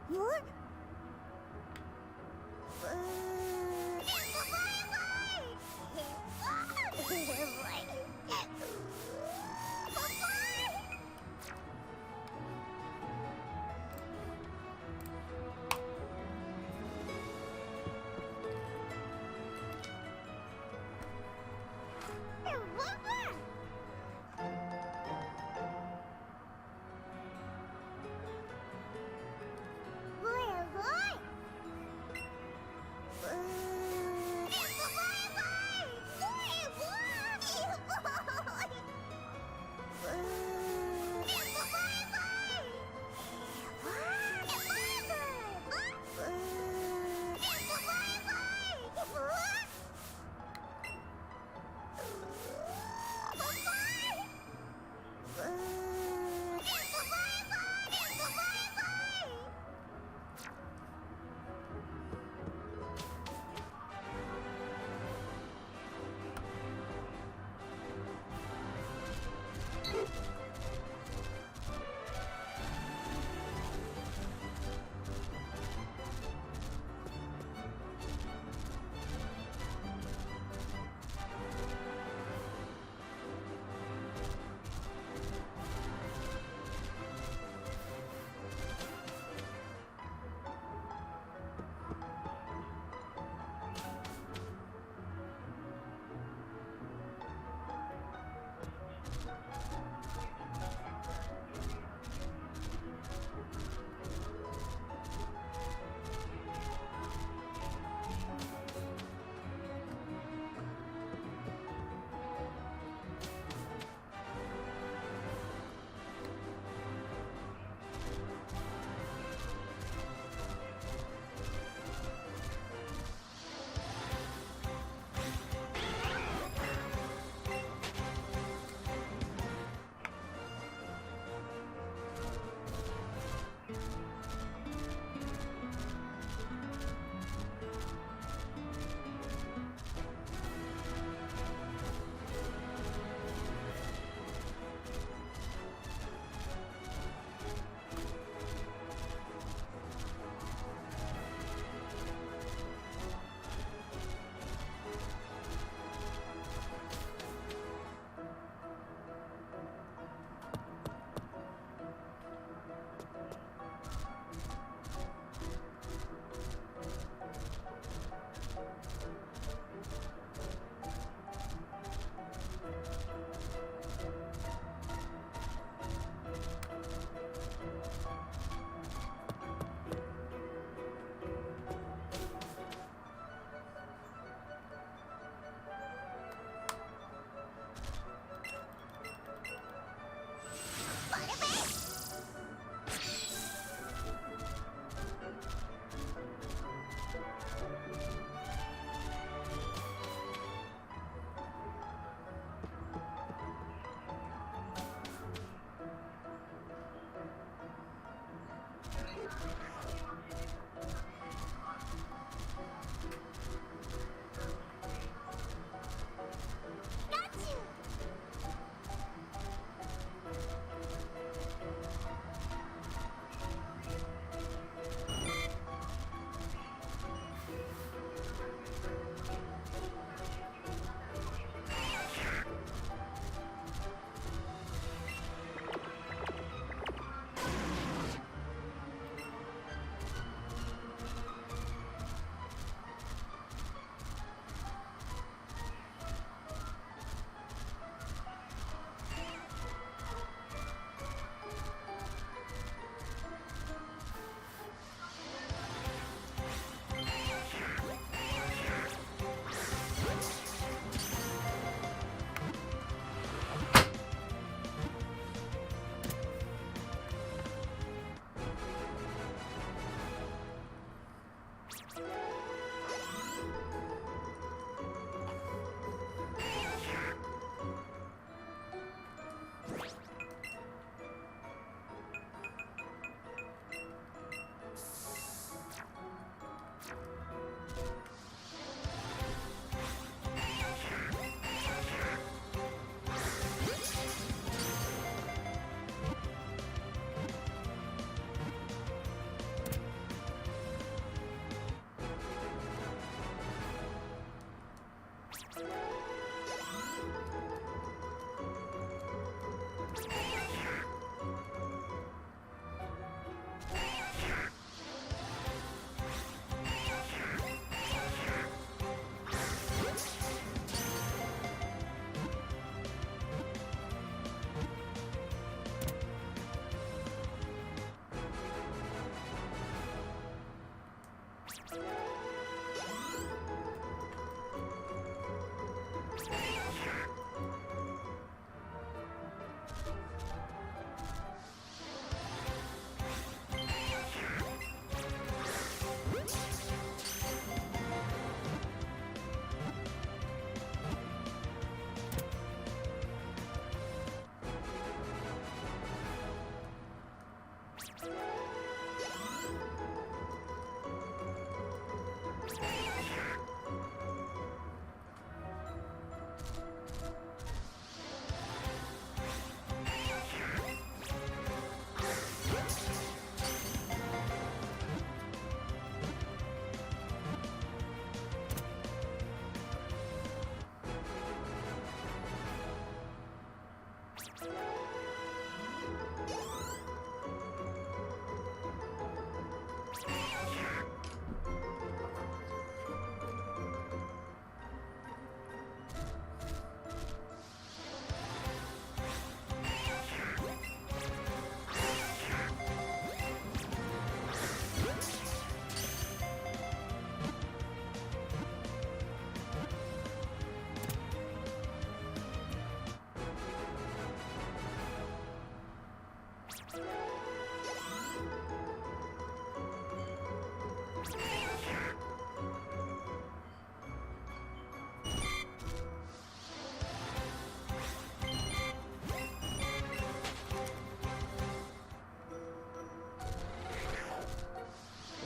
What? What?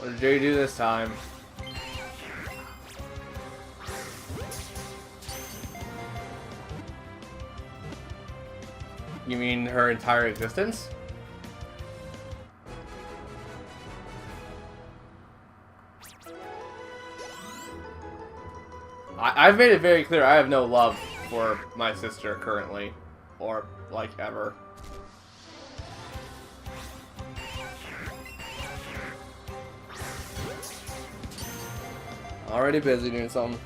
What did Jay do this time? You mean her entire existence? I've made it very clear I have no love for my sister currently. Or, like, ever. Already busy doing something.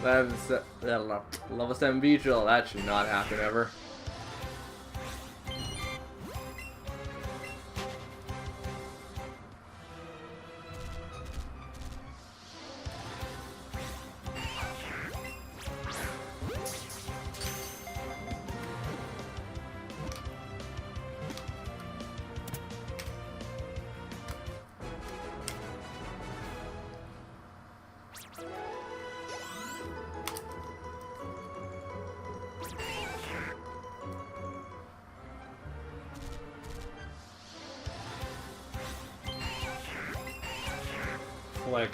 That's level 7 Beetle. That should not happen ever. Like,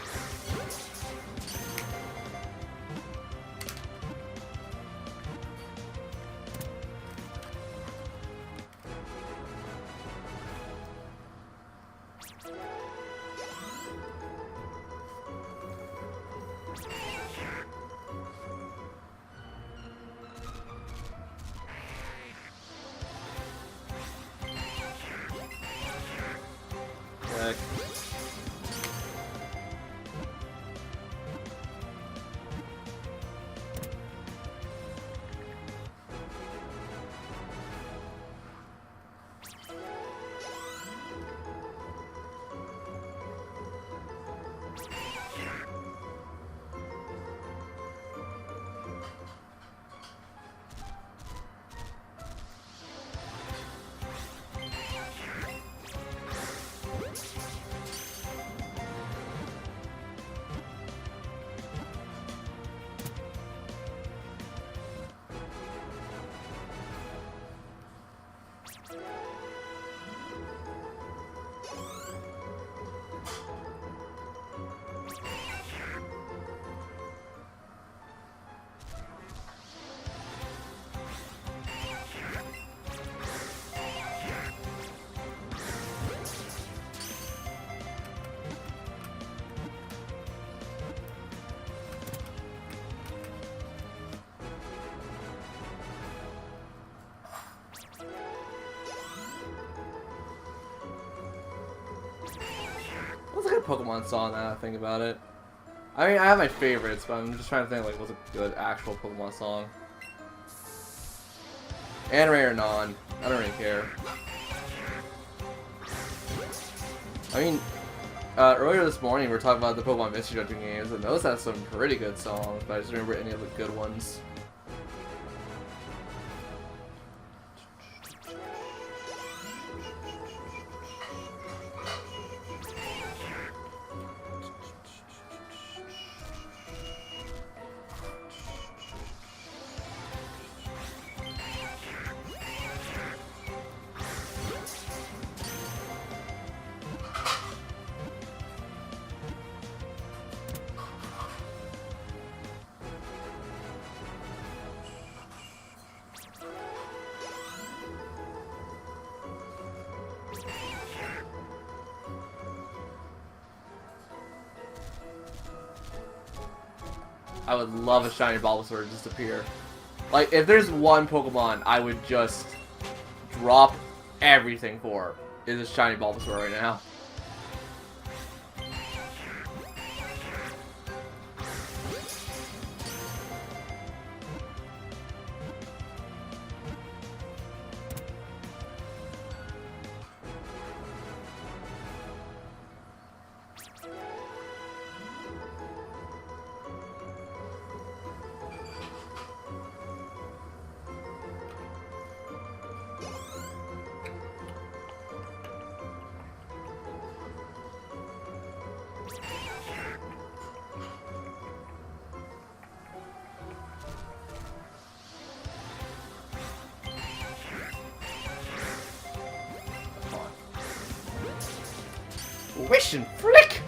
a good Pokemon song now that I think about it? I mean, I have my favorites, but I'm just trying to think like what's a good actual Pokemon song. Anime or non, I don't really care. I mean, earlier this morning we were talking about the Pokemon Mystery Dungeon games, and those have some pretty good songs, but I just don't remember any of the good ones. I would love a shiny Bulbasaur to just appear. Like, if there's one Pokemon I would just drop everything for, is a shiny Bulbasaur right now. Wish and flick!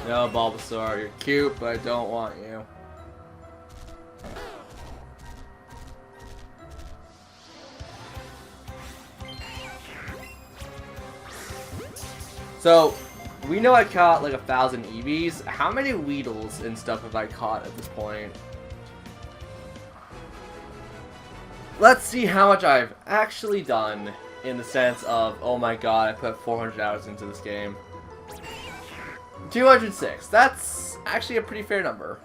No, Bulbasaur, you're cute, but I don't want you. So, we know I caught like 1,000 EVs. How many Weedles and stuff have I caught at this point? Let's see how much I've actually done in the sense of, oh my god, I put 400 hours into this game. 206. That's actually a pretty fair number.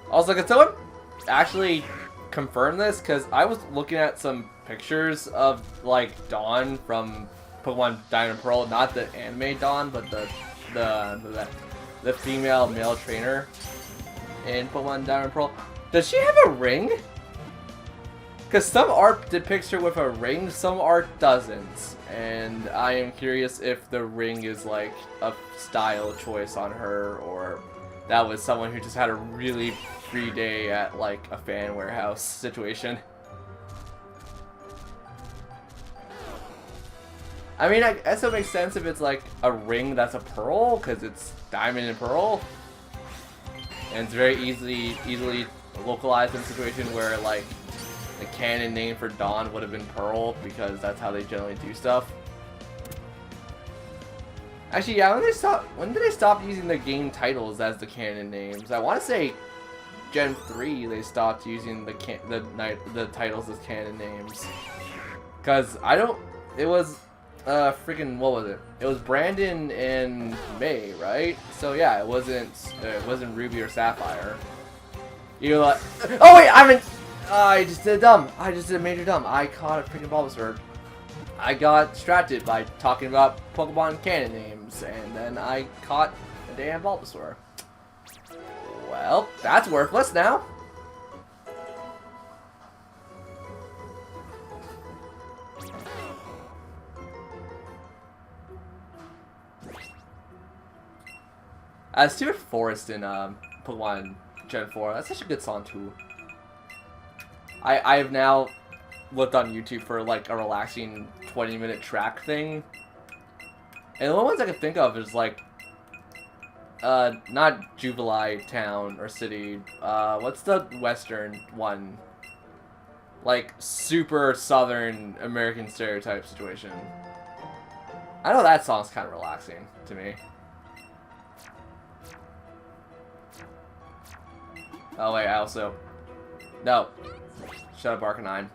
Also, can someone actually confirm this? Because I was looking at some pictures of, like, Dawn from Pokemon Diamond and Pearl. Not the anime Dawn, but the female male trainer in Pokemon Diamond and Pearl. Does she have a ring? Because some art depicts her with a ring, some art doesn't. And I am curious if the ring is, like, a style choice on her, or that was someone who just had a really free day at, like, a fan warehouse situation. I mean, I guess it makes sense if it's, like, a ring that's a pearl, because it's diamond and pearl. And it's very easily localized in a situation where, like, the canon name for Dawn would have been Pearl, because that's how they generally do stuff. Actually, yeah, when did they stop using the game titles as the canon names? I want to say Gen 3 they stopped using the titles as canon names. Cause it was freaking, what was it? It was Brandon and May, right? So yeah, it wasn't Ruby or Sapphire. You're like, oh wait, I just did dumb. I just did a major dumb. I caught a freaking Bulbasaur. I got distracted by talking about Pokemon canon names, and then I caught a damn Bulbasaur. Well, that's worthless now. Stupid Forest in Pokemon Gen 4. That's such a good song too. I have now looked on YouTube for like a relaxing 20-minute track thing, and the only ones I can think of is like not Jubilee Town or City. What's the western one? Like super southern American stereotype situation. I know that song's kind of relaxing to me. Oh wait, I also... No. Shut up, Arcanine.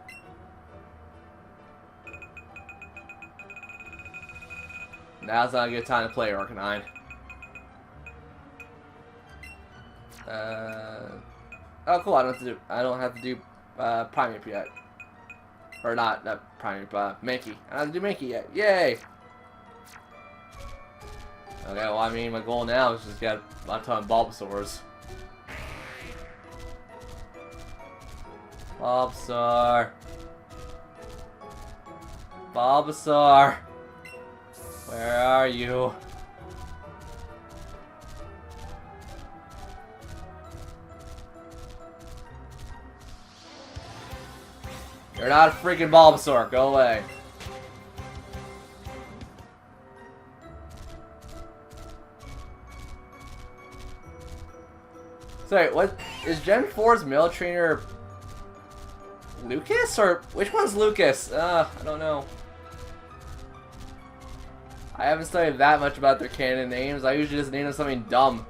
Now's not a good time to play Arcanine. Oh cool, I don't have to do Primeape yet. Or not Primeape, Mankey. I don't have to do Mankey yet. Yay! Okay, well I mean my goal now is just get a ton of Bulbasaurs. Bulbasaur. Bulbasaur. Where are you? You're not a freaking Bulbasaur. Go away. Sorry, what is Gen 4's male trainer? Lucas? Or which one's Lucas? I don't know. I haven't studied that much about their canon names. I usually just name them something dumb.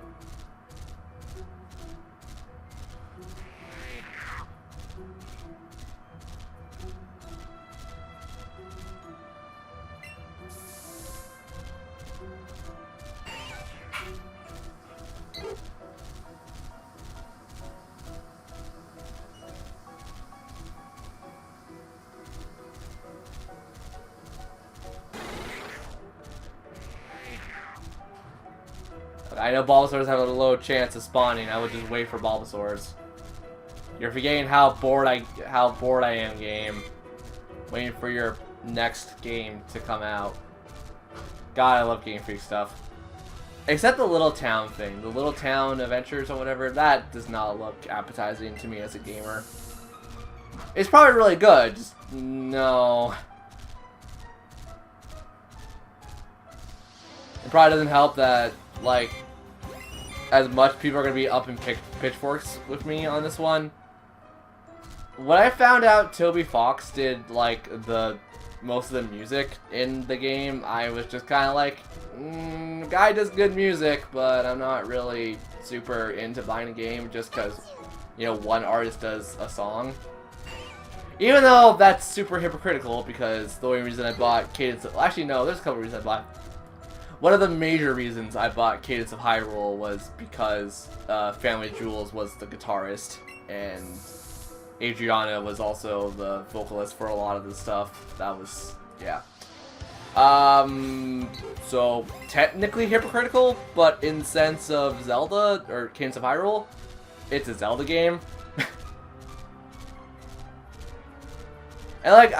I know Bulbasaurs have a low chance of spawning. I would just wait for Bulbasaurs. You're forgetting how bored I am, game. Waiting for your next game to come out. God, I love Game Freak stuff. Except the Little Town thing. The Little Town Adventures or whatever. That does not look appetizing to me as a gamer. It's probably really good. Just, no. It probably doesn't help that, like, as much people are going to be up in pitchforks with me on this one. When I found out Toby Fox did, like, most of the music in the game, I was just kind of like, guy does good music, but I'm not really super into buying a game just because, you know, one artist does a song. Even though that's super hypocritical, because the only reason I bought Cadence of... Actually, no, there's a couple reasons I bought... One of the major reasons I bought Cadence of Hyrule was because Family Jewels was the guitarist, and Adriana was also the vocalist for a lot of the stuff. That was, yeah. So technically hypocritical, but in sense of Zelda, or Cadence of Hyrule, it's a Zelda game. And like,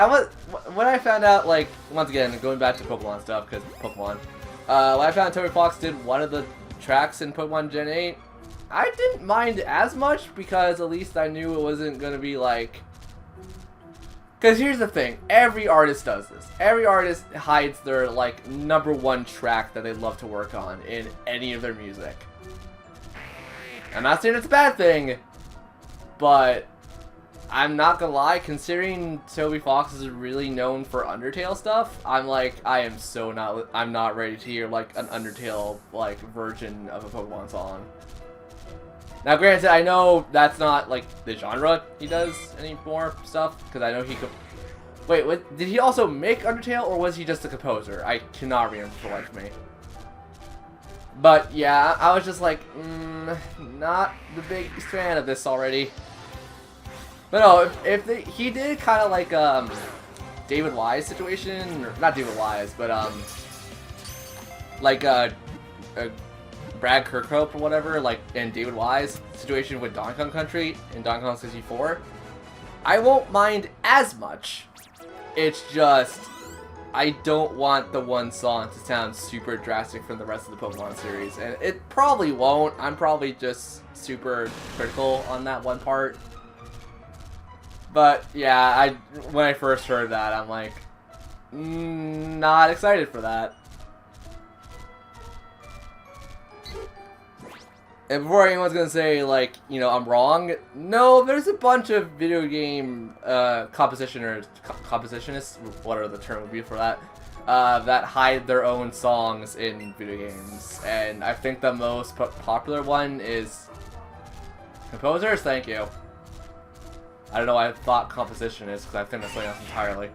when I found out, like, once again, going back to Pokemon stuff, because Pokemon, when I found Toby Fox did one of the tracks in Pokemon Gen 8, I didn't mind as much because at least I knew it wasn't going to be like... Because here's the thing, every artist does this. Every artist hides their, like, #1 track that they love to work on in any of their music. I'm not saying it's a bad thing, but I'm not gonna lie, considering Toby Fox is really known for Undertale stuff, I'm not ready to hear, like, an Undertale, like, version of a Pokemon song. Now, granted, I know that's not, like, the genre he does anymore stuff, because I know he could... Wait, what, did he also make Undertale, or was he just a composer? I cannot remember for the life of me. But, yeah, I was just like, not the biggest fan of this already. But no, he did kind of like David Wise situation, or not David Wise, but like Brad Kirkhope or whatever, like in David Wise situation with Donkey Kong Country in Donkey Kong 64. I won't mind as much. It's just I don't want the one song to sound super drastic from the rest of the Pokemon series, and it probably won't. I'm probably just super critical on that one part. But yeah, when I first heard that, I'm like, not excited for that. And before anyone's gonna say, like, you know, I'm wrong, no, there's a bunch of video game compositionists, whatever the term would be for that, that hide their own songs in video games. And I think the most popular one is composers. Thank you. I don't know why I thought compositionists, because I think that's something else entirely.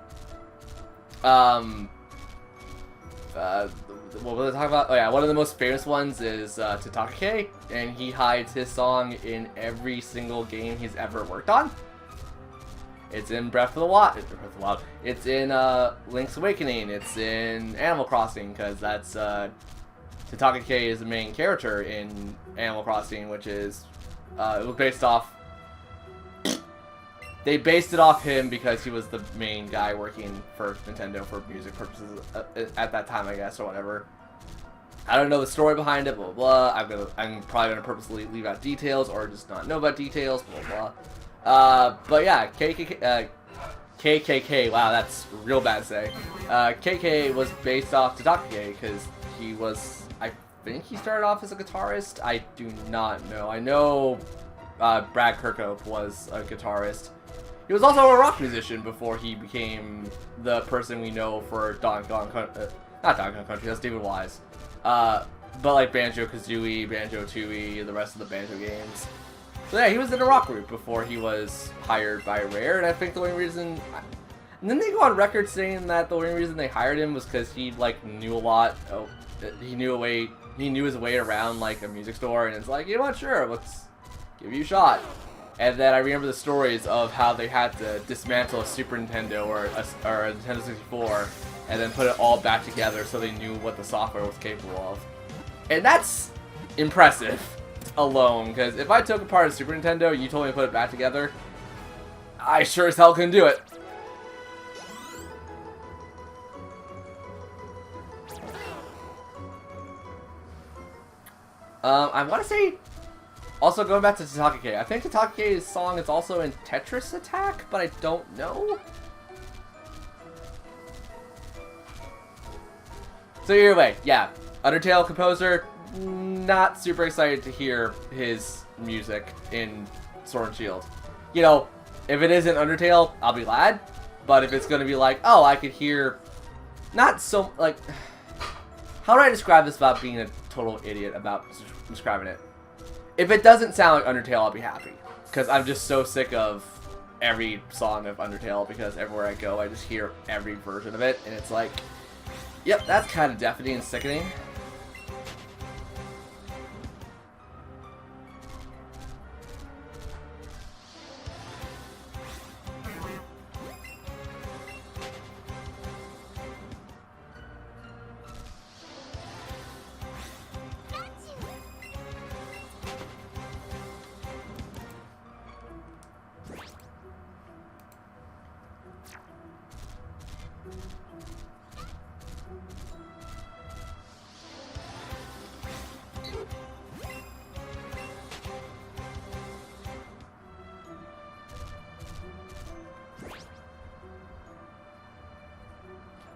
What was I talking about? Oh yeah, one of the most famous ones is Tatake, and he hides his song in every single game he's ever worked on. It's in Breath of the Wild. It's in Link's Awakening. It's in Animal Crossing, because that's Tatake is the main character in Animal Crossing, which is it was based off. They based it off him because he was the main guy working for Nintendo for music purposes at that time, I guess, or whatever. I don't know the story behind it, blah, blah, blah. I'm probably going to purposely leave out details or just not know about details, blah, blah. But yeah, KKK, wow, that's real bad to say. KK was based off Tatake because he was, I think he started off as a guitarist. I do not know. I know Brad Kirkhope was a guitarist. He was also a rock musician before he became the person we know for Donkey Kong Country. Not Donkey Kong Country, that's David Wise. But like Banjo-Kazooie, Banjo-Tooie, the rest of the Banjo games. So yeah, he was in a rock group before he was hired by Rare, and I think the only reason... And then they go on record saying that the only reason they hired him was because he, like, knew a lot. Oh, he knew his way around, like, a music store, and it's like, you know what, sure, let's give you a shot. And then I remember the stories of how they had to dismantle a Super Nintendo or a Nintendo 64 and then put it all back together so they knew what the software was capable of. And that's impressive alone, because if I took apart a Super Nintendo and you told me to put it back together, I sure as hell couldn't do it. I want to say... Also, going back to Tatake, I think Tatake's song is also in Tetris Attack, but I don't know. So either way, yeah, Undertale composer, not super excited to hear his music in Sword and Shield. You know, if it isn't Undertale, I'll be glad, but if it's going to be like, oh, I could hear, not so, like, how do I describe this without being a total idiot about describing it? If it doesn't sound like Undertale, I'll be happy. Because I'm just so sick of every song of Undertale, because everywhere I go, I just hear every version of it, and it's like, yep, that's kind of deafening and sickening.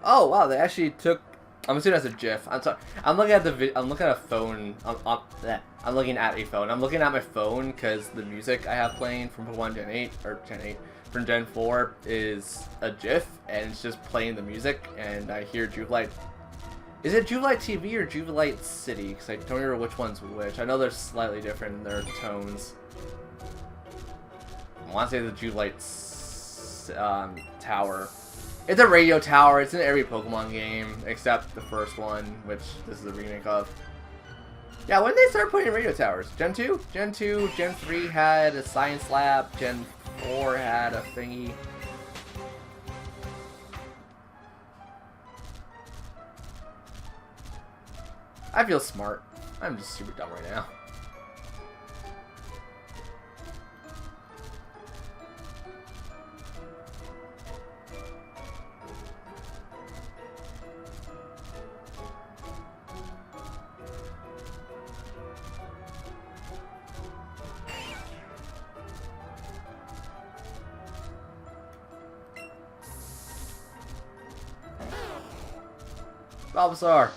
Oh wow, they actually took. I'm assuming that's a GIF. I'm sorry. I'm looking at I'm looking at a phone. I'm looking at a phone. I'm looking at my phone because the music I have playing from Pokemon Gen 8 or Gen 8 from Gen 4 is a GIF, and it's just playing the music, and I hear Jubilight. Is it Jubilight TV or Jubilight City? Because I don't remember which one's which. I know they're slightly different in their tones. I want to say the Jubilight Tower. It's a radio tower. It's in every Pokemon game except the first one, which this is a remake of. Yeah, when did they start putting radio towers? Gen 2? Gen 2, Gen 3 had a science lab. Gen 4 had a thingy. I feel smart. I'm just super dumb right now. Bulbasaur.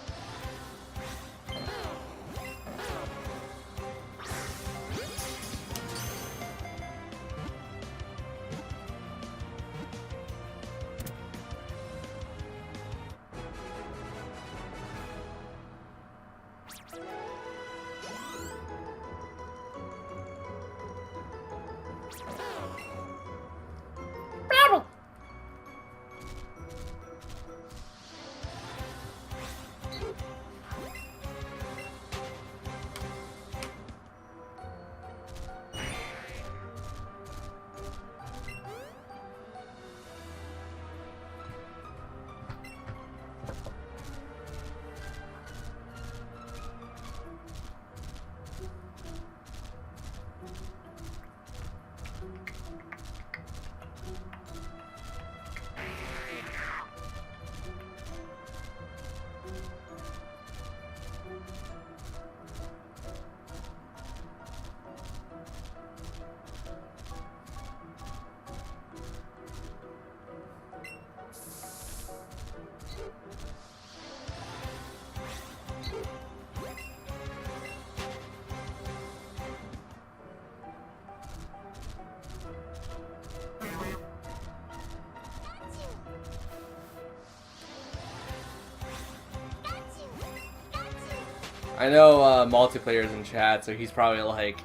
I know multiplayer's in chat, so he's probably like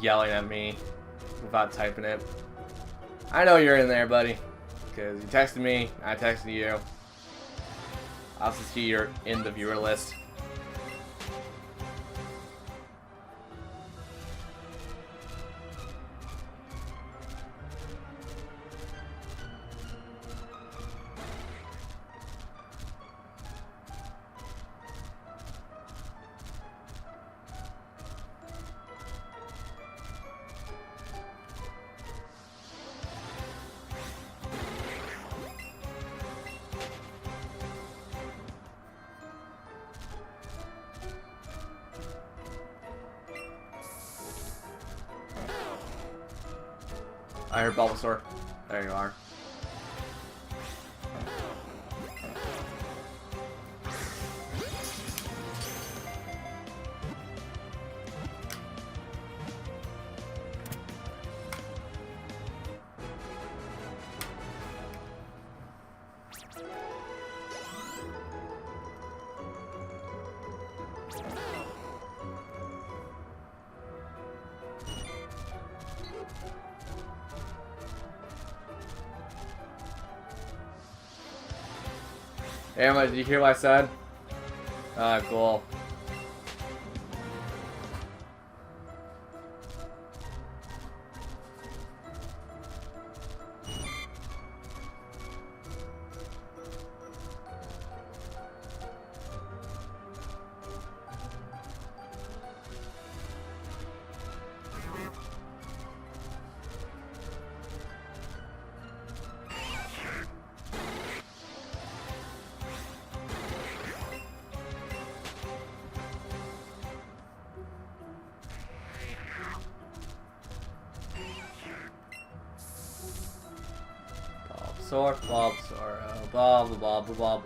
yelling at me without typing it. I know you're in there, buddy, because you texted me, I texted you. I also see you're in the viewer list. I heard Bulbasaur. There you are. Hey, Emma, did you hear what I said? Cool.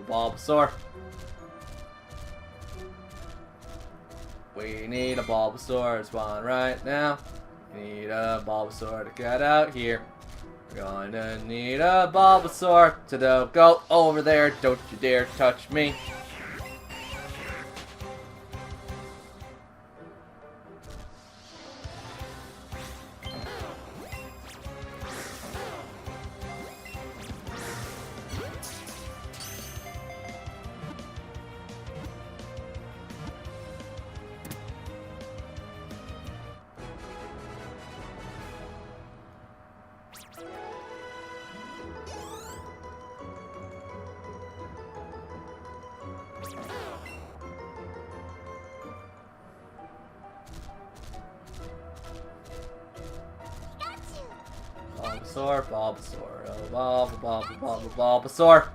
Bulbasaur. We need a Bulbasaur to spawn right now. We need a Bulbasaur to get out here. We're gonna need a Bulbasaur to go over there. Don't you dare touch me. Bulbasaur.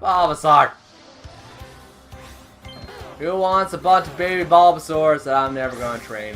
Bulbasaur. Who wants a bunch of baby Bulbasaurs that I'm never going to train?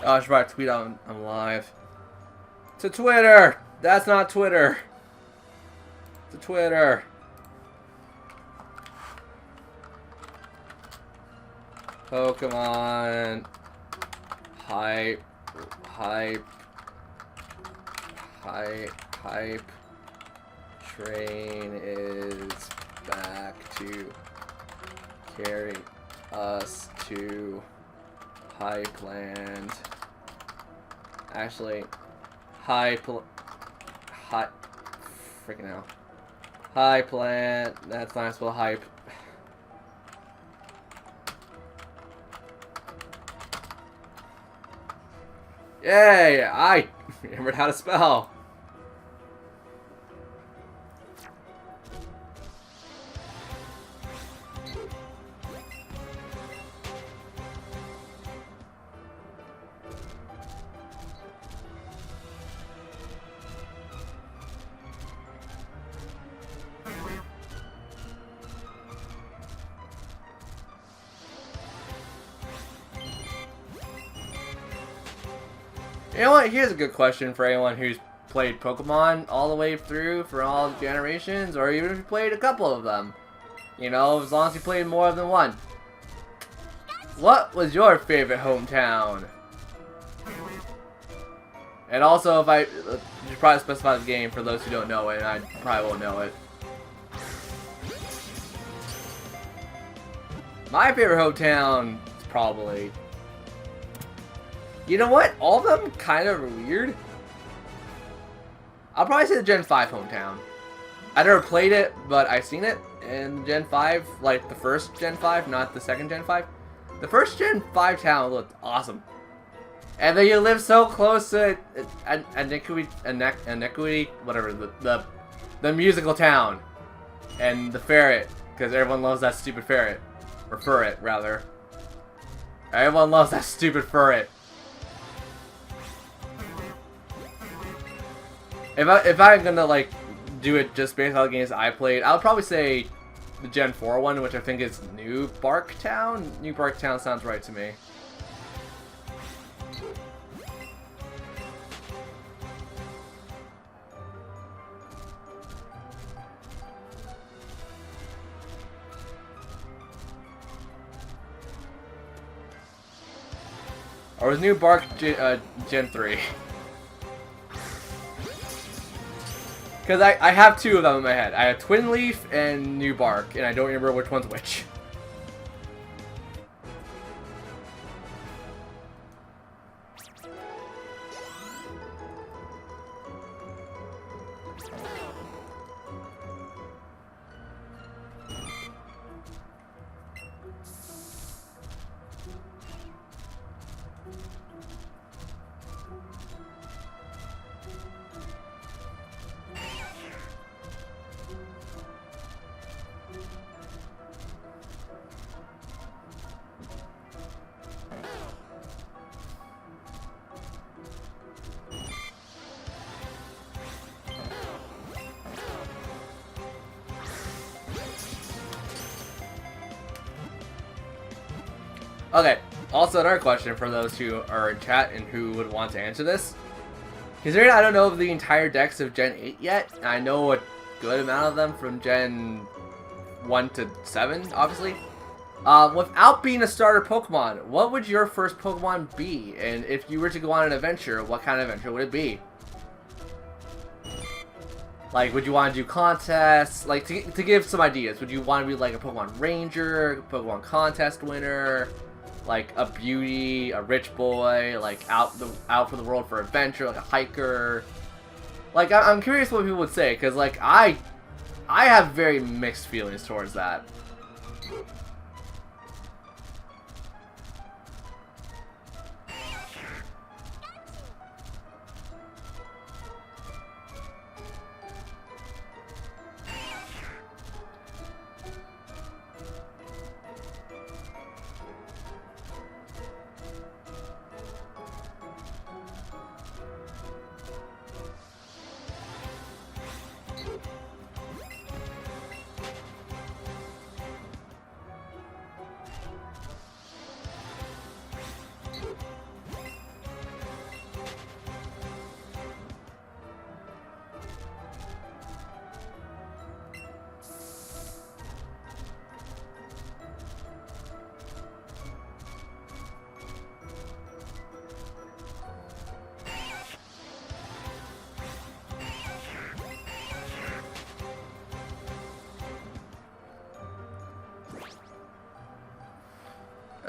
Oh, I should probably tweet I'm live. To Twitter! That's not Twitter. To Twitter. Pokemon. Hype. Train is back to carry us to Hypeland. Actually, freaking hell. Hypeland. That's not spelled hype. Yay! I remembered how to spell. You know what? Here's a good question for anyone who's played Pokemon all the way through for all the generations, or even if you played a couple of them. You know, as long as you played more than one. What was your favorite hometown? And also, if you should probably specify the game for those who don't know it, and I probably won't know it. My favorite hometown is probably... You know what? All of them kind of are weird. I'll probably say the Gen 5 hometown. I never played it, but I've seen it in Gen 5, like the first Gen 5, not the second Gen 5. The first Gen 5 town looked awesome. And then you live so close to Iniquity, whatever, the musical town. And the ferret, because everyone loves that stupid ferret. Or ferret, rather. Everyone loves that stupid ferret. If I'm gonna, like, do it just based on the games I played, I would probably say the Gen 4 one, which I think is New Bark Town. New Bark Town sounds right to me. Or was New Bark Gen 3? Because I have two of them in my head. I have Twin Leaf and New Bark, and I don't remember which one's which. Okay, also another question for those who are in chat and who would want to answer this. Considering I don't know the entire decks of Gen 8 yet, and I know a good amount of them from Gen 1 to 7, obviously. Without being a starter Pokemon, what would your first Pokemon be? And if you were to go on an adventure, what kind of adventure would it be? Like, would you want to do contests? Like, to give some ideas, would you want to be like a Pokemon Ranger, Pokemon Contest winner? Like a beauty, a rich boy, like out for the world for adventure, like a hiker. Like I'm curious what people would say, because like I have very mixed feelings towards that.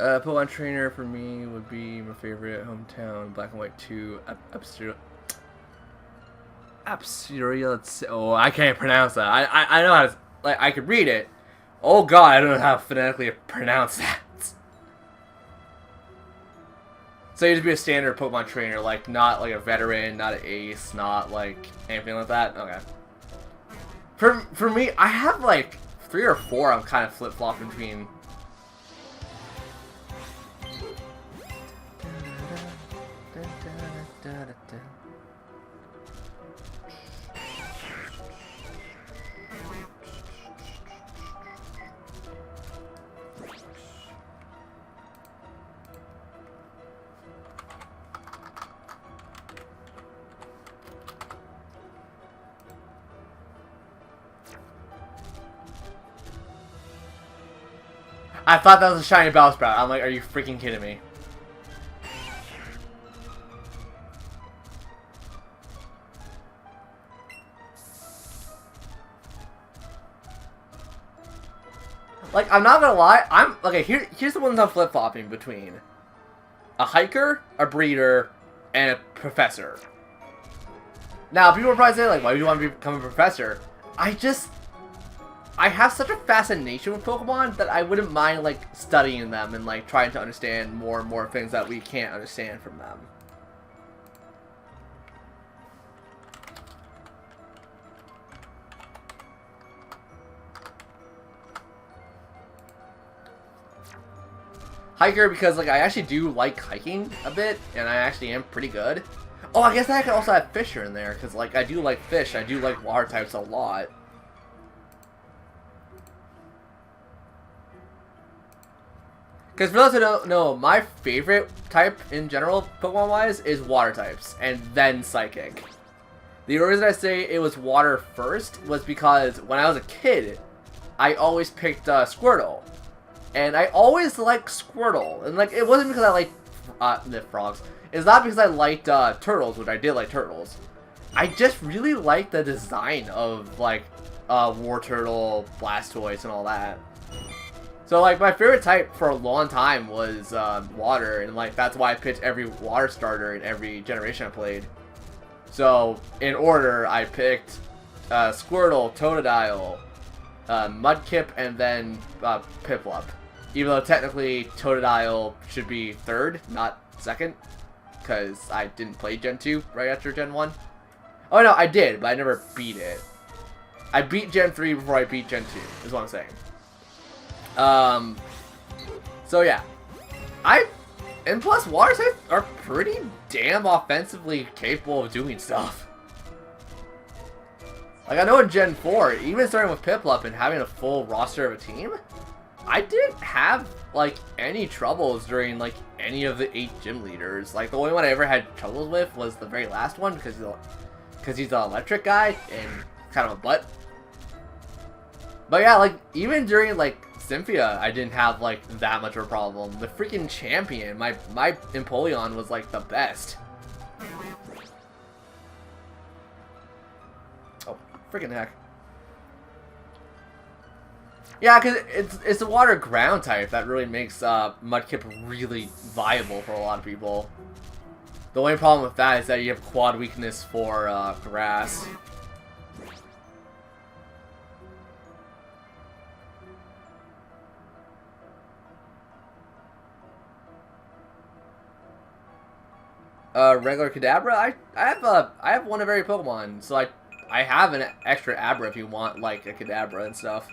Pokemon trainer for me would be my favorite hometown, Black and White 2, Apsiria. Oh, I can't pronounce that. I know how to, like, I could read it. Oh god, I don't know how to phonetically pronounce that. So you'd just be a standard Pokemon trainer, like not like a veteran, not an ace, not like anything like that. Okay. For me, I have like 3 or 4. I'm kind of flip flopping between. I thought that was a shiny Bellsprout. I'm like, are you freaking kidding me? Like, I'm not gonna lie. Okay. Here's the ones I'm flip flopping between: a hiker, a breeder, and a professor. Now, people are probably saying, like, why do you want to become a professor? I have such a fascination with Pokemon that I wouldn't mind, like, studying them and, like, trying to understand more and more things that we can't understand from them. Hiker, because, like, I actually do like hiking a bit, and I actually am pretty good. Oh, I guess I could also have Fisher in there, because, like, I do like fish. I do like water types a lot. Because for those who don't know, my favorite type in general, Pokemon-wise, is water types, and then Psychic. The reason I say it was water first was because when I was a kid, I always picked Squirtle. And I always liked Squirtle. And, like, it wasn't because I liked the frogs. It's not because I liked turtles, which I did like turtles. I just really liked the design of, like, Wartortle, Blastoise, and all that. So, like, my favorite type for a long time was water, and, like, that's why I picked every water starter in every generation I played. So, in order, I picked Squirtle, Totodile, Mudkip, and then Piplup. Even though technically Totodile should be third, not second, because I didn't play Gen 2 right after Gen 1. Oh no, I did, but I never beat it. I beat Gen 3 before I beat Gen 2, is what I'm saying. So yeah. And plus, water types are pretty damn offensively capable of doing stuff. Like, I know in Gen 4, even starting with Piplup and having a full roster of a team, I didn't have, like, any troubles during, like, any of the 8 gym leaders. Like, the only one I ever had troubles with was the very last one, because he's an electric guy and kind of a butt. But yeah, like, even during, like, Cynthia, I didn't have, like, that much of a problem. The freaking champion, my Empoleon was, like, the best. Oh, freaking heck. Yeah, because it's a water ground type that really makes Mudkip really viable for a lot of people. The only problem with that is that you have quad weakness for grass. Regular Kadabra? I have one of every Pokemon, so I have an extra Abra if you want, like, a Kadabra and stuff.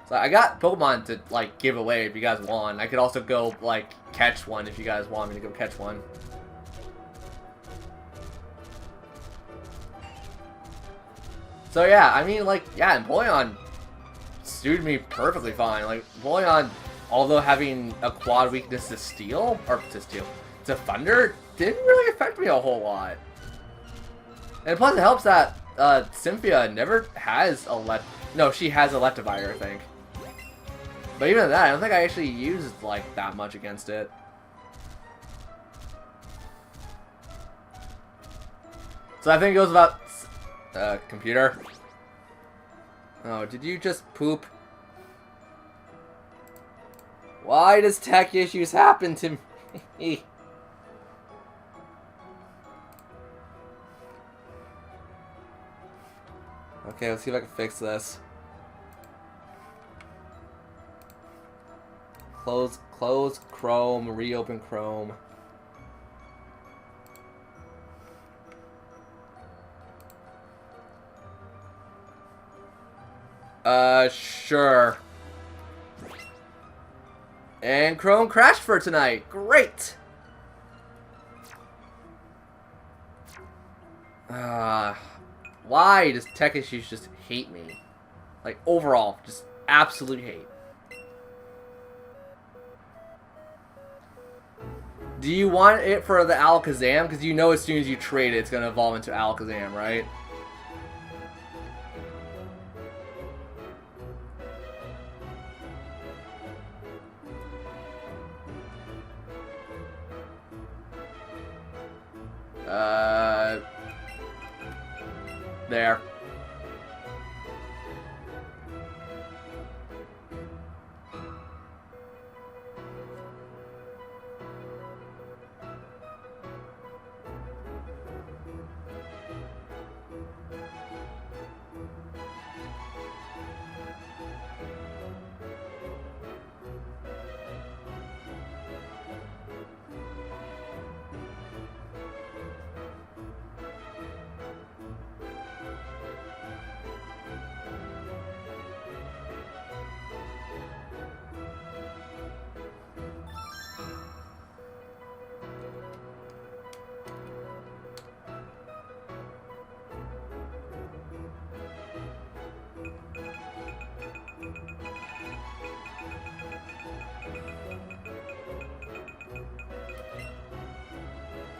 So I got Pokemon to, like, give away if you guys want. I could also go, like, catch one if you guys want me to go catch one. So yeah, I mean, like, yeah, Empoleon suited me perfectly fine. Like, Empoleon, although having a quad weakness to Steel, to Thunder, didn't really affect me a whole lot. And plus it helps that Cynthia never has no, she has Electivire, I think. But even at that, I don't think I actually used, like, that much against it. So I think it goes about... computer? Oh, did you just poop? Why does tech issues happen to me? Okay, let's see if I can fix this. Close Chrome, reopen Chrome. Sure. And Chrome crashed for tonight. Great! Why does tech issues just hate me? Like, overall, just absolute hate. Do you want it for the Alakazam? Because you know as soon as you trade it, it's going to evolve into Alakazam, right? There.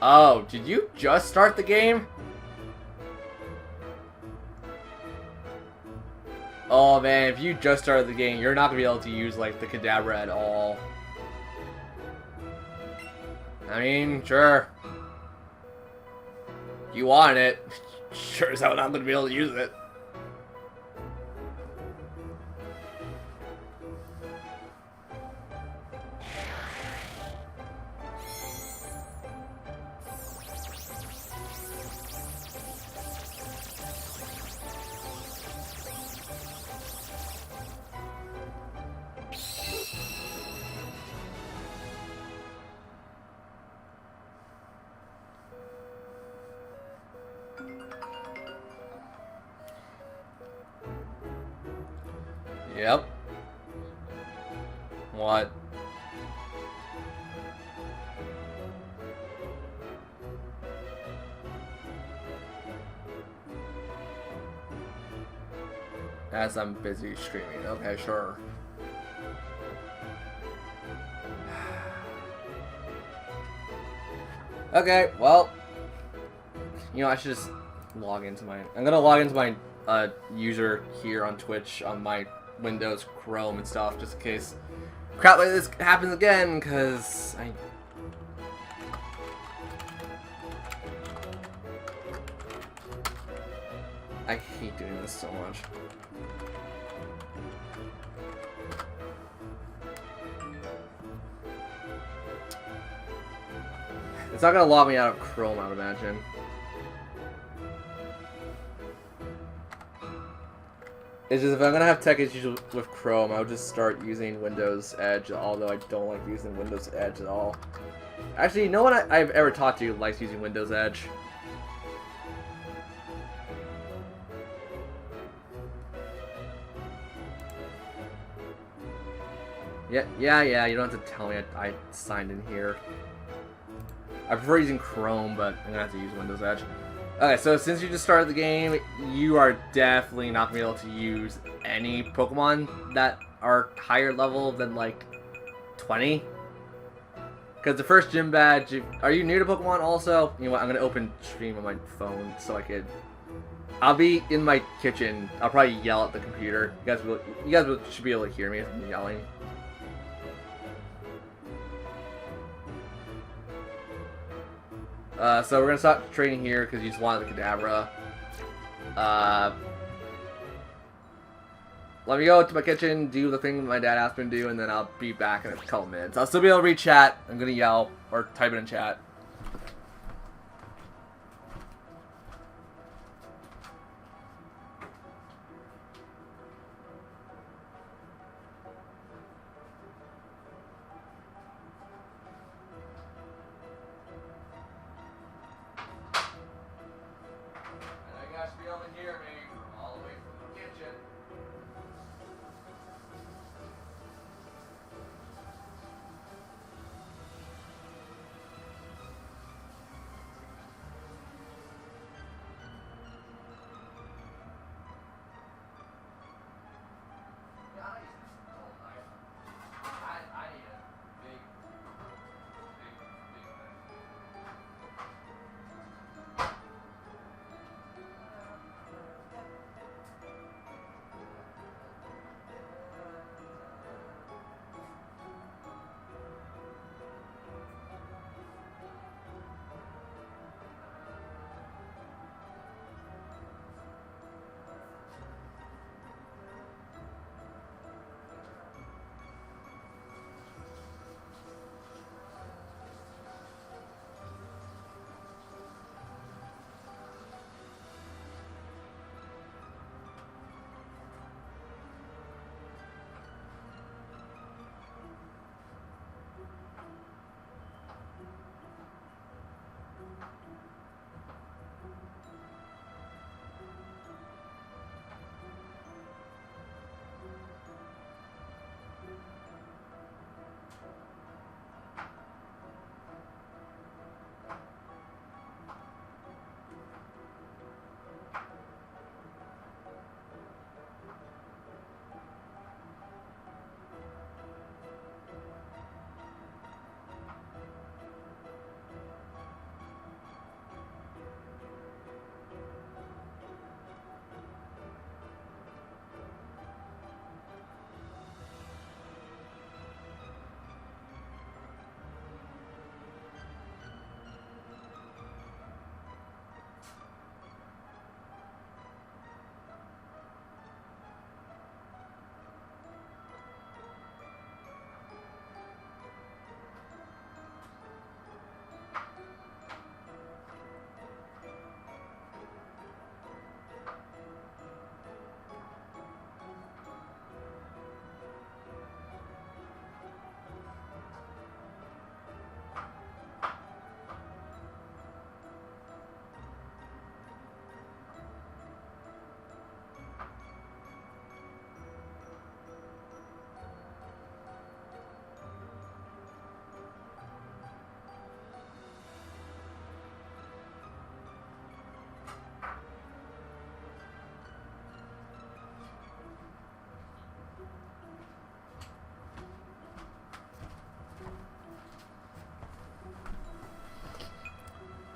Oh, did you just start the game? Oh man, if you just started the game, you're not gonna be able to use like the Kadabra at all. I mean, sure. You want it. Sure as hell not gonna be able to use it. Yep. What? As I'm busy streaming. Okay, sure. Okay, well, you know, I should just log into my... I'm gonna log into my user here on Twitch on my Windows, Chrome, and stuff, just in case crap like this happens again, because I hate doing this so much. It's not gonna log me out of Chrome, I would imagine. It's just if I'm gonna have tech issues with Chrome, I would just start using Windows Edge, although I don't like using Windows Edge at all. Actually, no one I've ever talked to likes using Windows Edge. Yeah, you don't have to tell me I signed in here. I prefer using Chrome, but I'm gonna have to use Windows Edge. Okay, so since you just started the game, you are definitely not gonna be able to use any Pokemon that are higher level than like 20. Because the first gym badge, are you new to Pokemon also? You know what, I'm gonna open stream on my phone so I could... I'll be in my kitchen. I'll probably yell at the computer. You guys should be able to hear me if I'm yelling. So we're gonna stop training here because you just wanted the Kadabra. Let me go to my kitchen, do the thing my dad asked me to do, and then I'll be back in a couple minutes. I'll still be able to read chat. I'm gonna yell or type it in chat.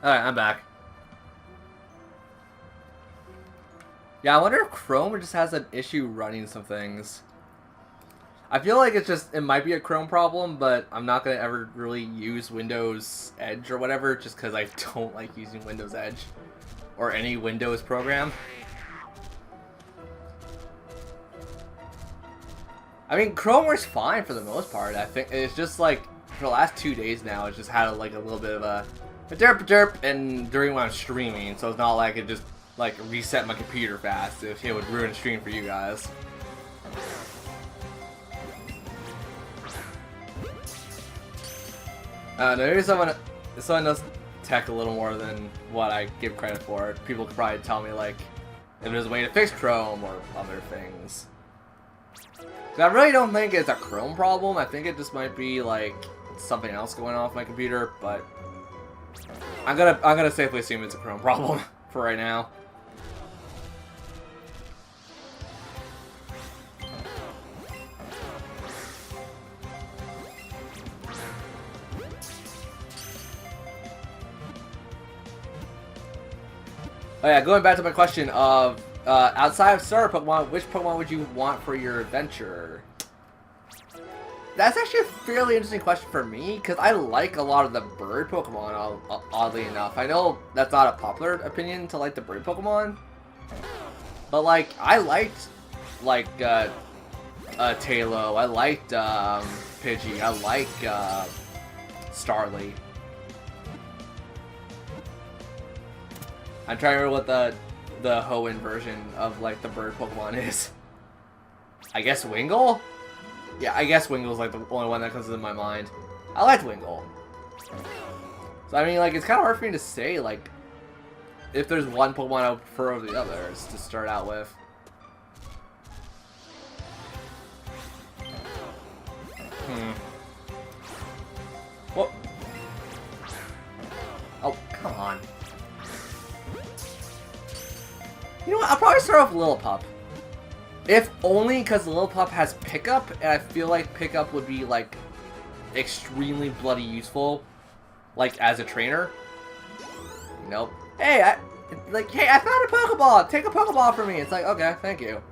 Alright, I'm back. Yeah, I wonder if Chrome just has an issue running some things. I feel like it might be a Chrome problem, but I'm not going to ever really use Windows Edge or whatever just because I don't like using Windows Edge or any Windows program. I mean, Chrome works fine for the most part. I think it's just like for the last 2 days now, it's just had like a little bit of a derp, and during when I'm streaming, so it's not like it just like reset my computer fast. It would ruin the stream for you guys. Maybe someone knows tech a little more than what I give credit for. People could probably tell me like if there's a way to fix Chrome or other things. I really don't think it's a Chrome problem. I think it just might be like something else going on with my computer, but I'm gonna safely assume it's a Chrome problem for right now. Oh yeah, going back to my question of outside of starter Pokemon, which Pokemon would you want for your adventure? That's actually a fairly interesting question for me, because I like a lot of the bird Pokemon, oddly enough. I know that's not a popular opinion to like the bird Pokemon, but like, I liked, like, Tailo, I liked, Pidgey, I like, Starly. I'm trying to remember what the Hoenn version of, like, the bird Pokemon is. I guess Wingull? Yeah, I guess Wingle's like the only one that comes to my mind. I liked Wingull. So, I mean, like, it's kind of hard for me to say, like, if there's one Pokemon I would prefer over the others to start out with. What? Oh, come on. You know what? I'll probably start with Lillipup. If only because Lillipup has Pickup, and I feel like Pickup would be, like, extremely bloody useful, like, as a trainer. Nope. Hey, I found a Pokeball! Take a Pokeball from me! It's like, okay, thank you.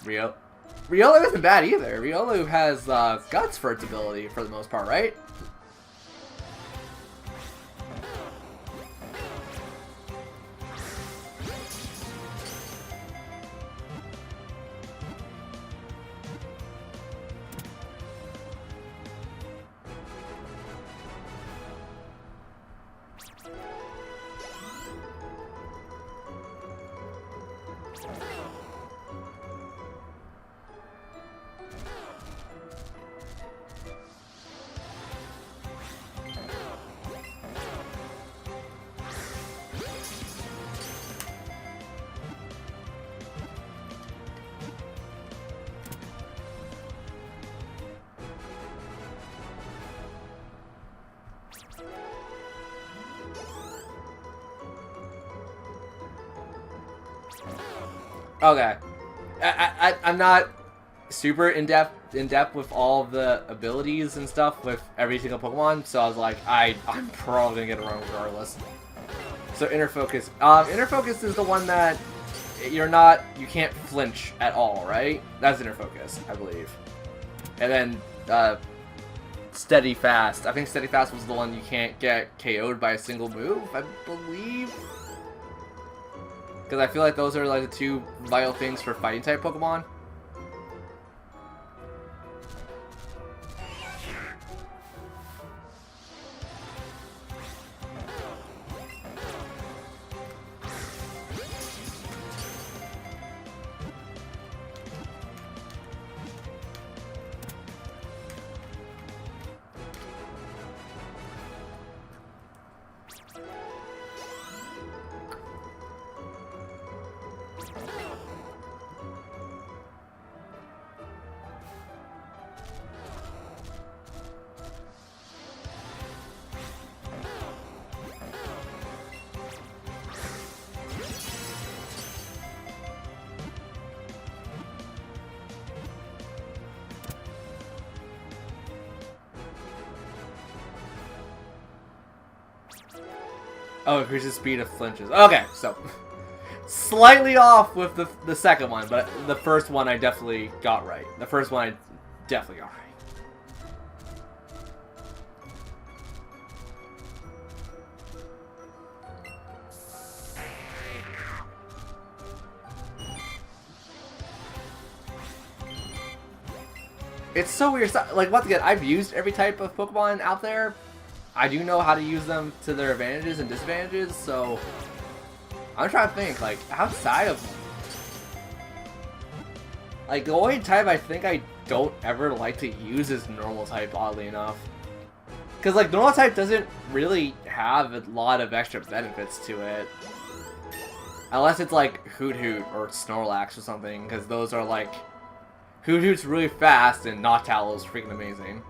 Riolu isn't bad either. Riolu has, Guts for its ability, for the most part, right? Okay, I'm not super in depth with all of the abilities and stuff with every single Pokemon, so I was like, I'm probably gonna get it wrong regardless. So Inner Focus. Inner Focus is the one that you can't flinch at all, right? That's Inner Focus, I believe. And then Steady Fast. I think Steady Fast was the one you can't get KO'd by a single move, I believe. Because I feel like those are like the two vital things for fighting type Pokemon. Oh, increases speed of flinches. Okay, so slightly off with the second one, but the first one I definitely got right. The first one I definitely got right. It's so weird. Like, once again, I've used every type of Pokemon out there. I do know how to use them to their advantages and disadvantages, so I'm trying to think, like, outside of... Like, the only type I think I don't ever like to use is normal type, oddly enough. Because, like, normal type doesn't really have a lot of extra benefits to it. Unless it's, like, Hoot Hoot or Snorlax or something, because those are, like... Hoot Hoot's really fast, and Noctowl is freaking amazing.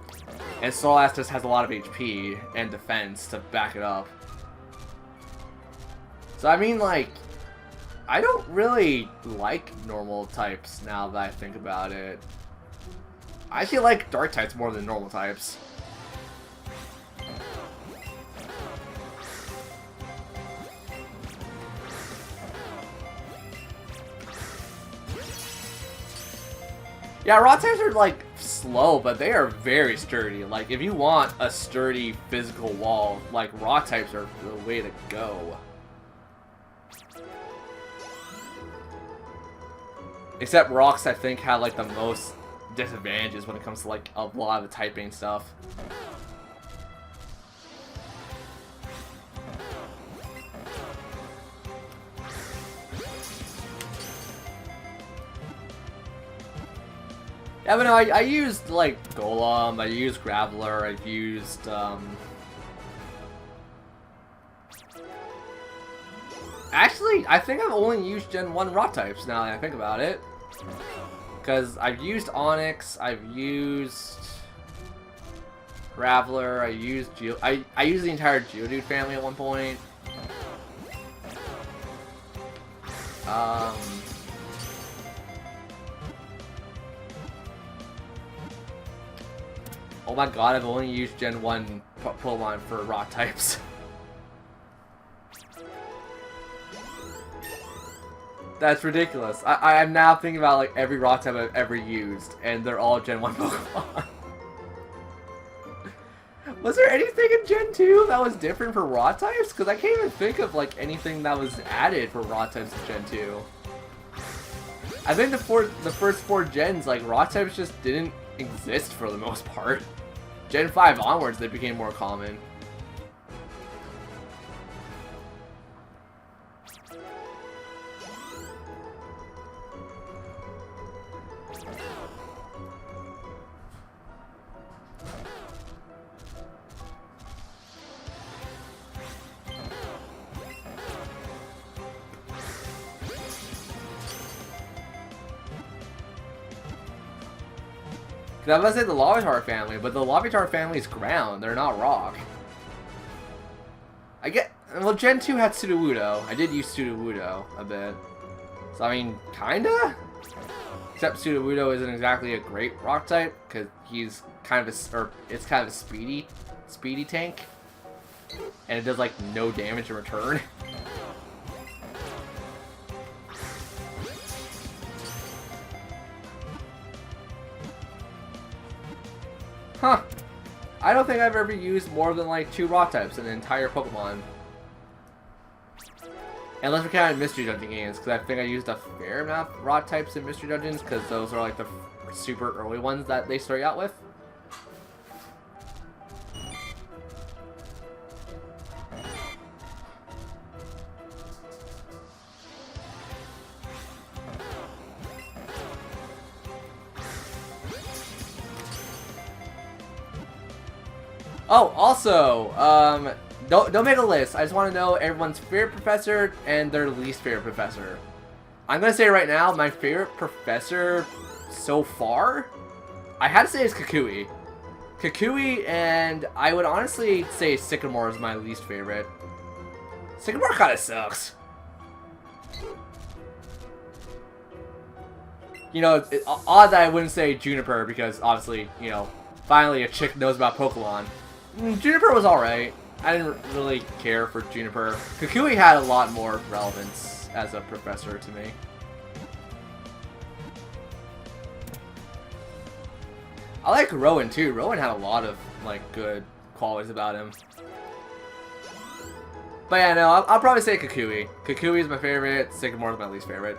And Snorlax just has a lot of HP and defense to back it up. So, I mean, like... I don't really like normal types now that I think about it. I actually like dark types more than normal types. Yeah, raw types are, like, slow, but they are very sturdy. Like, if you want a sturdy physical wall, like, raw types are the way to go. Except rocks, I think, have, like, the most disadvantages when it comes to, like, a lot of the typing stuff. Yeah, but no, I used, like, Golem, I used Graveler, I've used, Actually, I think I've only used Gen 1 rock types now that I think about it. Because I've used Onix, I've used Graveler, I used I used the entire Geodude family at one point. Oh my god, I've only used Gen 1 Pokemon for rock types. That's ridiculous. I'm now thinking about, like, every rock type I've ever used, and they're all Gen 1 Pokemon. Was there anything in Gen 2 that was different for raw types? Because I can't even think of, like, anything that was added for raw types in Gen 2. I think the first 4 gens, like, raw types just didn't exist for the most part. Gen 5 onwards, they became more common. I was gonna say the Larvitar family, but the Larvitar family is ground. They're not rock. Well, Gen 2 had Sudowoodo. I did use Sudowoodo a bit. So, I mean, kinda? Except Sudowoodo isn't exactly a great rock type, because he's kind of it's kind of a speedy tank. And it does, like, no damage in return. Huh. I don't think I've ever used more than, like, 2 rock types in an entire Pokemon. Unless we're counting Mystery Dungeon games, because I think I used a fair amount of rock types in Mystery Dungeons, because those are, like, the super early ones that they start out with. Oh, also, don't make a list. I just want to know everyone's favorite professor and their least favorite professor. I'm gonna say right now, my favorite professor so far, I had to say is Kukui. Kukui, and I would honestly say Sycamore is my least favorite. Sycamore kind of sucks. You know, odd that I wouldn't say Juniper, because obviously, you know, finally a chick knows about Pokemon. Juniper was alright. I didn't really care for Juniper. Kukui had a lot more relevance as a professor to me. I like Rowan too. Rowan had a lot of like good qualities about him. But yeah, no, I'll probably say Kukui. Kukui is my favorite. Sycamore is my least favorite.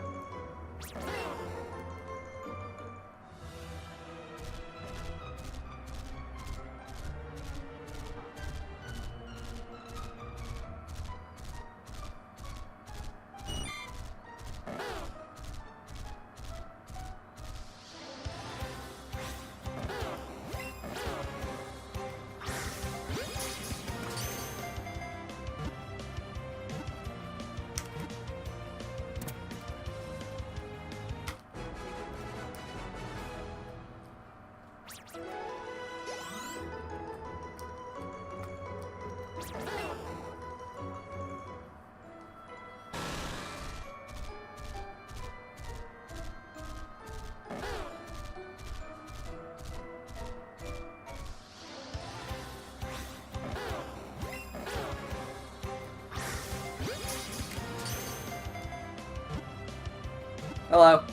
Hello.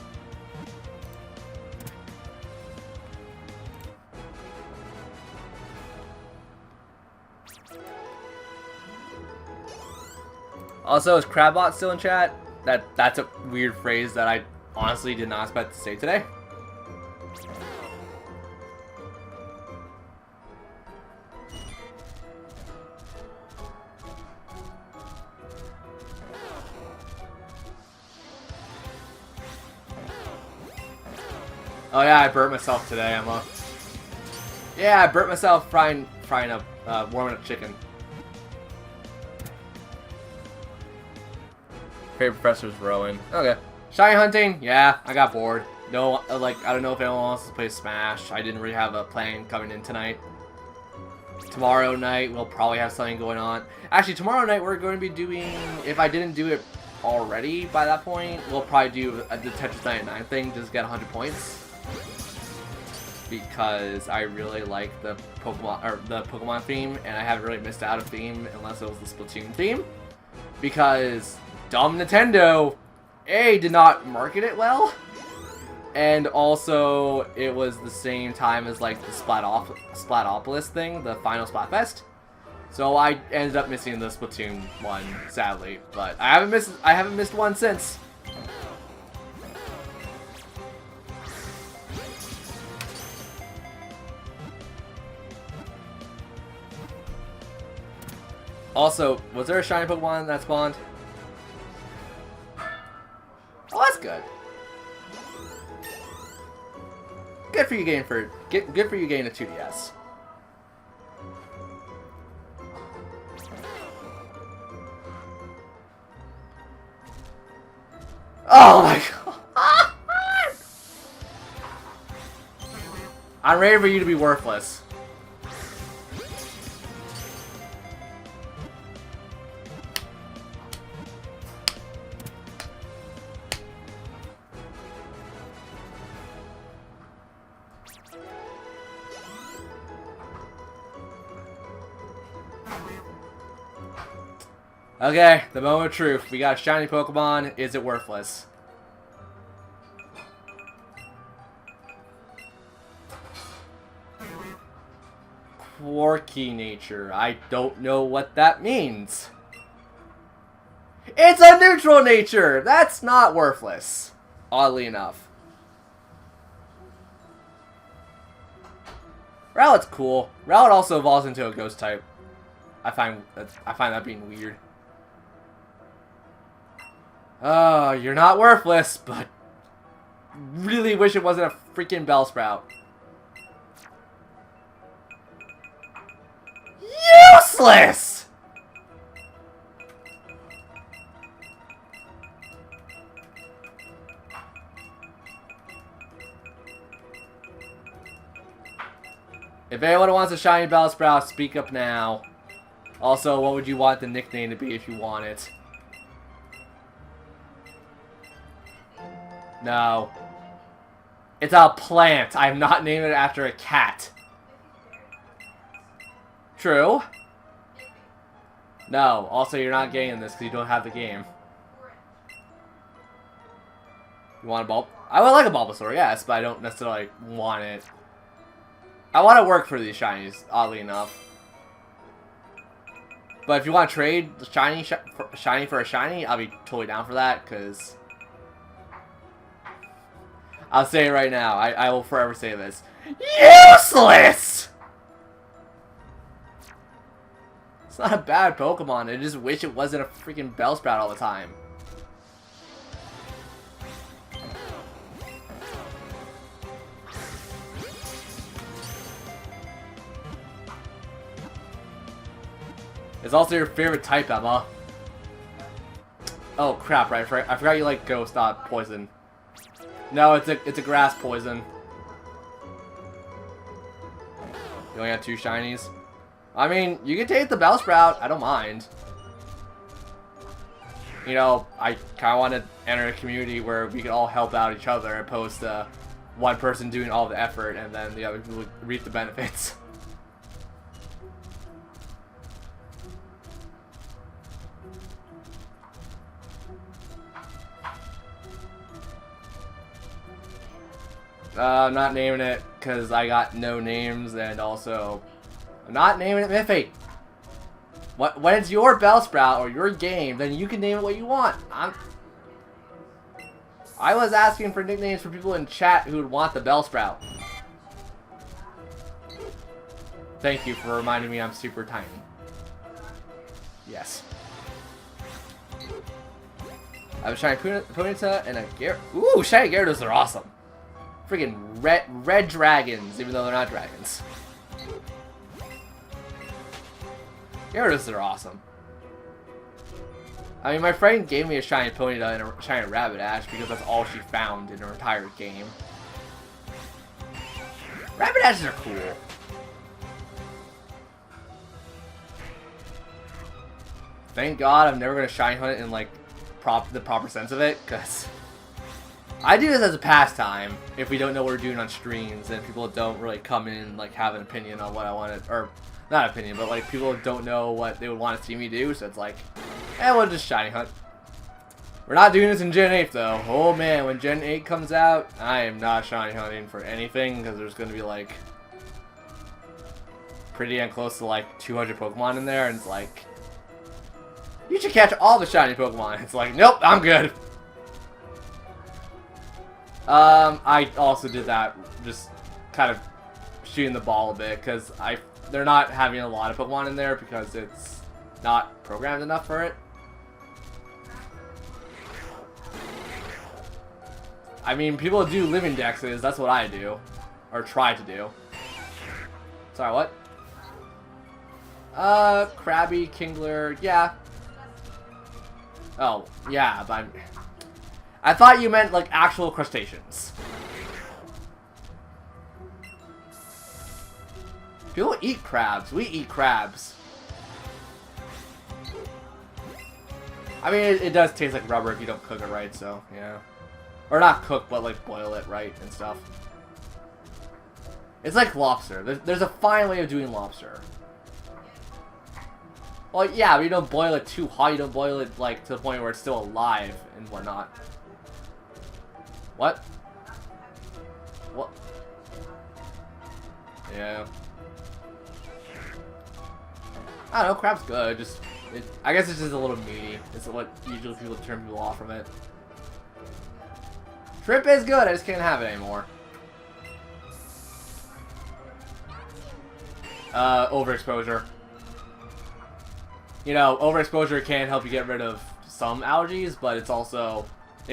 Also, is Crabbot still in chat? That's a weird phrase that I honestly did not expect to say today. Oh yeah, I burnt myself today, Emma. Yeah, I burnt myself frying up, warming up chicken. Favorite professor's Rowan. Okay. Shiny hunting? Yeah, I got bored. No, like, I don't know if anyone wants to play Smash. I didn't really have a plan coming in tonight. Tomorrow night, we'll probably have something going on. Actually, tomorrow night, we're going to be doing, if I didn't do it already by that point, we'll probably do the Tetris 99 thing, just get 100 points. Because I really like the Pokemon theme, and I haven't really missed out a theme unless it was the Splatoon theme. Because dumb Nintendo, A, did not market it well, and also it was the same time as like the Splatopolis thing, the final Splatfest. So I ended up missing the Splatoon one, sadly, but I haven't missed one since. Also, was there a shiny Pokemon that spawned? Oh, that's good. Good for you getting good for you getting a 2DS. Oh my god! I'm ready for you to be worthless. Okay, the moment of truth. We got a shiny Pokemon. Is it worthless? Quirky nature. I don't know what that means. It's a neutral nature! That's not worthless. Oddly enough. Rowlet's cool. Rowlet also evolves into a ghost type. I find that being weird. Oh, you're not worthless, but really wish it wasn't a freaking Bellsprout. Useless! If anyone wants a shiny Bellsprout, speak up now. Also, what would you want the nickname to be if you want it? No. It's a plant. I'm not naming it after a cat. True. No, also you're not getting this because you don't have the game. You want a bulb? I would like a Bulbasaur, yes, but I don't necessarily want it. I want to work for these shinies, oddly enough. But if you want to trade the shiny for a shiny, I'll be totally down for that, because... I'll say it right now, I will forever say this. Useless! It's not a bad Pokemon, I just wish it wasn't a freaking Bellsprout all the time. It's also your favorite type, Emma. Oh crap! Right, I forgot you like ghost, not poison. No, it's a grass poison. You only have 2 shinies. I mean, you can take the Bellsprout. I don't mind. You know, I kind of want to enter a community where we can all help out each other, opposed to one person doing all the effort and then the other people reap the benefits. I'm not naming it because I got no names, and also I'm not naming it Miffy. When it's your Bellsprout or your game, then you can name it what you want. I was asking for nicknames for people in chat who would want the Bellsprout. Thank you for reminding me I'm super tiny. Yes. I have a shiny Ponyta and a Gyarados. Ooh, shiny Gyarados are awesome. Freaking red dragons, even though they're not dragons. Gyarados are awesome. I mean, my friend gave me a shiny Ponyta and a shiny Rapidash because that's all she found in her entire game. Rapidashes are cool. Thank God I'm never gonna shiny hunt in like the proper sense of it, because I do this as a pastime if we don't know what we're doing on streams and people don't really come in and like have an opinion on what I want to, or not opinion, but like people don't know what they would want to see me do, so it's like, we'll just shiny hunt. We're not doing this in Gen 8 though. Oh man, when Gen 8 comes out, I am not shiny hunting for anything because there's going to be like pretty and close to like 200 Pokemon in there, and it's like, you should catch all the shiny Pokemon. It's like, nope, I'm good. I also did that, just kind of shooting the ball a bit, because they're not having a lot of Pokemon in there because it's not programmed enough for it. I mean, people do living dexes, that's what I do. Or try to do. Sorry, what? Krabby, Kingler, yeah. Oh, yeah, but I thought you meant, like, actual crustaceans. People eat crabs. We eat crabs. I mean, it does taste like rubber if you don't cook it right, so, yeah. Or not cook, but, like, boil it right and stuff. It's like lobster. There's a fine way of doing lobster. Well, yeah, but you don't boil it too hot. You don't boil it, like, to the point where it's still alive and whatnot. What? What? Yeah. I don't know, crab's good. Just, I guess it's just a little meaty. It's what usually people turn people off from it. Shrimp is good, I just can't have it anymore. Overexposure. You know, overexposure can help you get rid of some allergies, but it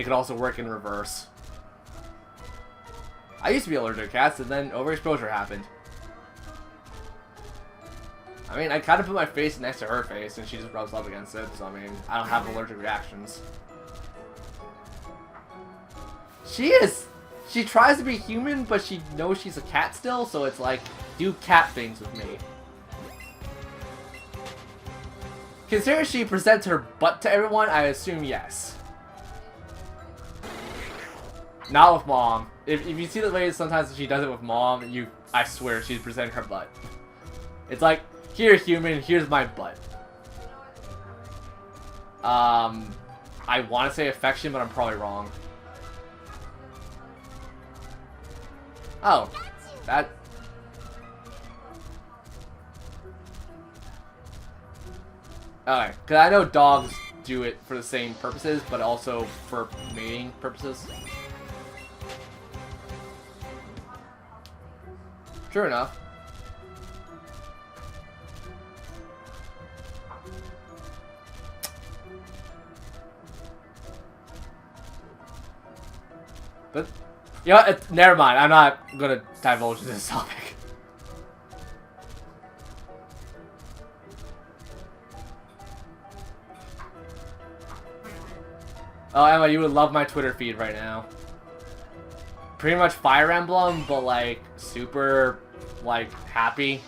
can also work in reverse. I used to be allergic to cats, and then overexposure happened. I mean, I kind of put my face next to her face, and she just rubs up against it, so I mean, I don't have allergic reactions. She tries to be human, but she knows she's a cat still, so it's like, do cat things with me. Considering she presents her butt to everyone, I assume yes. Not with mom. If you see the way sometimes she does it with mom, I swear she's presenting her butt. It's like, here human, here's my butt. I want to say affection, but I'm probably wrong. Oh, that... Okay, because I know dogs do it for the same purposes, but also for mating purposes. True enough. But, you know, never mind. I'm not gonna divulge this topic. Oh, Emma, you would love my Twitter feed right now. Pretty much Fire Emblem, but like super, like happy.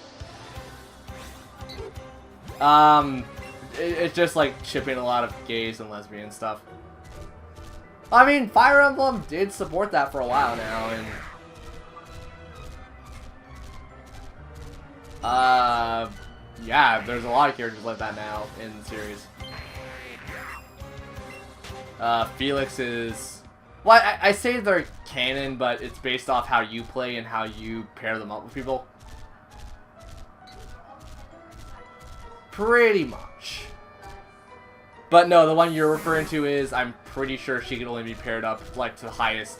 It's just like shipping a lot of gays and lesbian stuff. I mean, Fire Emblem did support that for a while now, and yeah, there's a lot of characters like that now in the series. Felix is... Well, I say they're canon, but it's based off how you play and how you pair them up with people. Pretty much. But no, the one you're referring to is, I'm pretty sure she can only be paired up, like, to the highest,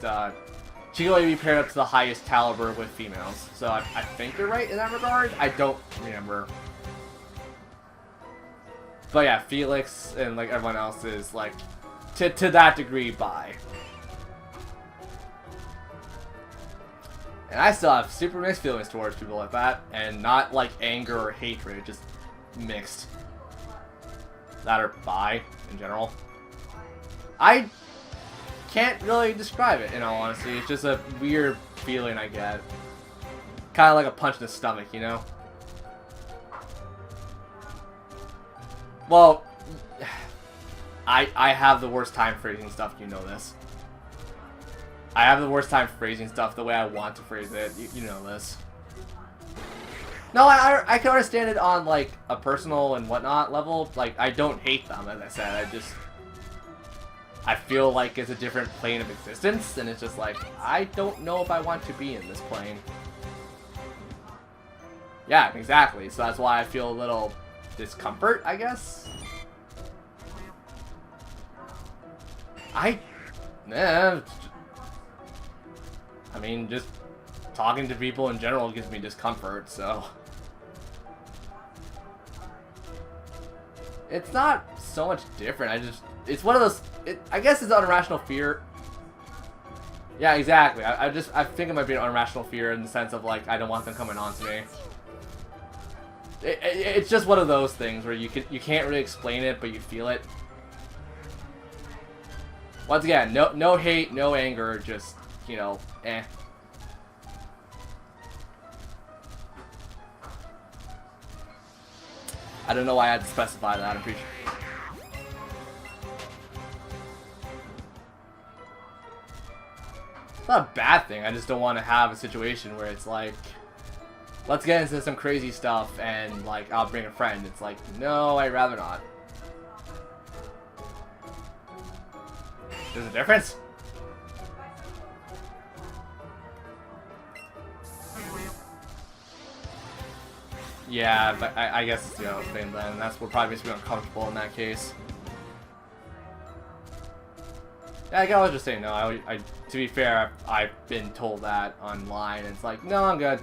she can only be paired up to the highest caliber with females. So I think you're right in that regard. I don't remember. But yeah, Felix and, like, everyone else is, like... To that degree, bi. And I still have super mixed feelings towards people like that, and not like anger or hatred, just mixed. That are bi, in general. I can't really describe it, in all honesty. It's just a weird feeling I get. Kind of like a punch in the stomach, you know? Well... I have the worst time phrasing stuff, you know this. I have the worst time phrasing stuff the way I want to phrase it, you know this. No, I can understand it on, like, a personal and whatnot level. Like, I don't hate them, as I said, I feel like it's a different plane of existence, and it's just like, I don't know if I want to be in this plane. Yeah, exactly, so that's why I feel a little discomfort, I guess. I mean, just talking to people in general gives me discomfort, so... It's not so much different, it's one of those... I guess it's an irrational fear. Yeah, exactly. I think it might be an irrational fear in the sense of, like, I don't want them coming on to me. It's just one of those things where you can't really explain it, but you feel it. Once again, no hate, no anger, just, you know, eh. I don't know why I had to specify that, I'm pretty sure. It's not a bad thing, I just don't want to have a situation where it's like, let's get into some crazy stuff and, like, I'll bring a friend. It's like, no, I'd rather not. There's a difference? Yeah, but I guess it's the other thing then. That's what probably makes me uncomfortable in that case. Yeah, I was just saying no. To be fair, I've been told that online. It's like, no, I'm good.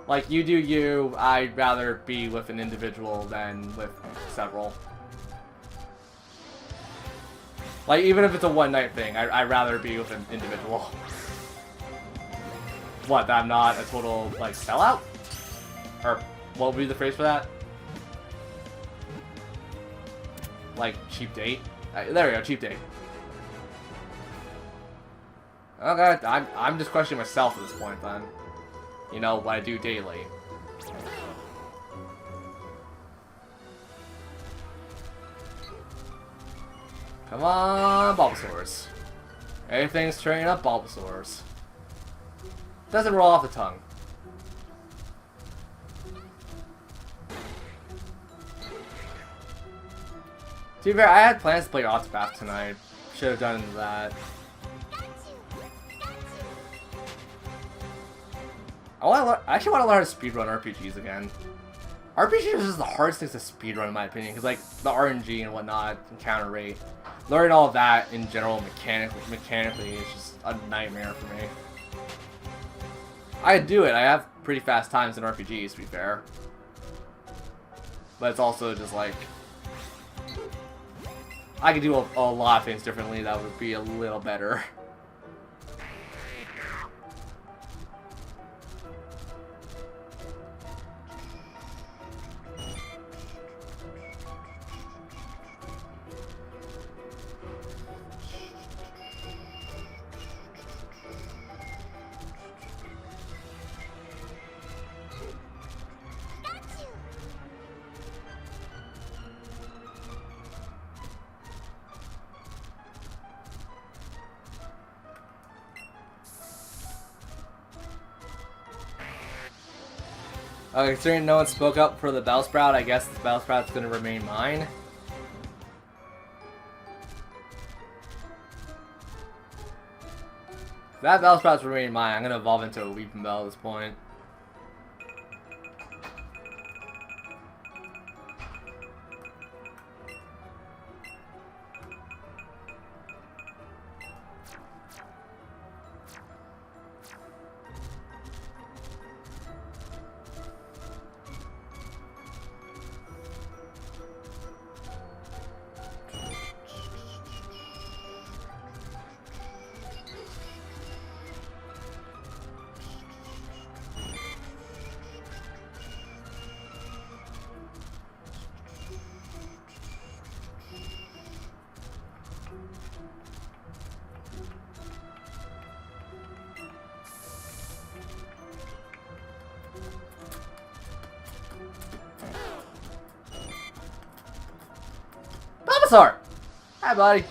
Like, you do you. I'd rather be with an individual than with several. Like, even if it's a one-night thing, I'd rather be with an individual. What, that I'm not a total, like, sellout? Or, what would be the phrase for that? Like, cheap date? There we go, cheap date. Okay, I'm just questioning myself at this point, then. You know, what I do daily. Come on, Bulbasaurs. Everything's turning up Bulbasaurs. Doesn't roll off the tongue. To be fair, I had plans to play Octopath tonight. Should have done that. I actually want to learn how to speedrun RPGs again. RPGs is just the hardest things to speedrun in my opinion, because like the RNG and whatnot, and counter rate. Learning all of that in general mechanically is just a nightmare for me. I do it. I have pretty fast times in RPGs, to be fair. But it's also just like I could do a lot of things differently that would be a little better. Considering no one spoke up for the Bellsprout, I guess the Bellsprout's gonna remain mine. If that Bellsprout's remaining mine, I'm gonna evolve into a Weepinbell at this point. Bulbasaur! Hi, buddy.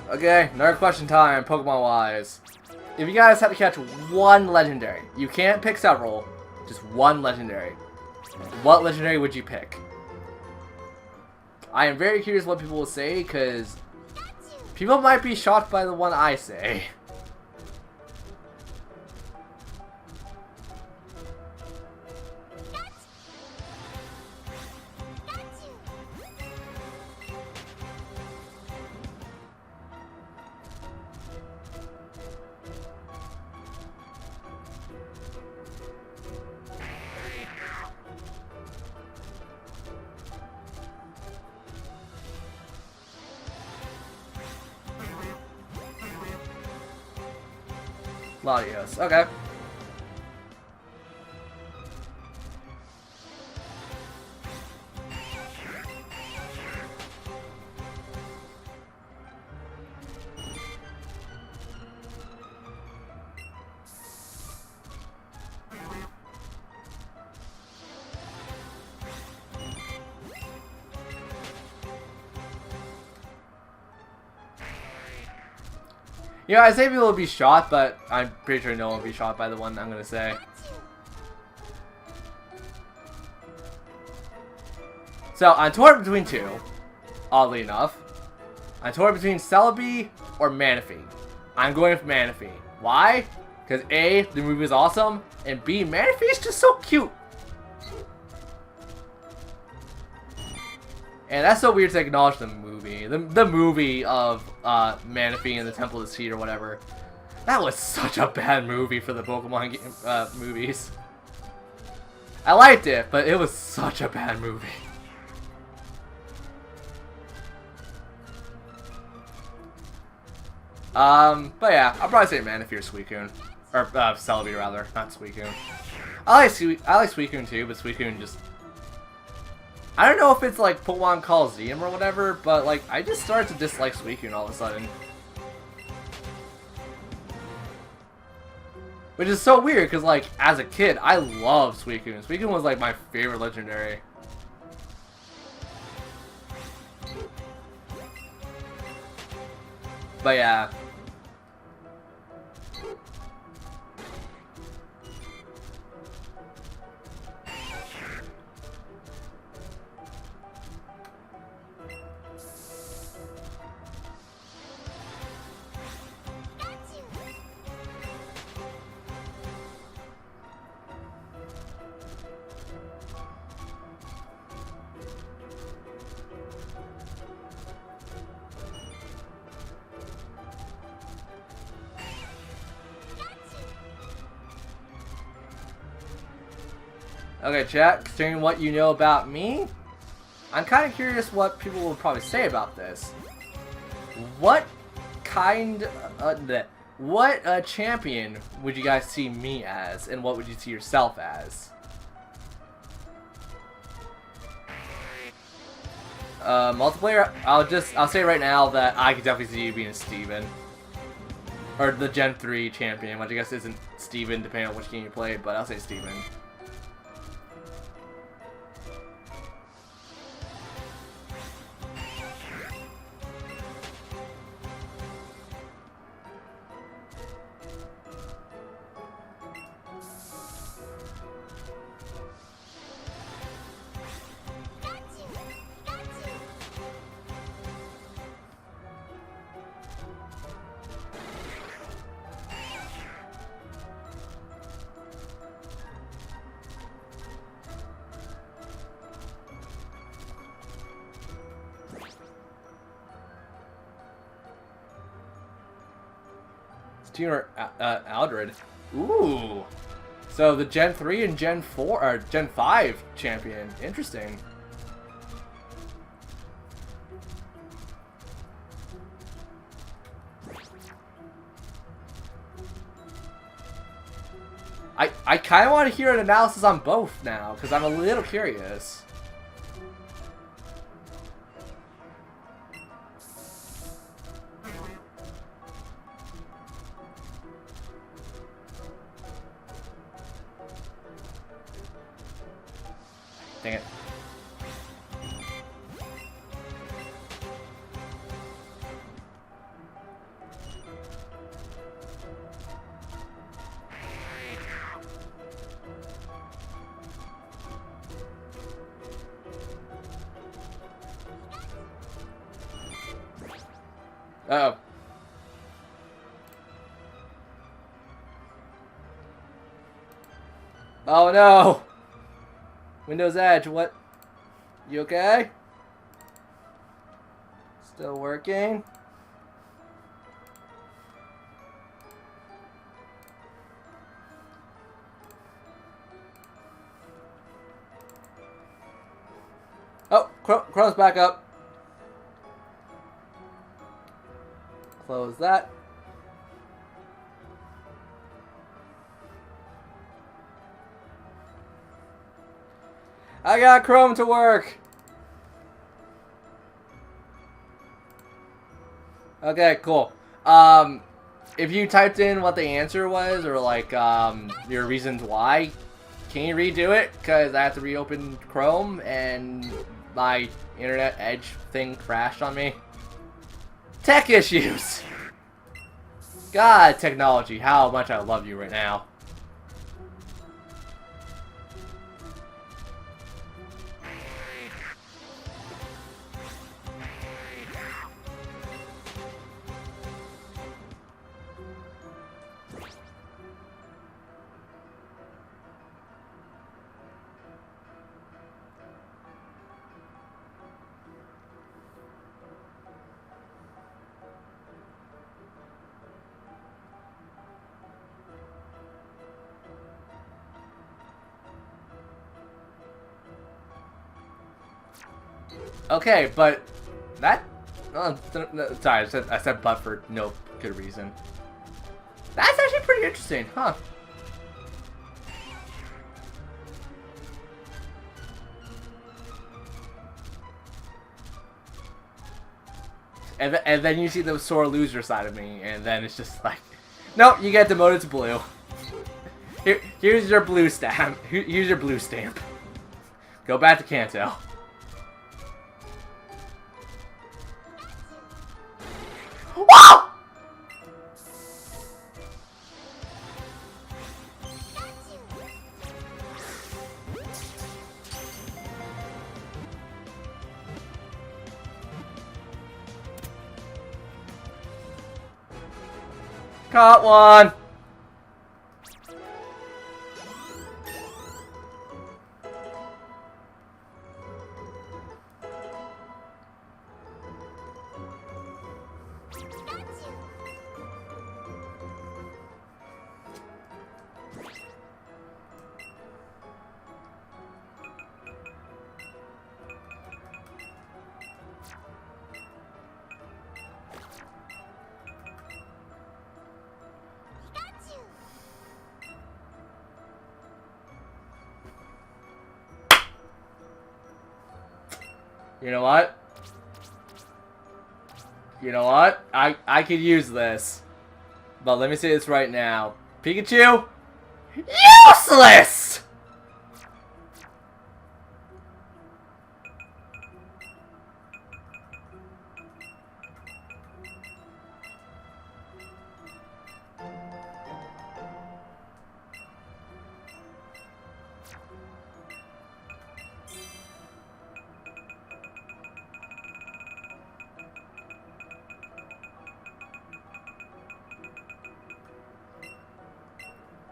Okay, another question time, Pokemon-wise. If you guys had to catch one legendary, you can't pick several, just one legendary. What legendary would you pick? I am very curious what people will say, because people might be shocked by the one I say. Latios, okay. Yeah, I say people will be shot, but I'm pretty sure no one will be shot by the one I'm gonna say. So, I'm torn between two, oddly enough. I'm torn between Celebi or Manaphy. I'm going with Manaphy. Why? Because A, the movie is awesome, and B, Manaphy is just so cute. And that's so weird to acknowledge the movie. The movie of Manaphy and the Temple of the Seed or whatever. That was such a bad movie for the Pokemon movies. I liked it, but it was such a bad movie. But yeah, I'll probably say Manaphy or Suicune. Or Celebi rather, not Suicune. I like Suicune too, but Suicune just... I don't know if it's like Pokemon Coliseum or whatever, but like I just started to dislike Suicune all of a sudden. Which is so weird because like as a kid, I loved Suicune. Suicune was like my favorite legendary. But yeah. Okay, chat, considering what you know about me, I'm kind of curious what people will probably say about this. What kind what champion would you guys see me as, and what would you see yourself as? Multiplayer, I'll say right now that I could definitely see you being Steven. Or the Gen 3 champion, which I guess isn't Steven depending on which game you play, but I'll say Steven. Or Aldred. Ooh. So the Gen 3 and Gen 4 or Gen 5 champion. Interesting. I kind of want to hear an analysis on both now because I'm a little curious. Dang it. Uh-oh. Oh no! Windows Edge, what? You okay? Still working? Oh, Chrome's back up. Close that. I got Chrome to work. Okay, cool. If you typed in what the answer was, or like your reasons why, can you redo it? Because I have to reopen Chrome and my internet Edge thing crashed on me. Tech issues. God, technology, how much I love you right now. Okay, but that... sorry, I said but for no good reason. That's actually pretty interesting, huh? And then you see the sore loser side of me, and then it's just like... Nope, you get demoted to blue. Here's your blue stamp. Here's your blue stamp. Go back to Kanto. Whoa! Caught one! You know what? You know what? I could use this. But let me say this right now. Pikachu, useless!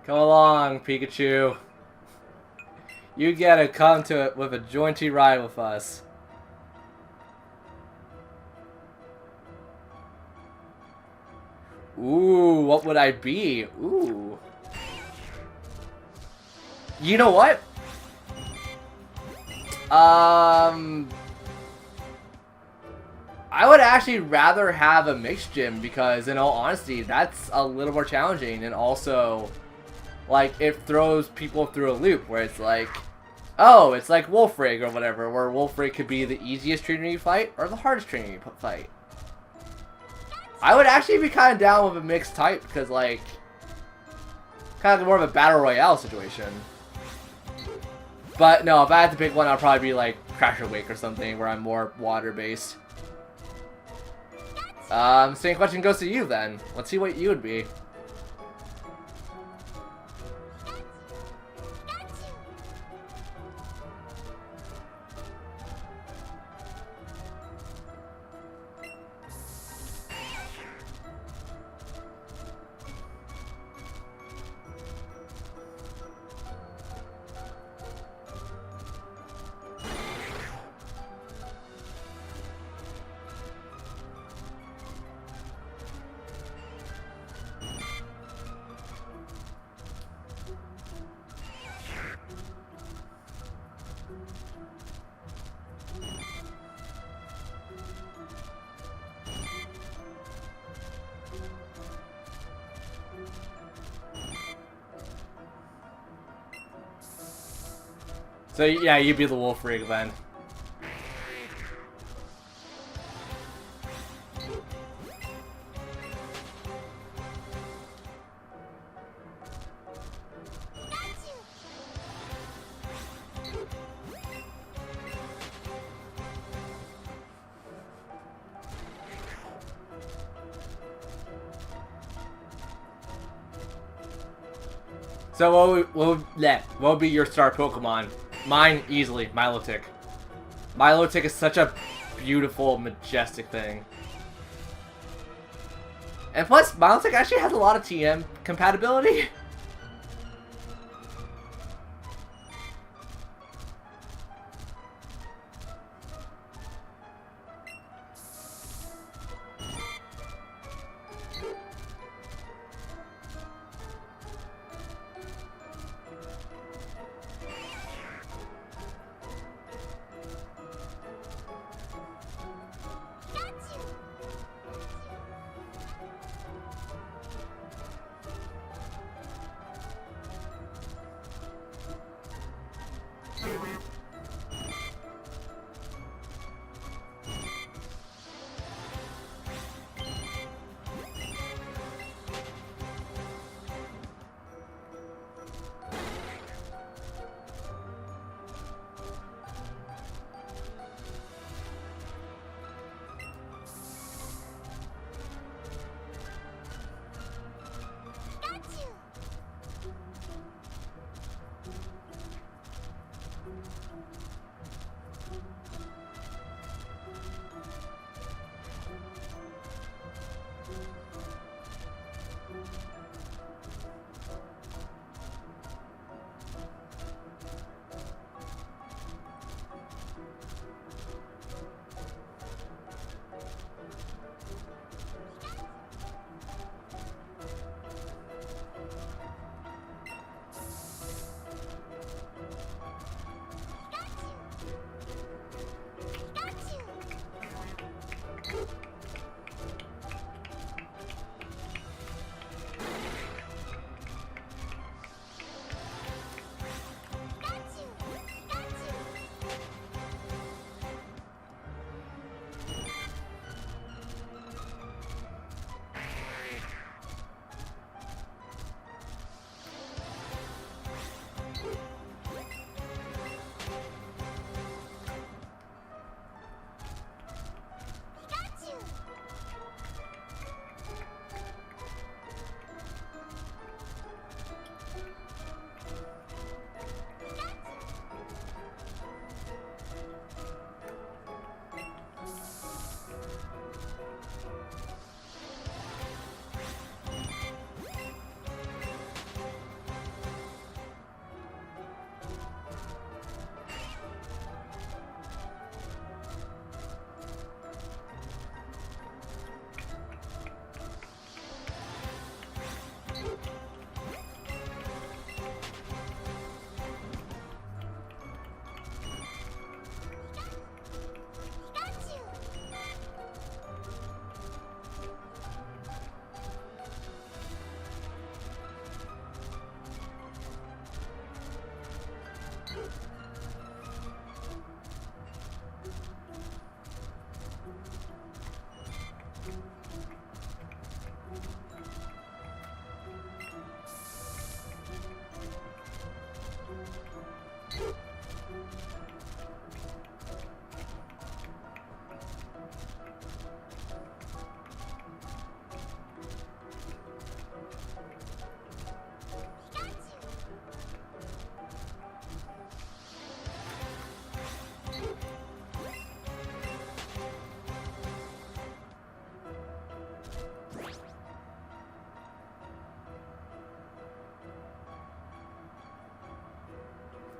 Come along, Pikachu. You gotta come to it with a jointy ride with us. Ooh, what would I be? Ooh. You know what? I would actually rather have a mixed gym because, in all honesty, that's a little more challenging, and also, like, it throws people through a loop where it's like, oh, it's like Wolfrig or whatever, where Wolfrig could be the easiest trainer you fight or the hardest trainer you fight. I would actually be kind of down with a mixed type because, like, kind of more of a battle royale situation. But no, if I had to pick one, I'd probably be like Crasher Wake or something where I'm more water based. Same question goes to you then. Let's see what you would be. So yeah, you'd be the Wolfrig then. So what would be your star Pokemon? Mine, easily, Milotic. Milotic is such a beautiful, majestic thing. And plus, Milotic actually has a lot of TM compatibility.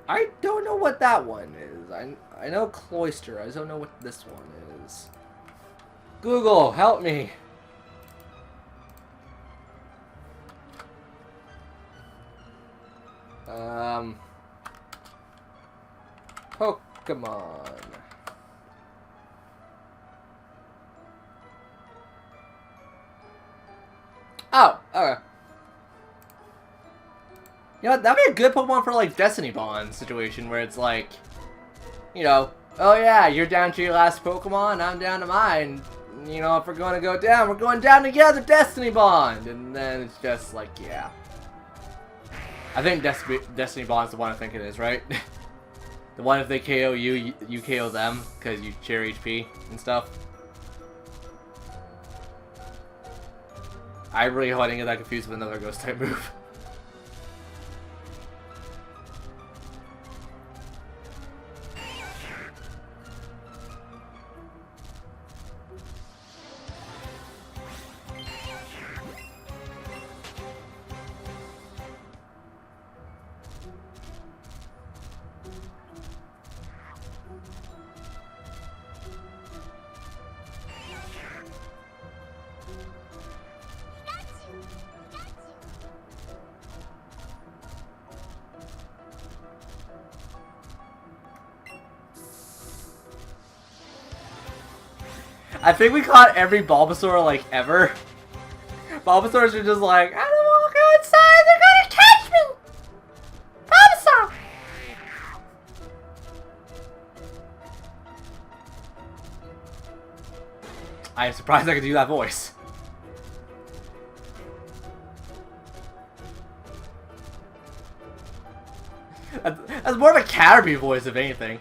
I don't know what that one is. I know Cloyster. I just don't know what this one is. Google, help me. Pokemon. Oh, okay. You know, that'd be a good Pokemon for, like, Destiny Bond situation, where it's like, you know, oh yeah, you're down to your last Pokemon, I'm down to mine. You know, if we're going to go down, we're going down together, Destiny Bond! And then it's just like, yeah. I think Destiny Bond's the one I think it is, right? The one if they KO you, you KO them, because you share HP and stuff. I really hope I didn't get that confused with another Ghost type move. I think we caught every Bulbasaur, like, ever. Bulbasaurs are just like, I don't want to go inside, they're gonna catch me! Bulbasaur! I am surprised I could do that voice. That's more of a Caterpie voice, if anything.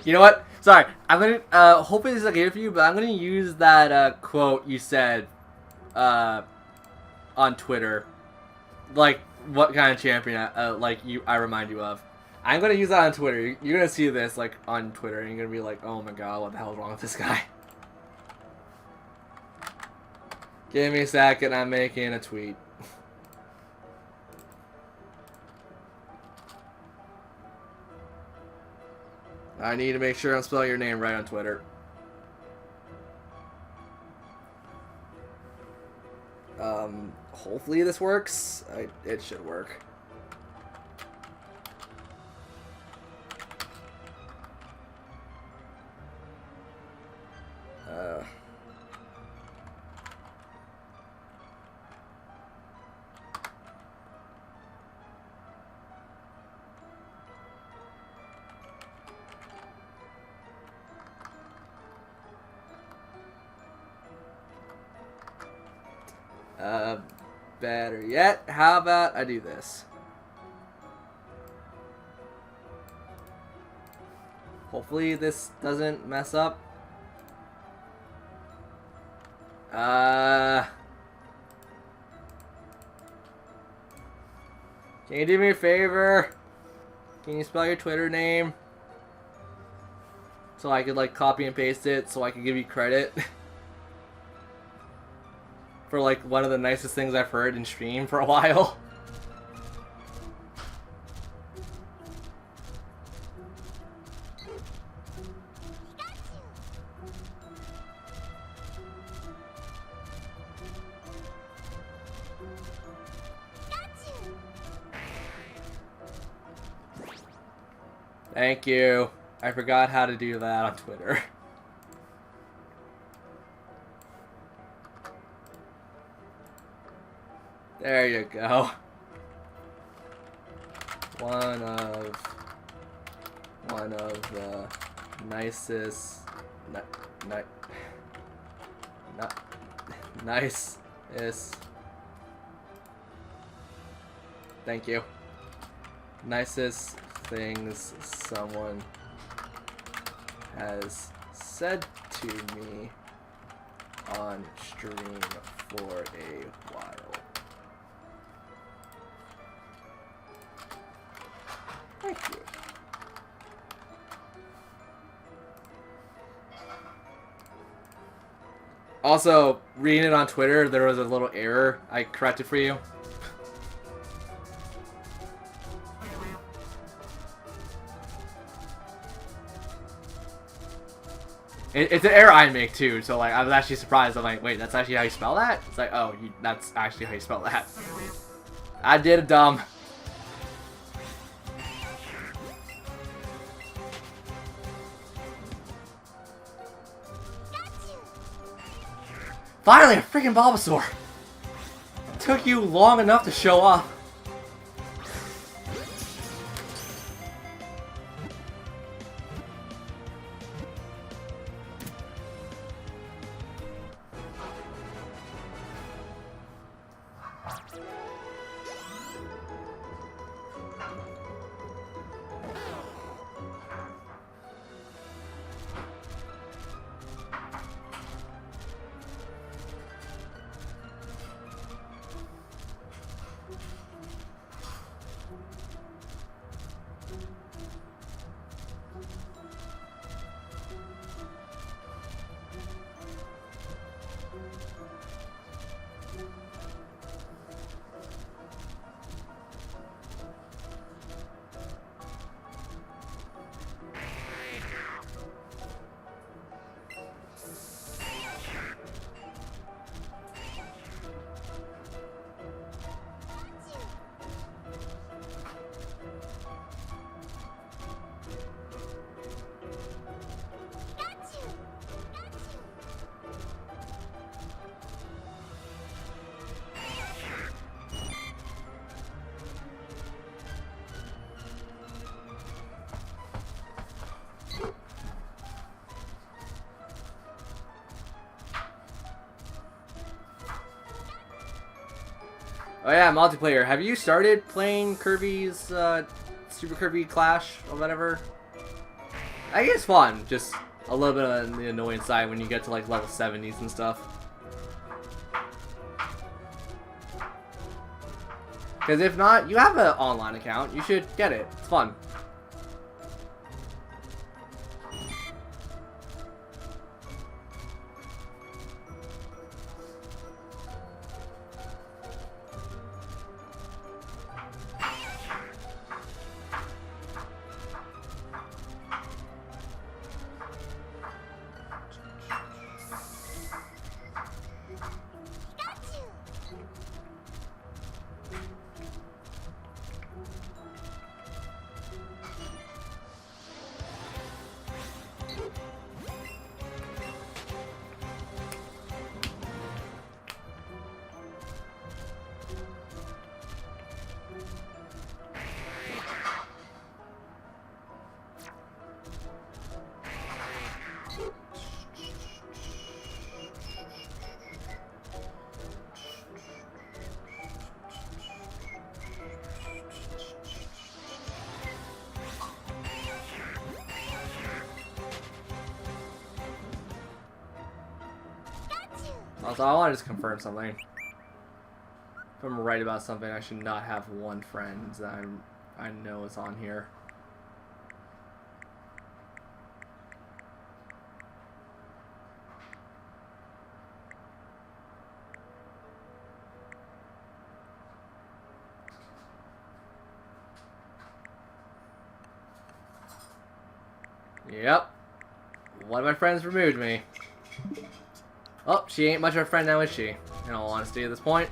You know what? Sorry, I'm gonna, hopefully this is okay for you, but I'm gonna use that, quote you said, on Twitter. Like, what kind of champion, I remind you of. I'm gonna use that on Twitter. You're gonna see this, like, on Twitter, and you're gonna be like, oh my god, what the hell is wrong with this guy? Give me a second, I'm making a tweet. I need to make sure I'm spelling your name right on Twitter. Hopefully this works. It should work. Better yet, how about I do this? Hopefully this doesn't mess up. Can you do me a favor? Can you spell your Twitter name? So I could, like, copy and paste it so I can give you credit. For, like, one of the nicest things I've heard in stream for a while. Thank you. I forgot how to do that on Twitter. There you go. One of the nicest, nicest. Thank you. Nicest things someone has said to me on stream for a while. Thank you. Also, reading it on Twitter, there was a little error. I corrected for you. It's an error I make too, so like I was actually surprised. I'm like, wait, that's actually how you spell that? It's like, oh, that's actually how you spell that. I did it dumb. Finally, a freaking Bulbasaur! Took you long enough to show up. Oh yeah, multiplayer. Have you started playing Kirby's Super Kirby Clash or whatever? I think it's fun. Just a little bit on the annoying side when you get to like level 70s and stuff. Because if not, you have an online account. You should get it. It's fun. Also, I want to just confirm something. If I'm right about something, I should not have one friend that I know is on here. Yep. One of my friends removed me. Oh, she ain't much of a friend now, is she? In all honesty at this point.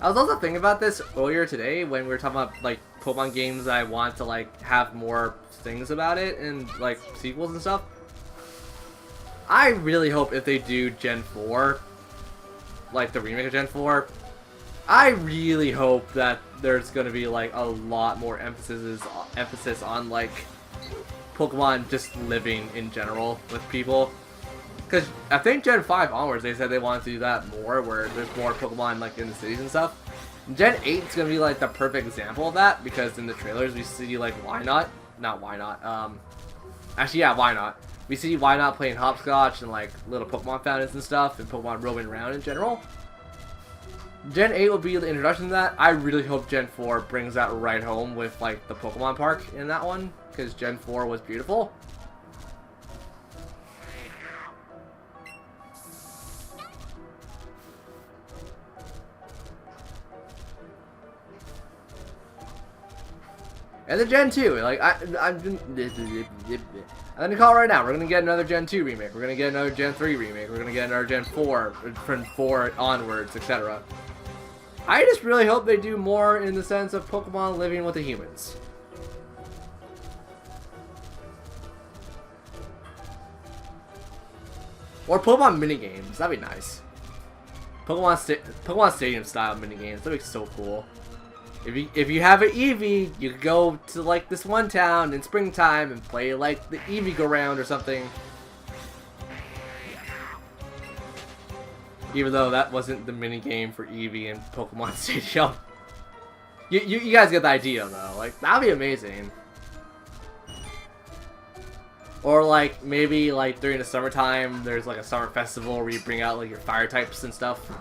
I was also thinking about this earlier today when we were talking about like Pokemon games that I want to like have more things about it and like sequels and stuff. I really hope if they do Gen 4, like the remake of Gen 4, I really hope that there's gonna be like a lot more emphasis on like Pokemon just living in general with people. Because I think Gen 5 onwards, they said they wanted to do that more, where there's more Pokemon like in the cities and stuff. Gen 8 is gonna be like the perfect example of that, because in the trailers we see like Wynot, actually yeah, Wynot. We see Wynot playing hopscotch and like little Pokemon fountains and stuff, and Pokemon roaming around in general. Gen 8 will be the introduction to that. I really hope Gen 4 brings that right home with like the Pokemon Park in that one, because Gen 4 was beautiful. And then Gen 2, like, I'm gonna call it right now. We're gonna get another Gen 2 remake. We're gonna get another Gen 3 remake. We're gonna get another Gen 4, from 4 onwards, etc. I just really hope they do more in the sense of Pokemon living with the humans. Or Pokemon minigames, that'd be nice. Pokemon Stadium style minigames, that'd be so cool. If you have an Eevee, you could go to like this one town in springtime and play like the Eevee go round or something. Even though that wasn't the mini game for Eevee in Pokemon Stadium. You guys get the idea though. Like that'd be amazing. Or like maybe like during the summertime, there's like a summer festival where you bring out like your fire types and stuff.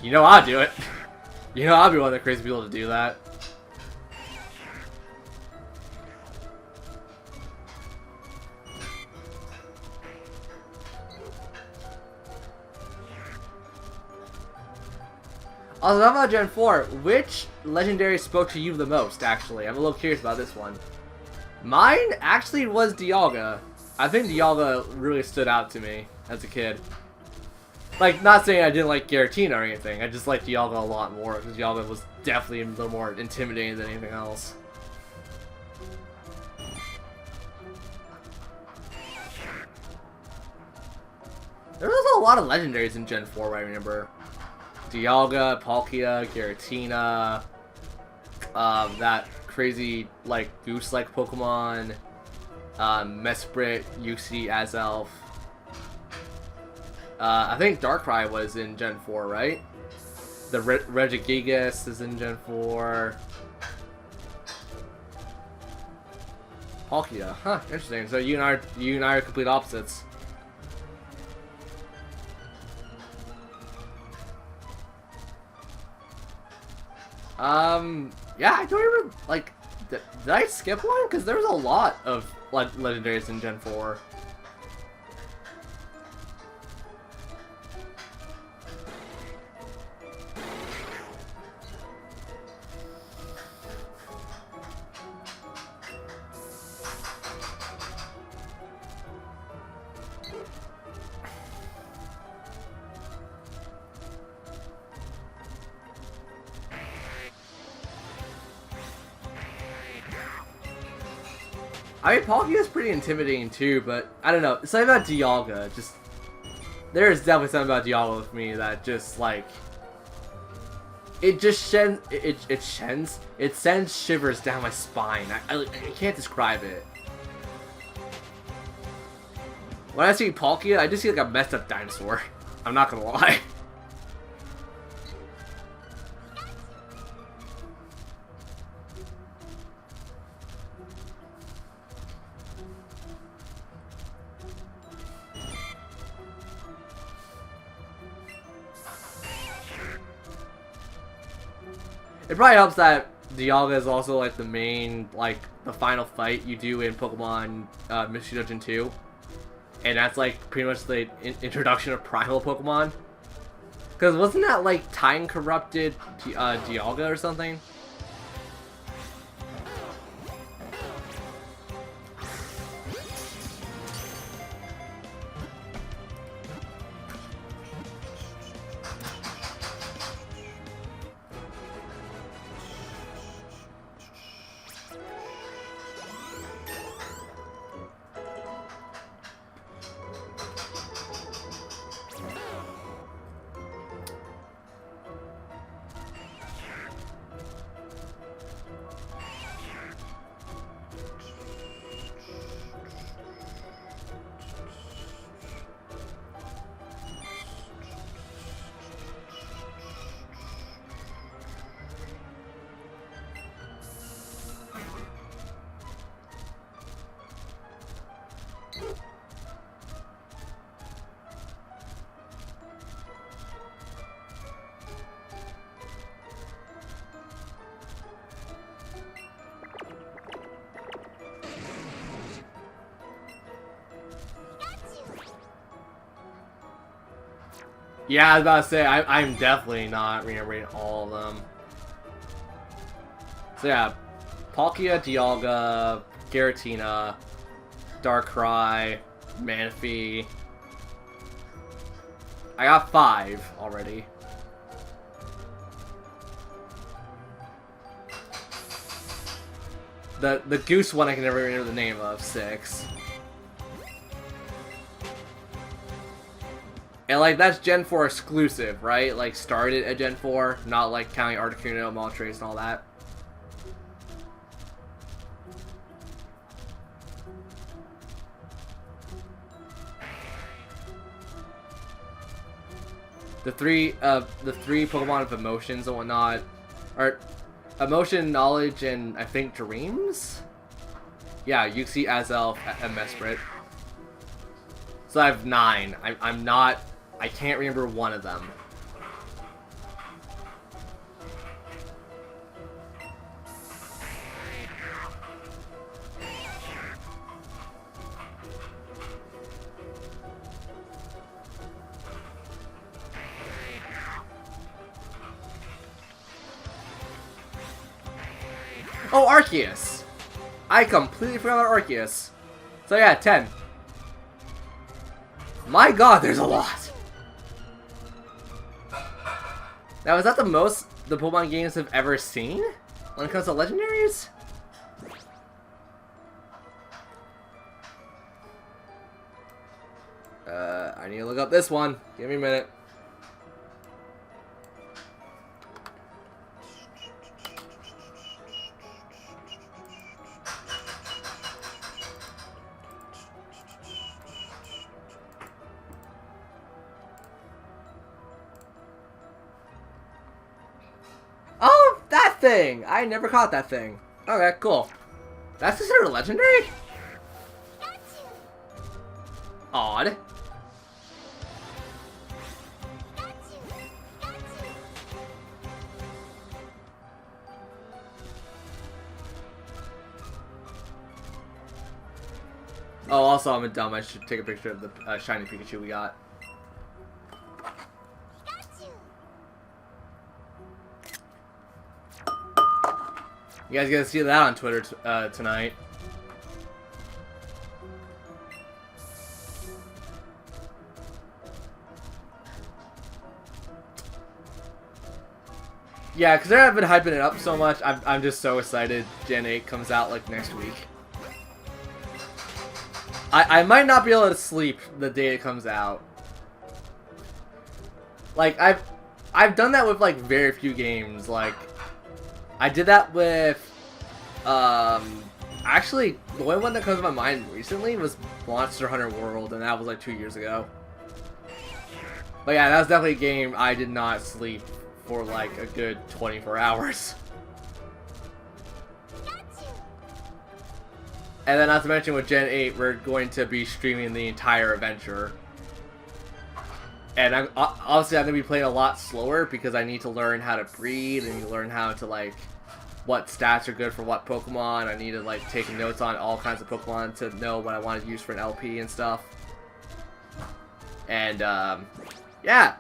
You know I'll do it. You know I'll be one of the crazy people to do that. Also, talking about Gen 4, which legendary spoke to you the most, actually? I'm a little curious about this one. Mine actually was Dialga. I think Dialga really stood out to me as a kid. Like, not saying I didn't like Giratina or anything, I just liked Dialga a lot more, because Dialga was definitely a little more intimidating than anything else. There was a lot of legendaries in Gen 4, I remember. Dialga, Palkia, Giratina, that crazy, like, goose-like Pokemon, Mesprit, Uxie, Azelf. I think Darkrai was in Gen 4, right? The Regigigas is in Gen 4. Palkia, huh? Interesting. So you and I are complete opposites. Yeah, I don't remember. Like, did I skip one? Because there was a lot of legendaries in Gen 4. I mean, Palkia is pretty intimidating too, but I don't know. Something about Dialga, just there is definitely something about Dialga with me that just like it just it sends shivers down my spine. I can't describe it. When I see Palkia, I just see like a messed up dinosaur. I'm not gonna lie. It probably helps that Dialga is also like the main, like the final fight you do in Pokemon Mystery Dungeon 2. And that's like pretty much the introduction of Primal Pokemon. Because wasn't that like Time Corrupted Dialga or something? Yeah, I was about to say, I'm definitely not remembering all of them. So yeah, Palkia, Dialga, Giratina, Darkrai, Manaphy. I got 5 already. The Goose one I can never remember the name of, 6. And like that's Gen 4 exclusive, right? Like started at Gen 4, not like counting Articuno, Moltres, and all that. The three Pokemon of emotions and whatnot are Emotion, Knowledge, and I think Dreams? Yeah, Uxie, Azelf, and Mesprit. So I have 9. I can't remember one of them. Oh, Arceus! I completely forgot about Arceus. So yeah, 10. My god, there's a lot! Now, is that the most the Pokemon games have ever seen? When it comes to legendaries? I need to look up this one. Give me a minute. Oh, that thing! I never caught that thing. Okay, cool. That's considered a legendary? Odd. Oh, also, I'm a dumb. I should take a picture of the shiny Pikachu we got. You guys gotta see that on Twitter tonight. Yeah, because they've been hyping it up so much. I'm just so excited. Gen 8 comes out like next week. I might not be able to sleep the day it comes out. Like I've done that with like very few games. Like I did that with actually the only one that comes to my mind recently was Monster Hunter World, and that was like 2 years ago. But yeah, that was definitely a game I did not sleep for like a good 24 hours. And then not to mention with Gen 8, we're going to be streaming the entire adventure. And obviously I'm going to be playing a lot slower because I need to learn how to breed and learn how to like what stats are good for what Pokemon. I need to like take notes on all kinds of Pokemon to know what I want to use for an LP and stuff. And yeah,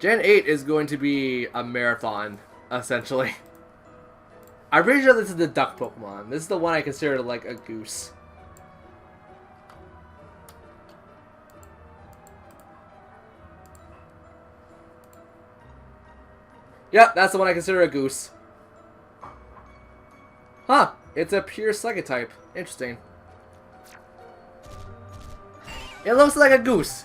Gen 8 is going to be a marathon, essentially. I'm pretty sure this is the duck Pokemon. This is the one I consider like a goose. Yep, that's the one I consider a goose. Huh, it's a pure Psychic type. Interesting. It looks like a goose.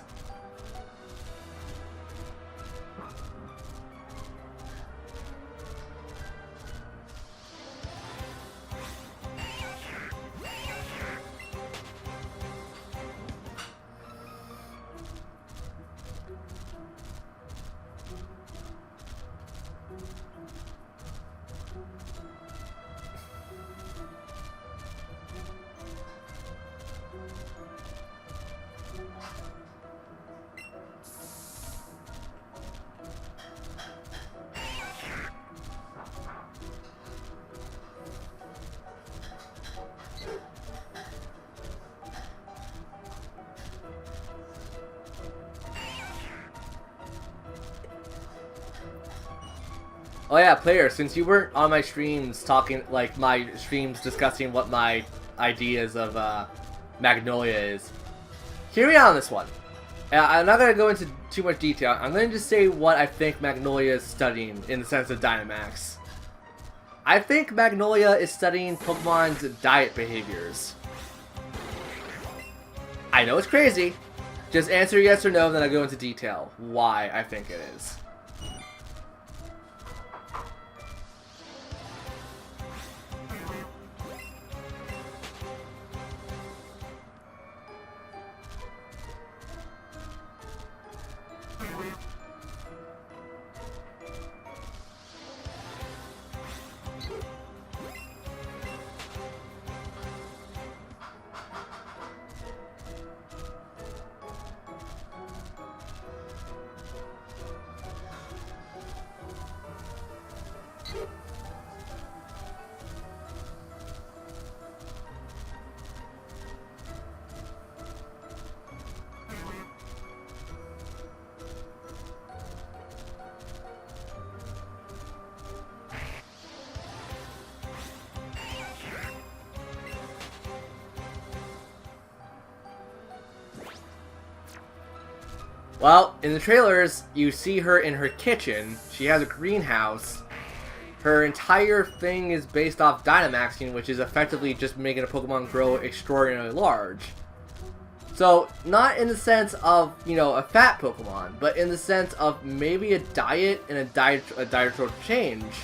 Oh yeah, player, since you weren't on my streams talking, like, my streams discussing what my ideas of, Magnolia is, hear me out on this one. I'm not going to go into too much detail. I'm going to just say what I think Magnolia is studying in the sense of Dynamax. I think Magnolia is studying Pokemon's diet behaviors. I know it's crazy. Just answer yes or no, then I'll go into detail why I think it is. Well, in the trailers, you see her in her kitchen. She has a greenhouse. Her entire thing is based off Dynamaxing, which is effectively just making a Pokemon grow extraordinarily large. So, not in the sense of, you know, a fat Pokemon, but in the sense of maybe a diet and a dietary change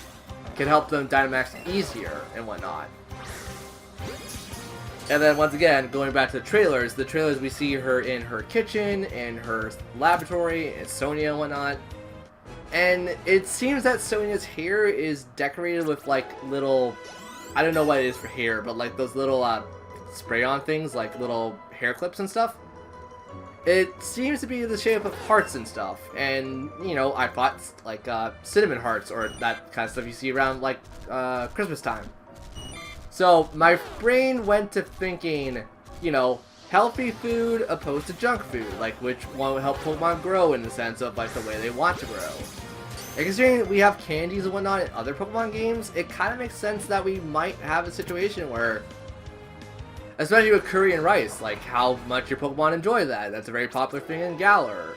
can help them Dynamax easier and whatnot. And then once again, going back to the trailers we see her in her kitchen, in her laboratory, and Sonia and whatnot. And it seems that Sonia's hair is decorated with like little, I don't know what it is for hair, but like those little spray-on things, like little hair clips and stuff. It seems to be the shape of hearts and stuff. And, you know, I thought like cinnamon hearts or that kind of stuff you see around like Christmas time. So, my brain went to thinking, you know, healthy food opposed to junk food. Like, which one would help Pokemon grow in the sense of, like, the way they want to grow. And considering we have candies and whatnot in other Pokemon games, it kind of makes sense that we might have a situation where, especially with curry and rice, like, how much your Pokemon enjoy that. That's a very popular thing in Galar.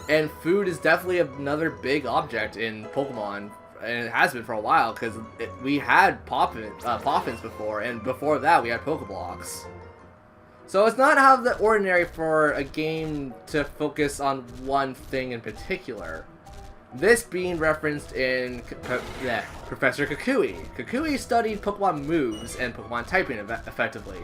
And food is definitely another big object in Pokemon. And it has been for a while, because we had Poffins before, and before that we had Pokeblocks. So it's not out of the ordinary for a game to focus on one thing in particular. This being referenced in Professor Kukui. Kukui studied Pokemon moves and Pokemon typing effectively.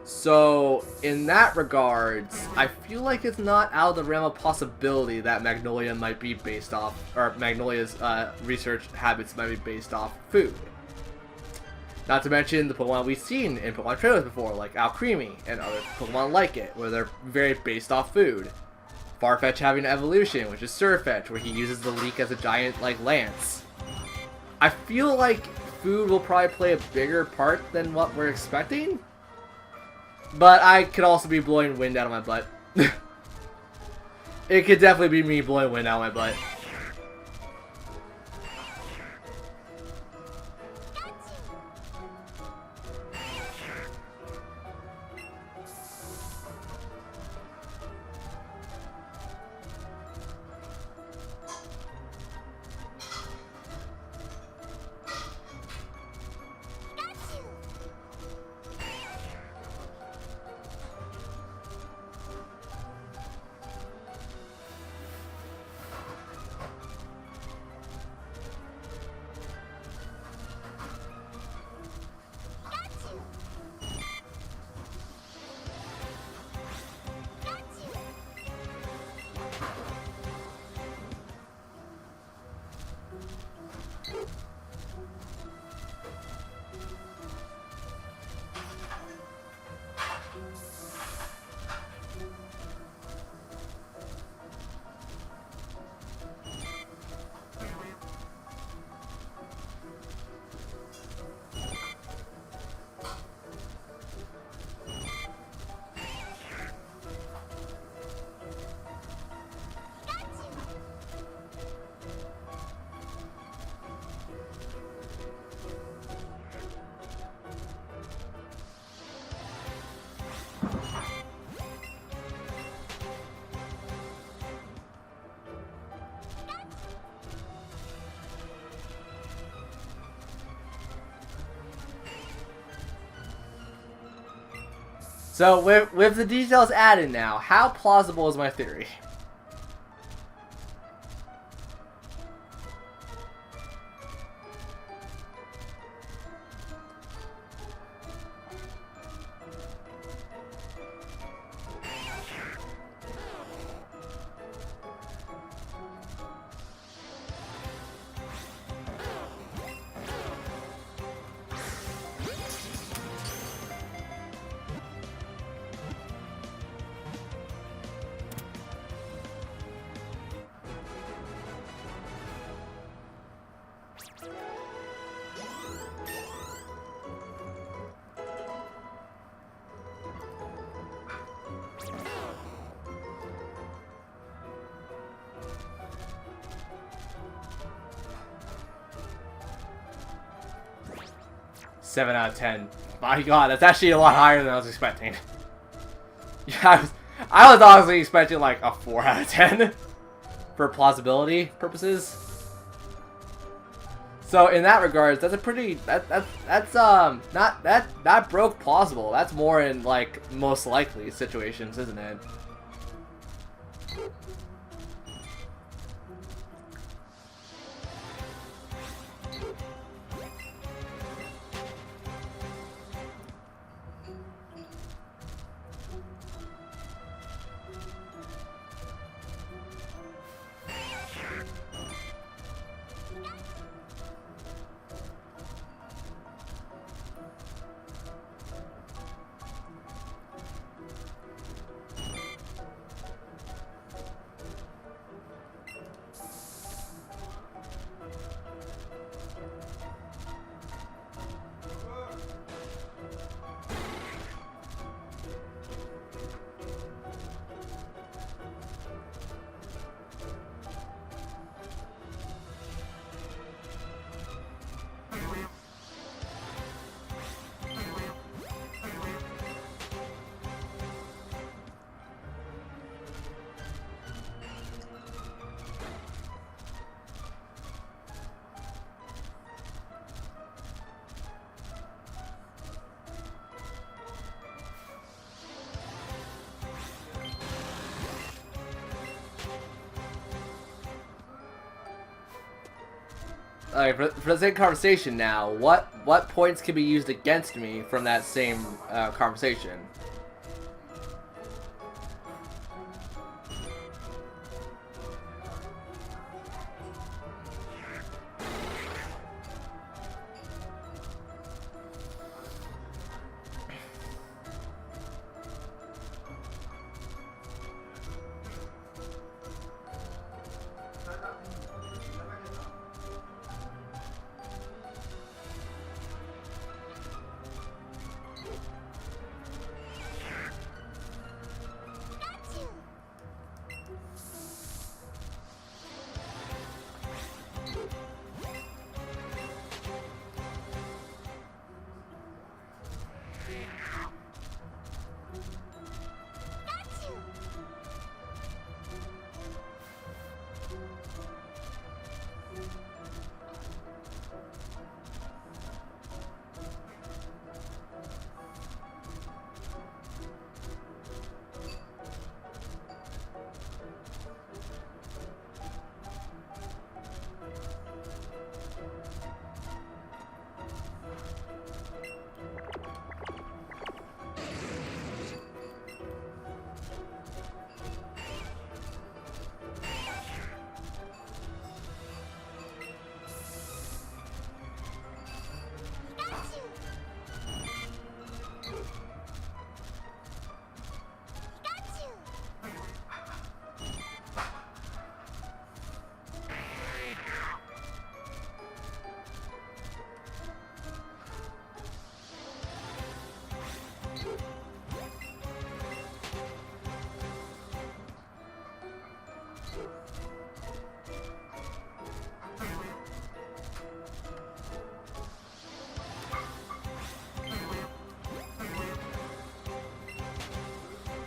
So, in that regards, I feel like it's not out of the realm of possibility that Magnolia might be based off, or Magnolia's research habits might be based off food. Not to mention the Pokemon we've seen in Pokemon trailers before, like Alcremie and other Pokemon like it, where they're very based off food. Farfetch having an evolution, which is Surfetch, where he uses the leek as a giant, like, lance. I feel like food will probably play a bigger part than what we're expecting. But I could also be blowing wind out of my butt. It could definitely be me blowing wind out of my butt. So with the details added now, how plausible is my theory? Seven out of 10. My God, that's actually a lot higher than I was expecting. Yeah, I was honestly expecting like a 4 out of 10 for plausibility purposes. So in that regards, that's a pretty that's not that broke plausible. That's more in like most likely situations, isn't it? Alright, for the same conversation now, what points can be used against me from that same conversation?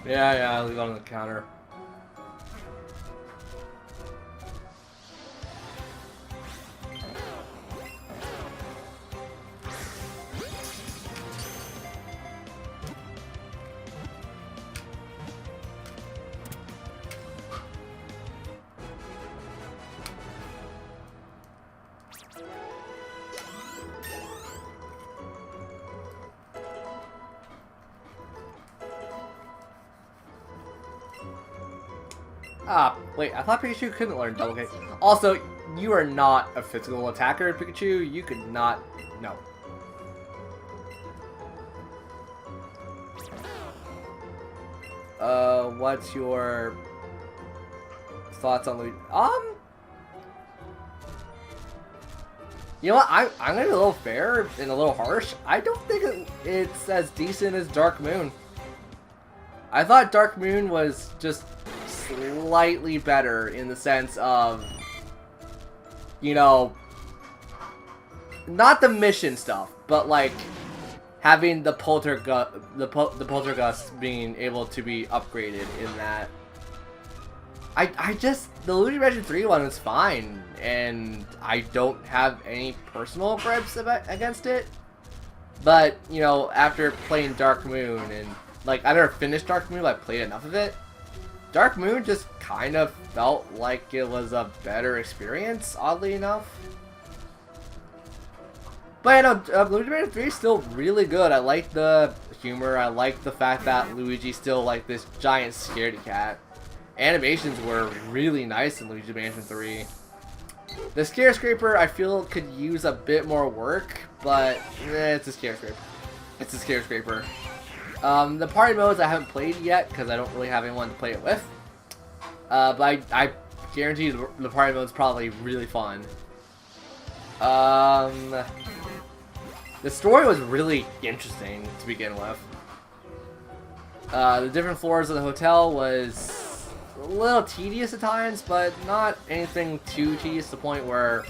Yeah, I'll leave it on the counter. Ah, wait, I thought Pikachu couldn't learn double kick. Also, you are not a physical attacker, Pikachu. You could not... No. What's your thoughts on Luigi? You know what? I'm gonna be a little fair and a little harsh. I don't think it's as decent as Dark Moon. I thought Dark Moon was just slightly better in the sense of, you know, not the mission stuff, but like having the Poltergust being able to be upgraded in that. The Luigi Mansion 3 one is fine, and I don't have any personal gripes against it. But, you know, after playing Dark Moon, and, like, I never finished Dark Moon, but I played enough of it, Dark Moon just kind of felt like it was a better experience, oddly enough. But, you know, Luigi Mansion 3 is still really good. I like the humor, I like the fact that Luigi's still, like, this giant scaredy cat. Animations were really nice in Luigi Mansion 3. The Scare Scraper, I feel, could use a bit more work, but it's a Scare Scraper. It's a Scare Scraper. The party modes I haven't played yet because I don't really have anyone to play it with. But I guarantee the party mode's probably really fun. The story was really interesting to begin with. The different floors of the hotel was a little tedious at times, but not anything too tedious to the point where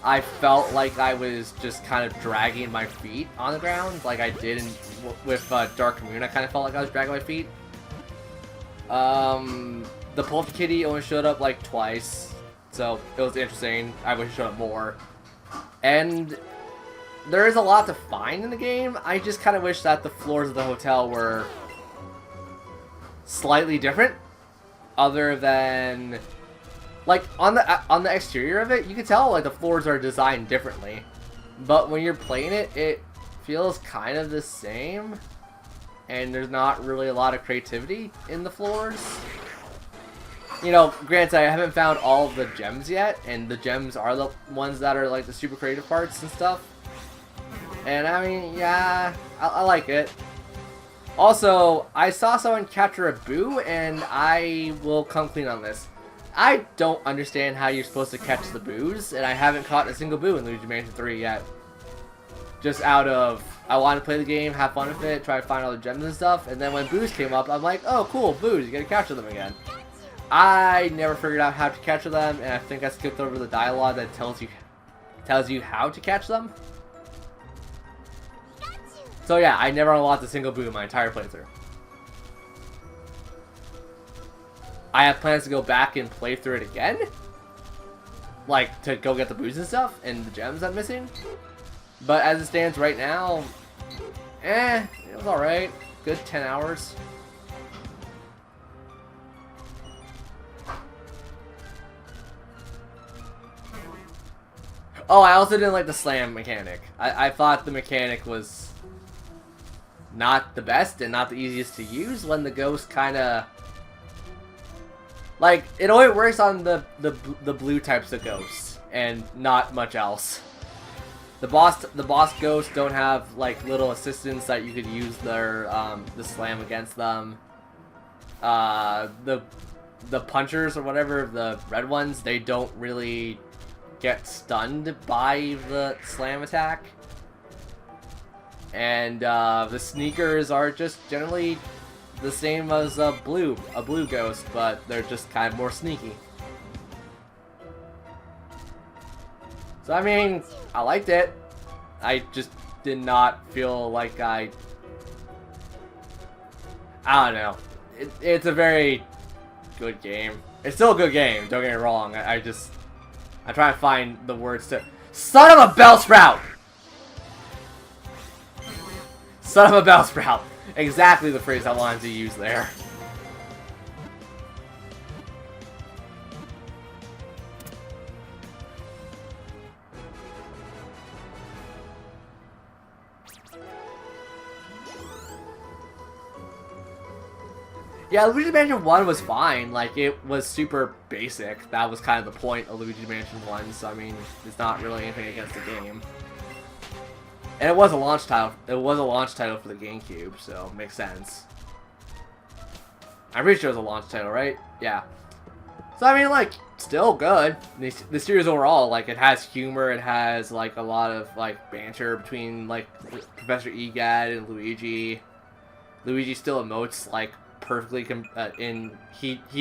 I felt like I was just kind of dragging my feet on the ground, like I did with Dark Moon. I kind of felt like I was dragging my feet. The Polka Kitty only showed up like twice, so it was interesting. I wish it showed up more. And there is a lot to find in the game. I just kind of wish that the floors of the hotel were slightly different. Other than, like, on the exterior of it, you can tell, like, the floors are designed differently. But when you're playing it, it feels kind of the same. And there's not really a lot of creativity in the floors. You know, granted, I haven't found all of the gems yet. And the gems are the ones that are, like, the super creative parts and stuff. And, I mean, yeah, I like it. Also, I saw someone capture a boo, and I will come clean on this. I don't understand how you're supposed to catch the boos, and I haven't caught a single boo in Luigi Mansion 3 yet. Just out of, I want to play the game, have fun with it, try to find all the gems and stuff, and then when boos came up, I'm like, oh cool, boos, you gotta capture them again. I never figured out how to capture them, and I think I skipped over the dialogue that tells you how to catch them. So yeah, I never unlocked a single boo in my entire playthrough. I have plans to go back and play through it again. Like, to go get the boos and stuff, and the gems I'm missing. But as it stands right now, it was alright. Good 10 hours. Oh, I also didn't like the slam mechanic. I thought the mechanic was not the best and not the easiest to use when the ghost kind of, like, it only works on the blue types of ghosts and not much else. The boss ghosts don't have like little assistants that you could use their the slam against them. The punchers or whatever, the red ones, they don't really get stunned by the slam attack. And the sneakers are just generally the same as a blue ghost, but they're just kind of more sneaky. So I mean, I liked it. I just did not feel like I don't know. It's a very good game. It's still a good game, don't get me wrong. I try to find the words to... Son of a Bellsprout! Son of a Bellsprout! Exactly the phrase I wanted to use there. Yeah, Luigi's Mansion 1 was fine. Like, it was super basic. That was kind of the point of Luigi's Mansion 1, so I mean, it's not really anything against the game. And it was a launch title. It was a launch title for the GameCube, so it makes sense. I'm pretty sure it was a launch title, right? Yeah. So I mean, like, still good. The series overall, like, it has humor. It has like a lot of like banter between like Professor Egad and Luigi. Luigi still emotes like perfectly. He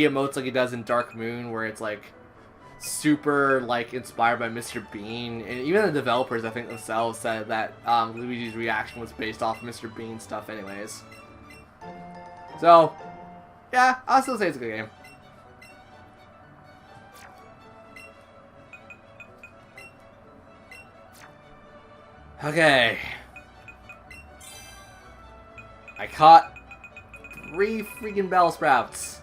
emotes like he does in Dark Moon, where it's like super like inspired by Mr. Bean, and even the developers, I think themselves, said that Luigi's reaction was based off Mr. Bean stuff, anyways. So, yeah, I'll still say it's a good game. Okay. I caught 3 freaking Bellsprouts.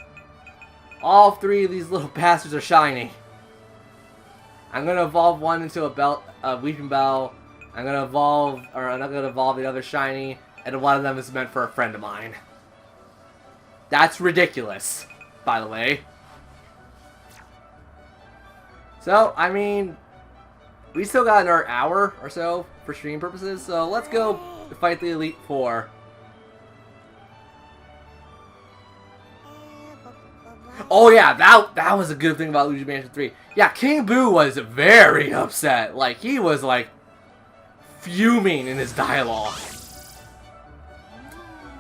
All 3 of these little bastards are shiny. I'm gonna evolve one into a Weeping Bell. I'm not gonna evolve the other shiny, and one of them is meant for a friend of mine. That's ridiculous, by the way. So, I mean, we still got another hour or so for stream purposes, so let's go fight the Elite Four. Oh yeah, that was a good thing about Luigi Mansion 3. Yeah, King Boo was very upset. Like, he was like fuming in his dialogue.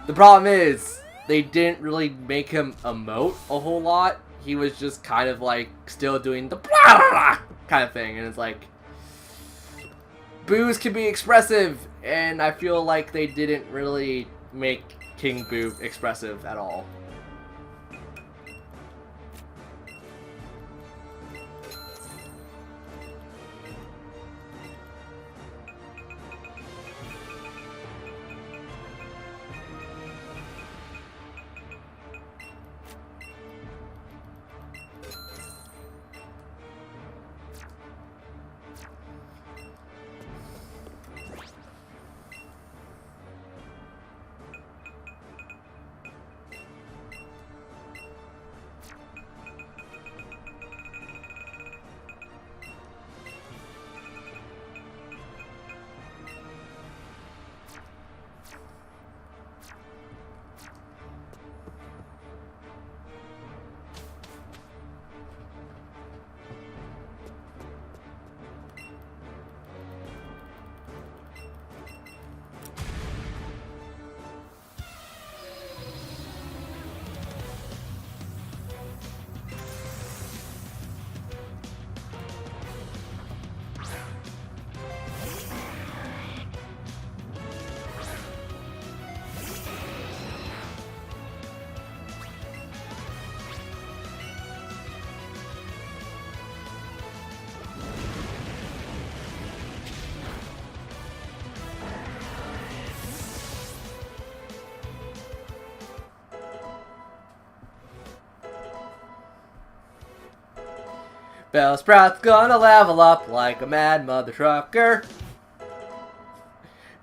The problem is, they didn't really make him emote a whole lot. He was just kind of like still doing the blah, blah, blah kind of thing, and it's like, Boos can be expressive, and I feel like they didn't really make King Boo expressive at all. Bellsprout's gonna level up like a mad mother trucker.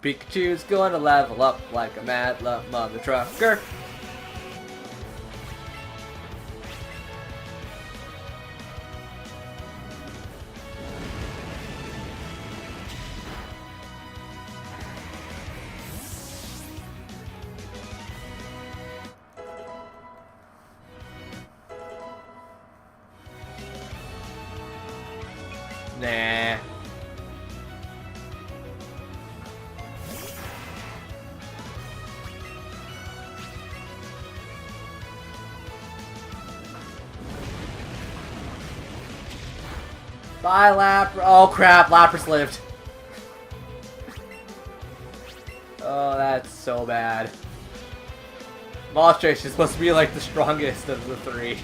Pikachu's gonna level up like a mad mother trucker. Nah. Bye, Lapras. Oh crap, Lapras lived. Oh, that's so bad. Moltres is supposed to be like the strongest of the 3.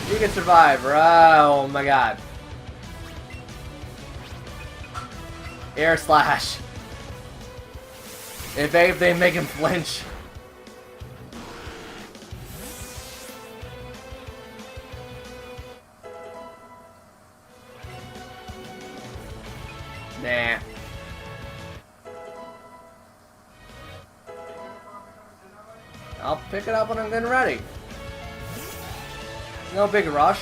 You can survive, oh my god. Air slash. If they make him flinch. Nah. I'll pick it up when I'm getting ready. No big rush.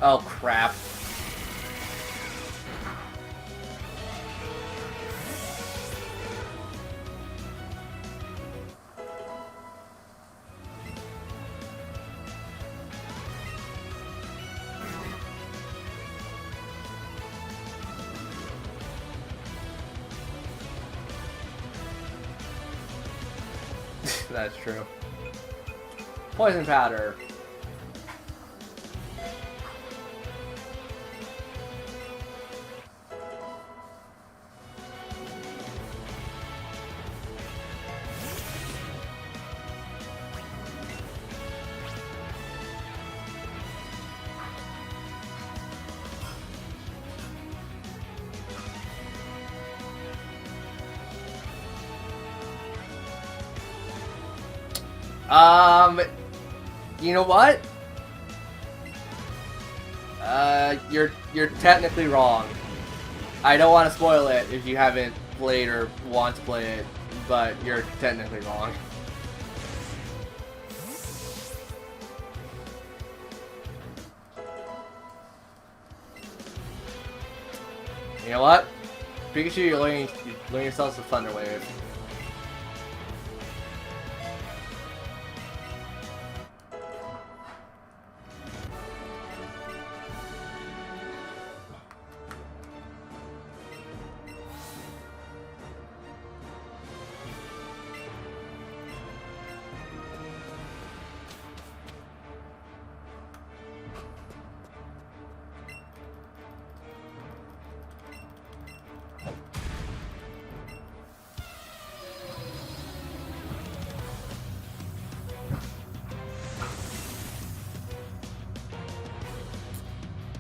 Oh crap. That's true. Poison powder. You know what? You're technically wrong. I don't want to spoil it if you haven't played or want to play it, but you're technically wrong. You know what? Pikachu, you're learning yourself some Thunder Wave.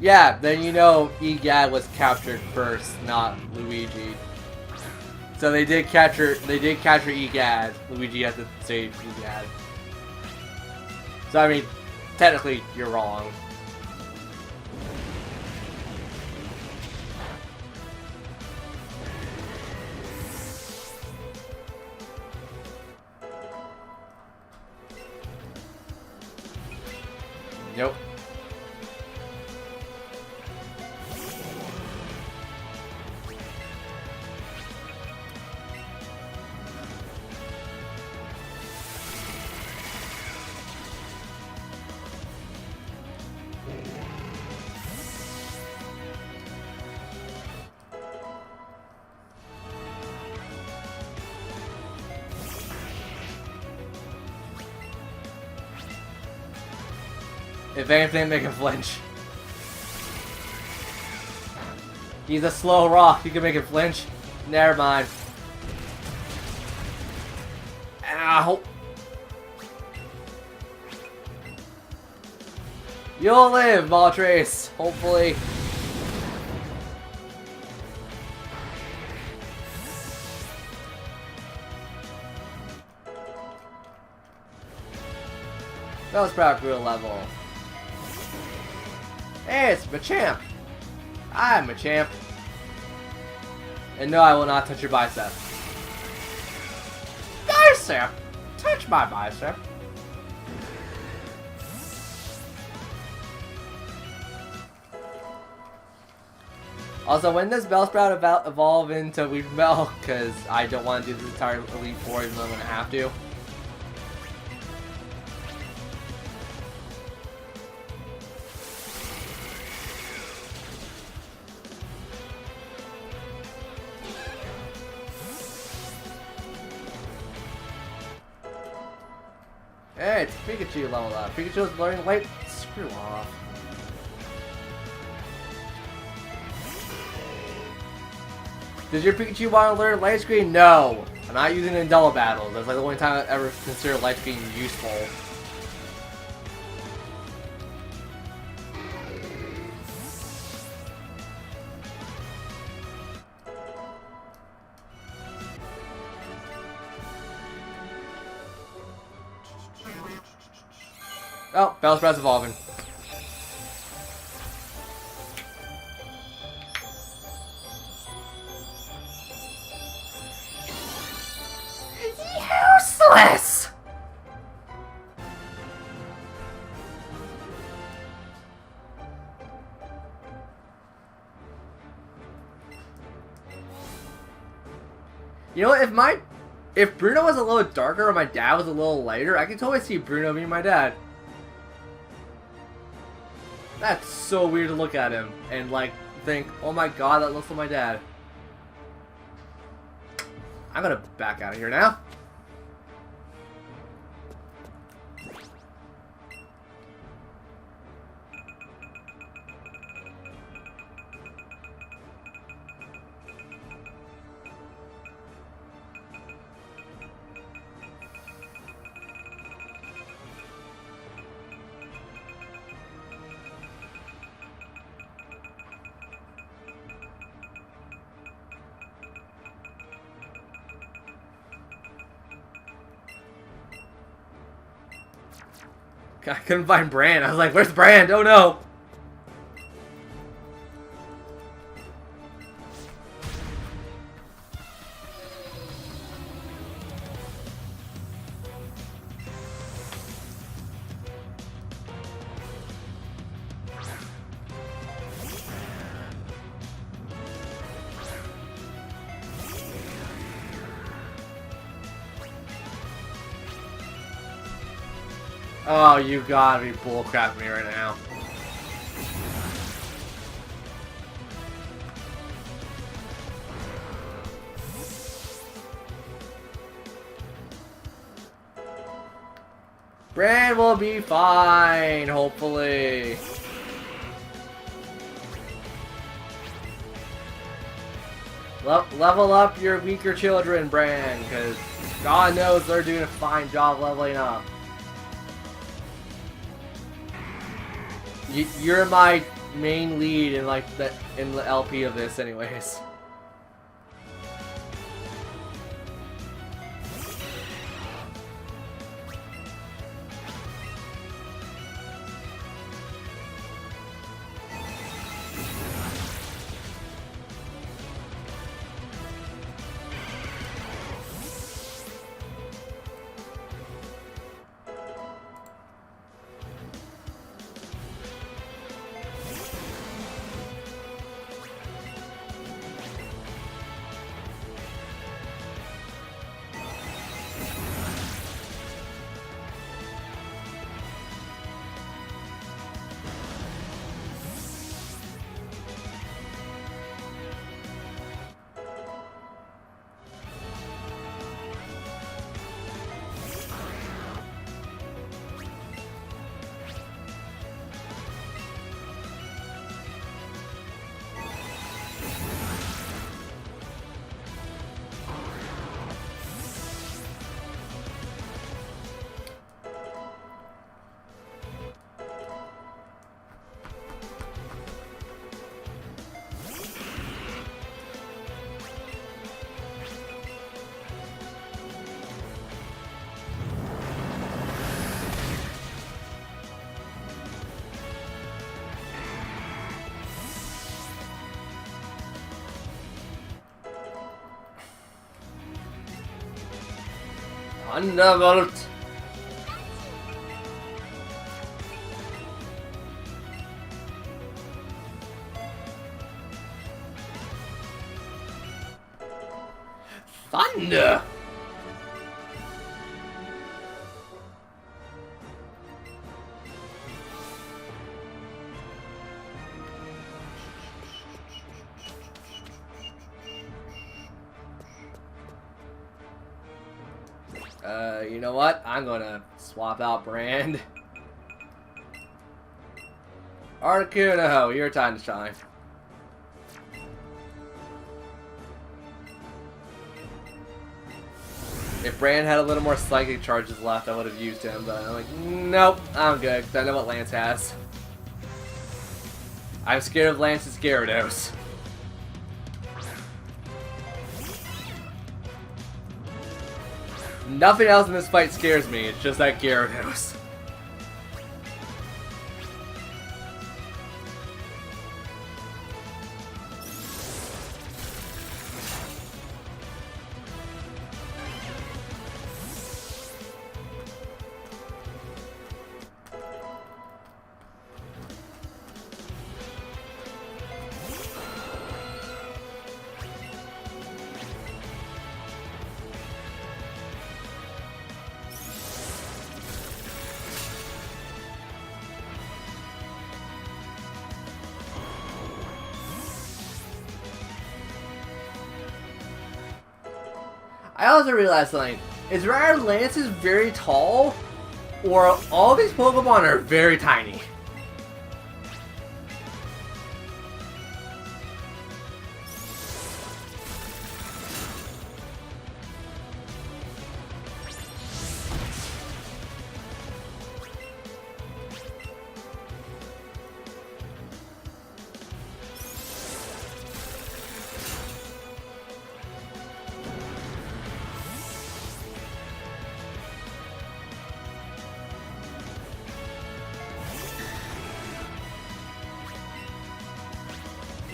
Yeah, then you know Egad was captured first, not Luigi. So they did capture Egad. Luigi had to save Egad. So I mean, technically you're wrong. Nope. If anything, make him flinch. He's a slow rock. You can make him flinch. Never mind. Ow. You'll live, Moltres. Hopefully. That was probably real level. Hey, it's Machamp! I'm Machamp. And no, I will not touch your bicep. Bicep! Touch my bicep. Also, when does Bellsprout evolve into Weavile? Because I don't want to do this entire Elite Four even though I'm going to have to. Hey, it's Pikachu level up. Pikachu is learning light. Screw off. Does your Pikachu want to learn Light Screen? No. I'm not using it in double battles. That's like the only time I've ever considered life being useful. Oh, Bellsprout's evolving. Useless! You know what, if Bruno was a little darker or my dad was a little lighter, I could totally see Bruno being my dad. That's so weird to look at him and like think, oh my god, that looks like my dad. I'm gonna back out of here now. I couldn't find Bran. I was like, where's Bran? Oh no! Oh, you gotta be bullcrapping me right now. Bran will be fine, hopefully. Level up your weaker children, Bran, because God knows they're doing a fine job leveling up. You're my main lead in like the LP of this, anyways. Thunderbolt! Thunder! You know what? I'm gonna swap out Brand. Articuno, your time to shine. If Brand had a little more psychic charges left, I would have used him, but I'm like, nope, I'm good, 'cause I know what Lance has. I'm scared of Lance's Gyarados. Nothing else in this fight scares me, it's just that Gyarados. I also realized something. It's rather Lance is very tall, or all these Pokemon are very tiny.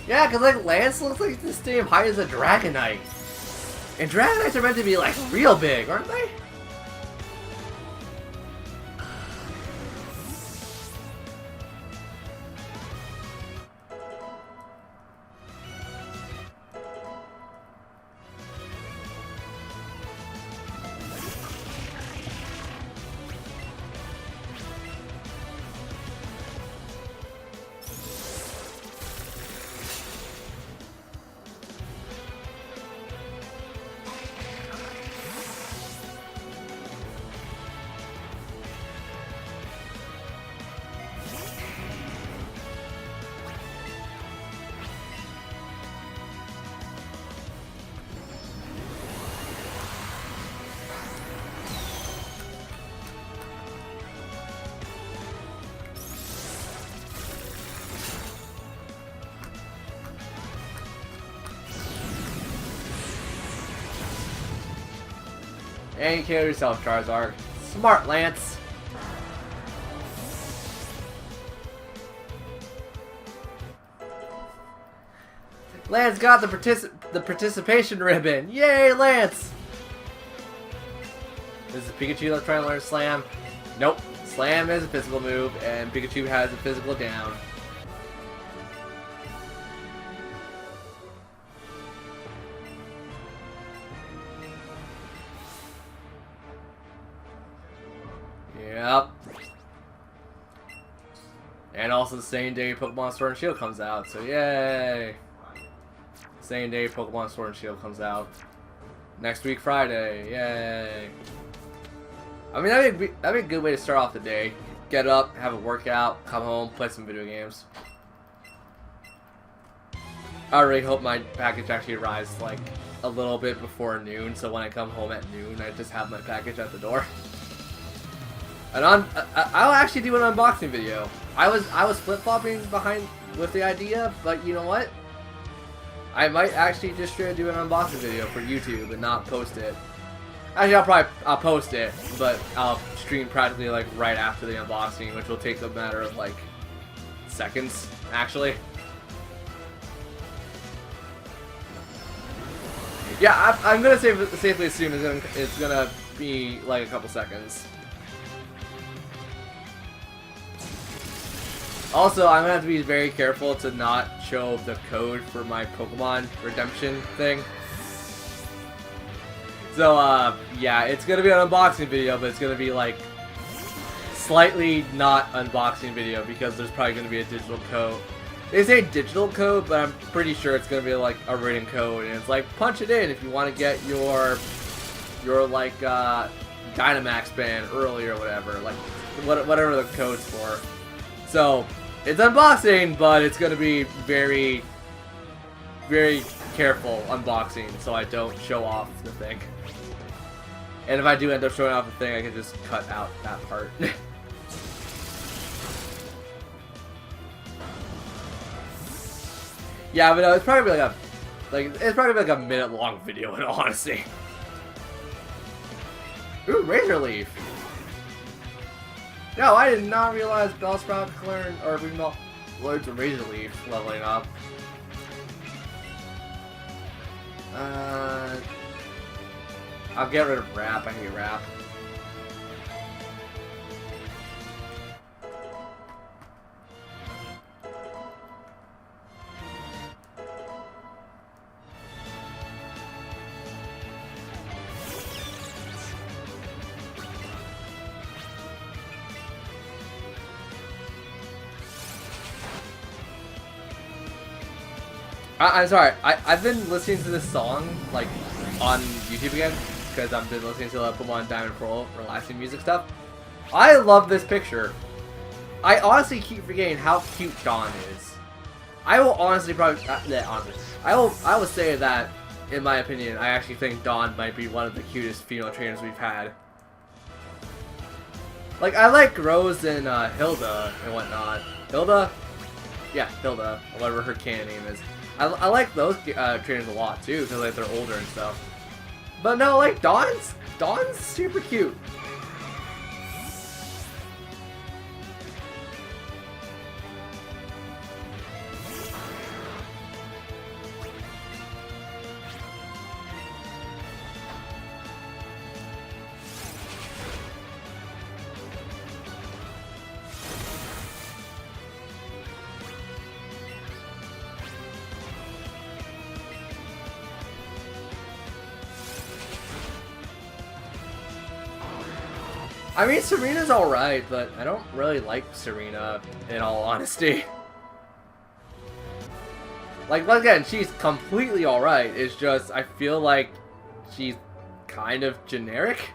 Yeah, because like Lance looks like the same height as a Dragonite. And Dragonites are meant to be like real big, aren't they? And you kill yourself, Charizard. Smart, Lance. Lance got the participation ribbon. Yay, Lance! This is Pikachu that's trying to learn Slam. Nope. Slam is a physical move, and Pikachu has a physical down. Yep. And also the same day Pokemon Sword and Shield comes out, so yay! Same day Pokemon Sword and Shield comes out. Next week, Friday, yay! I mean, that'd be a good way to start off the day. Get up, have a workout, come home, play some video games. I really hope my package actually arrives like a little bit before noon, so when I come home at noon, I just have my package at the door. And I'll actually do an unboxing video. I was flip-flopping behind with the idea, but you know what? I might actually just try to do an unboxing video for YouTube and not post it. Actually, I'll post it, but I'll stream practically like right after the unboxing, which will take a matter of like seconds, actually. Yeah, I'm gonna safely assume it's gonna be like a couple seconds. Also, I'm gonna have to be very careful to not show the code for my Pokemon redemption thing. So, yeah, it's gonna be an unboxing video, but it's gonna be like slightly not unboxing video because there's probably gonna be a digital code. They say digital code, but I'm pretty sure it's gonna be like a written code, and it's like punch it in if you want to get your like Dynamax band early or whatever, like whatever the code's for. So it's unboxing, but it's gonna be very, very careful unboxing, so I don't show off the thing. And if I do end up showing off the thing, I can just cut out that part. Yeah, but no, it's probably like a minute-long video in all honesty. Ooh, Razor Leaf. No, I did not realize Bellsprout learned, or we learned some Razor Leaf leveling up. I'll get rid of Rap. I hate Rap. I'm sorry. I've been listening to this song like on YouTube again because I've been listening to Pokemon Diamond and Pearl relaxing music stuff. I love this picture. I honestly keep forgetting how cute Dawn is. I will honestly I will say that in my opinion, I actually think Dawn might be one of the cutest female trainers we've had. Like I like Rose and Hilda and whatnot. Hilda, yeah, Hilda, whatever her canon name is. I like those trainers a lot too, because like they're older and stuff. But no, like Dawn's super cute. I mean, Serena's alright, but I don't really like Serena, in all honesty. Like, again, she's completely alright, it's just, I feel like she's kind of generic.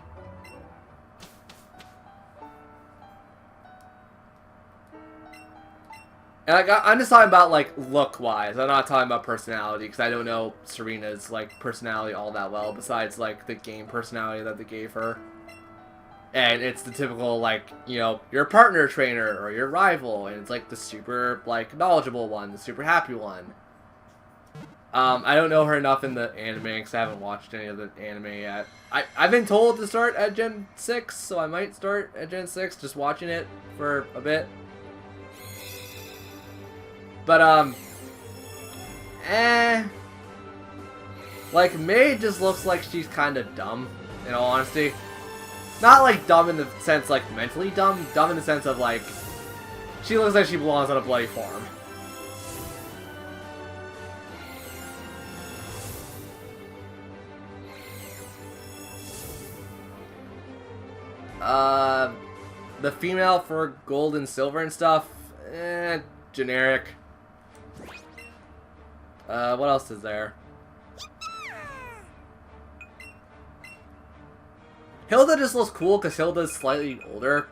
And I'm just talking about, like, look-wise, I'm not talking about personality, because I don't know Serena's, like, personality all that well, besides, like, the game personality that they gave her. And it's the typical, like, you know, your partner trainer or your rival, and it's like the super, like, knowledgeable one, the super happy one. I don't know her enough in the anime because I haven't watched any of the anime yet. I've been told to start at Gen 6, so I might start at Gen 6, just watching it for a bit. But, like, May just looks like she's kind of dumb, in all honesty. Not like dumb in the sense like mentally dumb, dumb in the sense of like she looks like she belongs on a bloody farm. The female for gold and silver and stuff, generic. What else is there? Hilda just looks cool because Hilda's slightly older,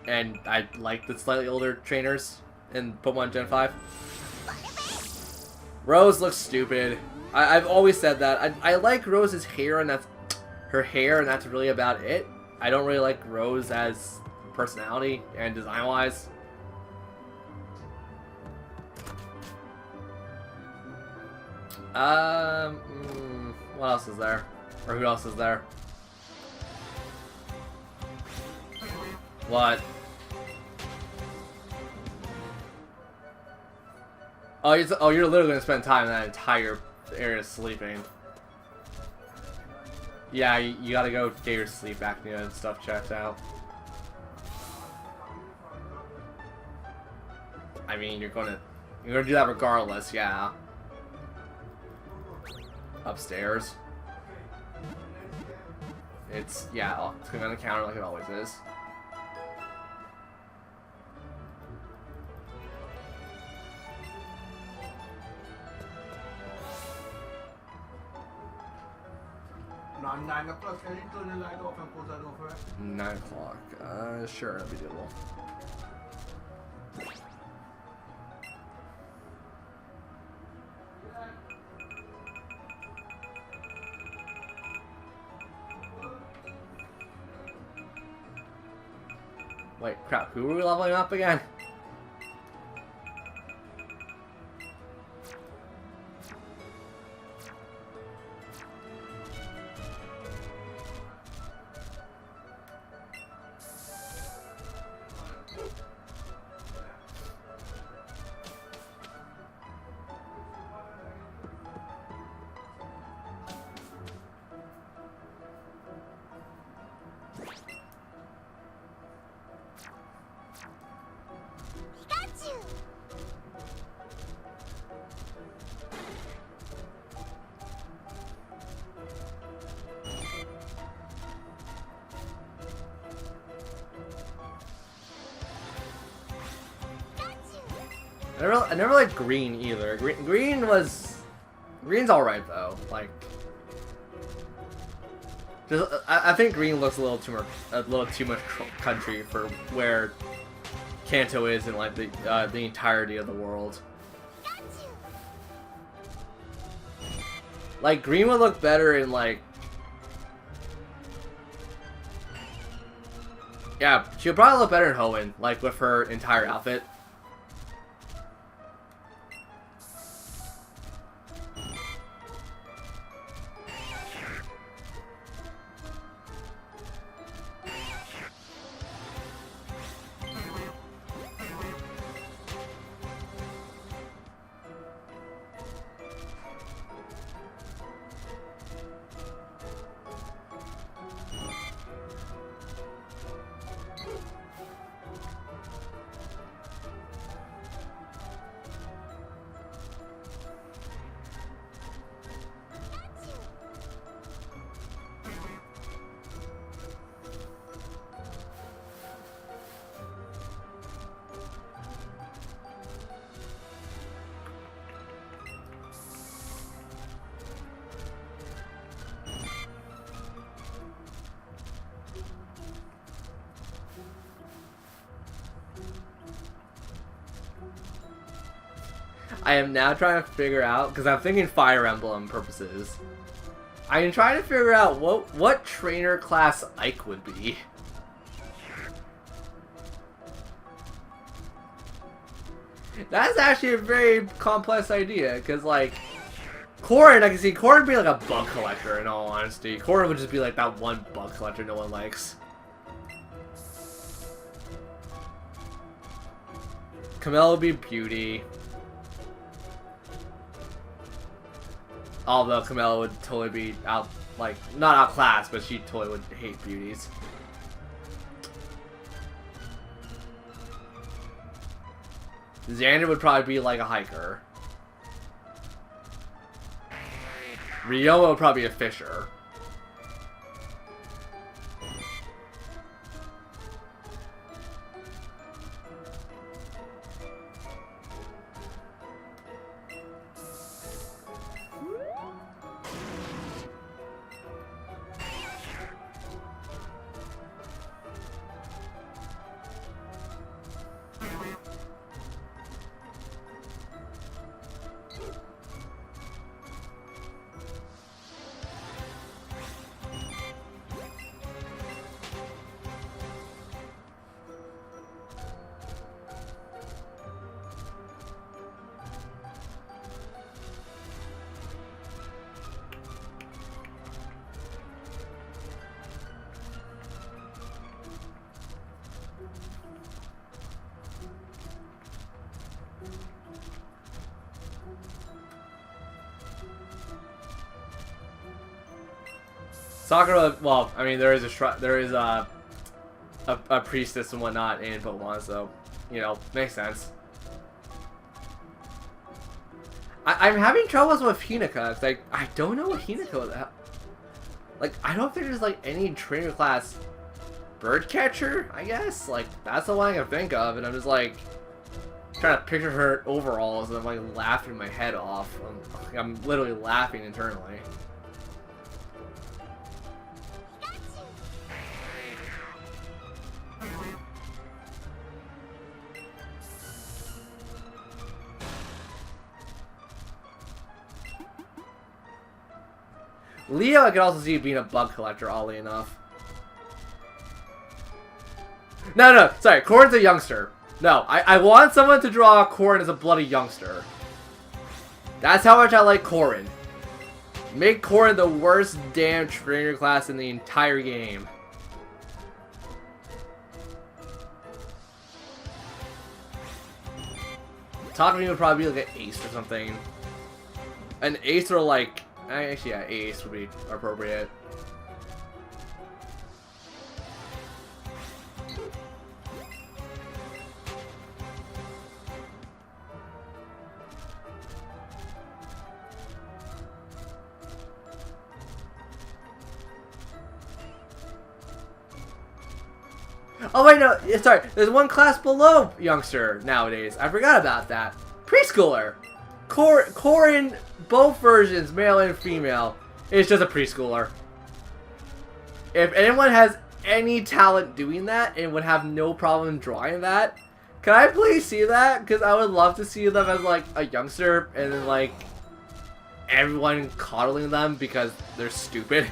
and I like the slightly older trainers in Pokemon Gen 5. Rose looks stupid. I've always said that. I like Rose's hair, and that's her hair, and that's really about it. I don't really like Rose as personality and design-wise. What else is there? Or who else is there? What? Oh, you're literally gonna spend time in that entire area sleeping. Yeah, you gotta go get your sleep apnea and stuff checked out. I mean, you're gonna do that regardless, yeah. Upstairs. It's gonna be on the counter like it always is. On 9 o'clock, can you turn the light off and put that over? 9 o'clock. Sure, that'd be doable. Wait, crap, who were we leveling up again? I never liked green either. Green's alright though. Like, just, I think green looks a little too much country for where Kanto is in like the entirety of the world. Like, green would look better in like, yeah, she would probably look better in Hoenn, like with her entire outfit. I am now trying to figure out, because I'm thinking Fire Emblem purposes. I am trying to figure out what trainer class Ike would be. That's actually a very complex idea, because like, Corrin, I can see Corrin be like a bug collector in all honesty. Corrin would just be like that one bug collector no one likes. Camilla would be Beauty. Although Camilla would totally be out, like, not outclassed, but she totally would hate beauties. Xander would probably be like a hiker. Ryoma would probably be a fisher. Sakura, well, I mean, there is a priestess and whatnot in Pokemon, so, you know, makes sense. I'm having troubles with Hinoka, cause I don't know what Hinoka is. Like, I don't think there's, like, any trainer class bird catcher, I guess? Like, that's the one I can think of, and I'm just, like, trying to picture her overalls, and I'm, like, laughing my head off. I'm literally laughing internally. Leo, I could also see being a bug collector, oddly enough. No, sorry. Corrin's a youngster. No, I want someone to draw Corrin as a bloody youngster. That's how much I like Corrin. Make Corrin the worst damn trainer class in the entire game. Talk to me would probably be like an ace or something. An ace or like... Actually, yeah, ace would be appropriate. Oh wait, no, sorry. There's one class below youngster nowadays. I forgot about that. Preschooler. Corrin, both versions, male and female, is just a preschooler. If anyone has any talent doing that and would have no problem drawing that, can I please see that? Because I would love to see them as like a youngster and then like everyone coddling them because they're stupid.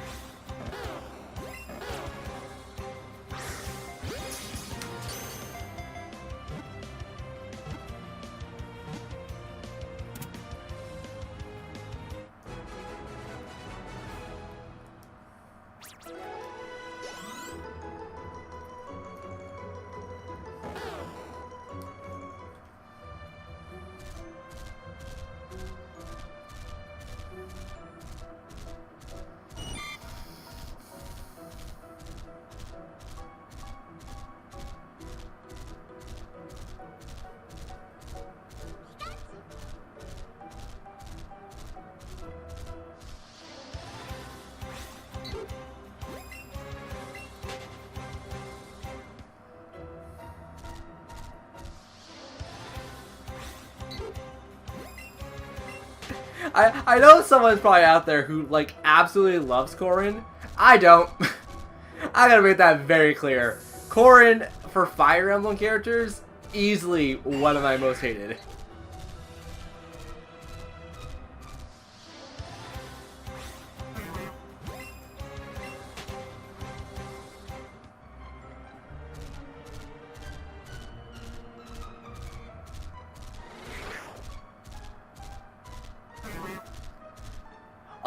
I know someone's probably out there who like absolutely loves Corrin. I don't. I gotta make that very clear. Corrin, for Fire Emblem characters, easily one of my most hated.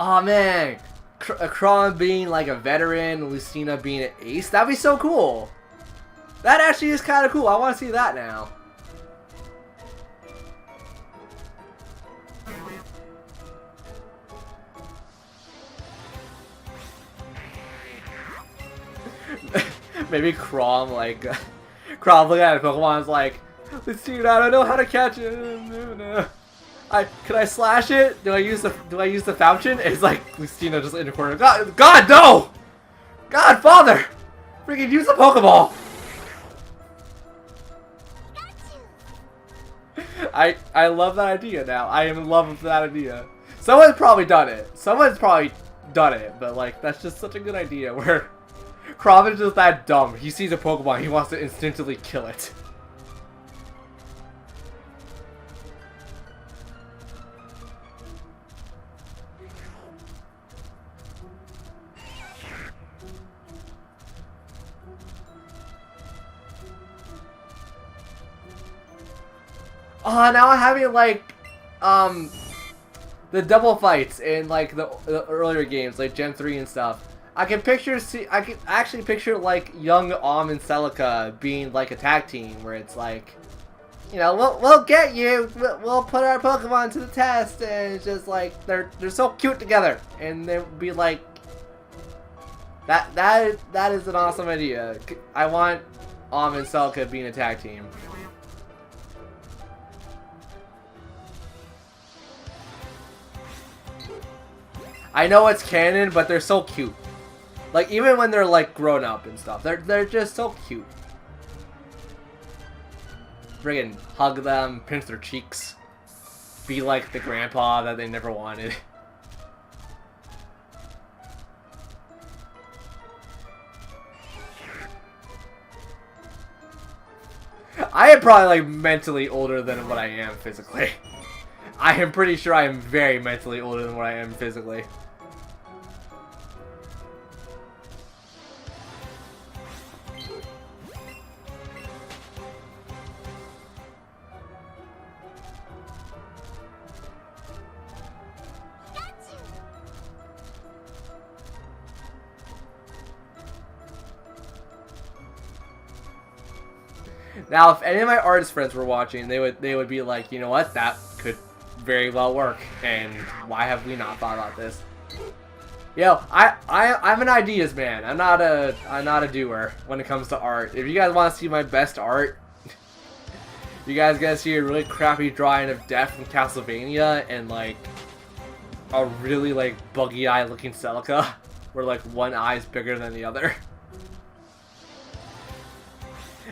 Oh man, Chrom being like a veteran, Lucina being an ace, that'd be so cool. That actually is kind of cool. I want to see that now. Maybe Chrom like Chrom looking at Pokemon's like, Lucina, I don't know how to catch it. Can I slash it? Do I use the fountain? It's like Lucina just in the corner. God no! God Father! Freaking use the Pokeball! I love that idea now. I am in love with that idea. Someone's probably done it. But like that's just such a good idea where Chrom is just that dumb. He sees a Pokemon, he wants to instinctively kill it. Oh, now I'm having like, the double fights in like the earlier games, like Gen 3 and stuff. I can actually picture like young and Celica being like a tag team, where it's like, you know, we'll get you, we'll put our Pokemon to the test, and it's just like they're so cute together, and they'll be like, that is an awesome idea. I want and Celica being a tag team. I know it's canon, but they're so cute. Like, even when they're, like, grown up and stuff. They're just so cute. Friggin' hug them, pinch their cheeks. Be like the grandpa that they never wanted. I am probably, like, mentally older than what I am physically. I am pretty sure I am very mentally older than what I am physically. Now, if any of my artist friends were watching, they would be like, you know what, that could very well work, and why have we not thought about this? Yo, I'm an ideas man. I'm not a doer when it comes to art. If you guys want to see my best art, you guys gonna see a really crappy drawing of Death from Castlevania and like a really like buggy eye looking Celica, where like one eye is bigger than the other.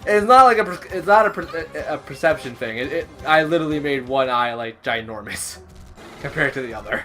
It's not like a perception thing. I literally made one eye like ginormous compared to the other.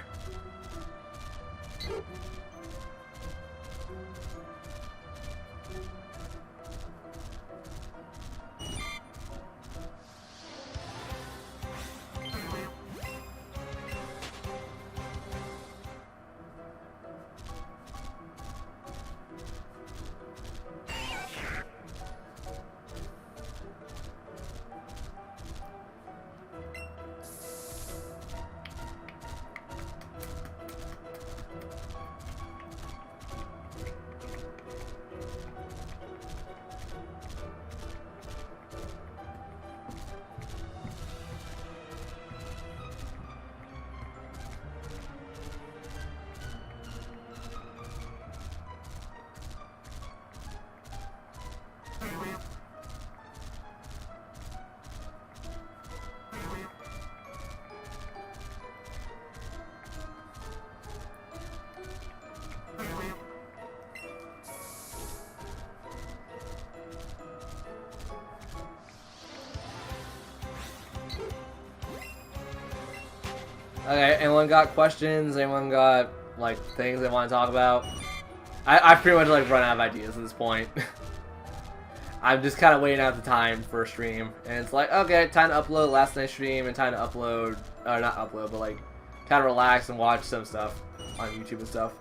Okay, anyone got questions? Anyone got, like, things they want to talk about? I pretty much, like, run out of ideas at this point. I'm just kind of waiting out the time for a stream. And it's like, okay, time to upload last night's stream and time to upload, not upload, but, like, time to relax and watch some stuff on YouTube and stuff.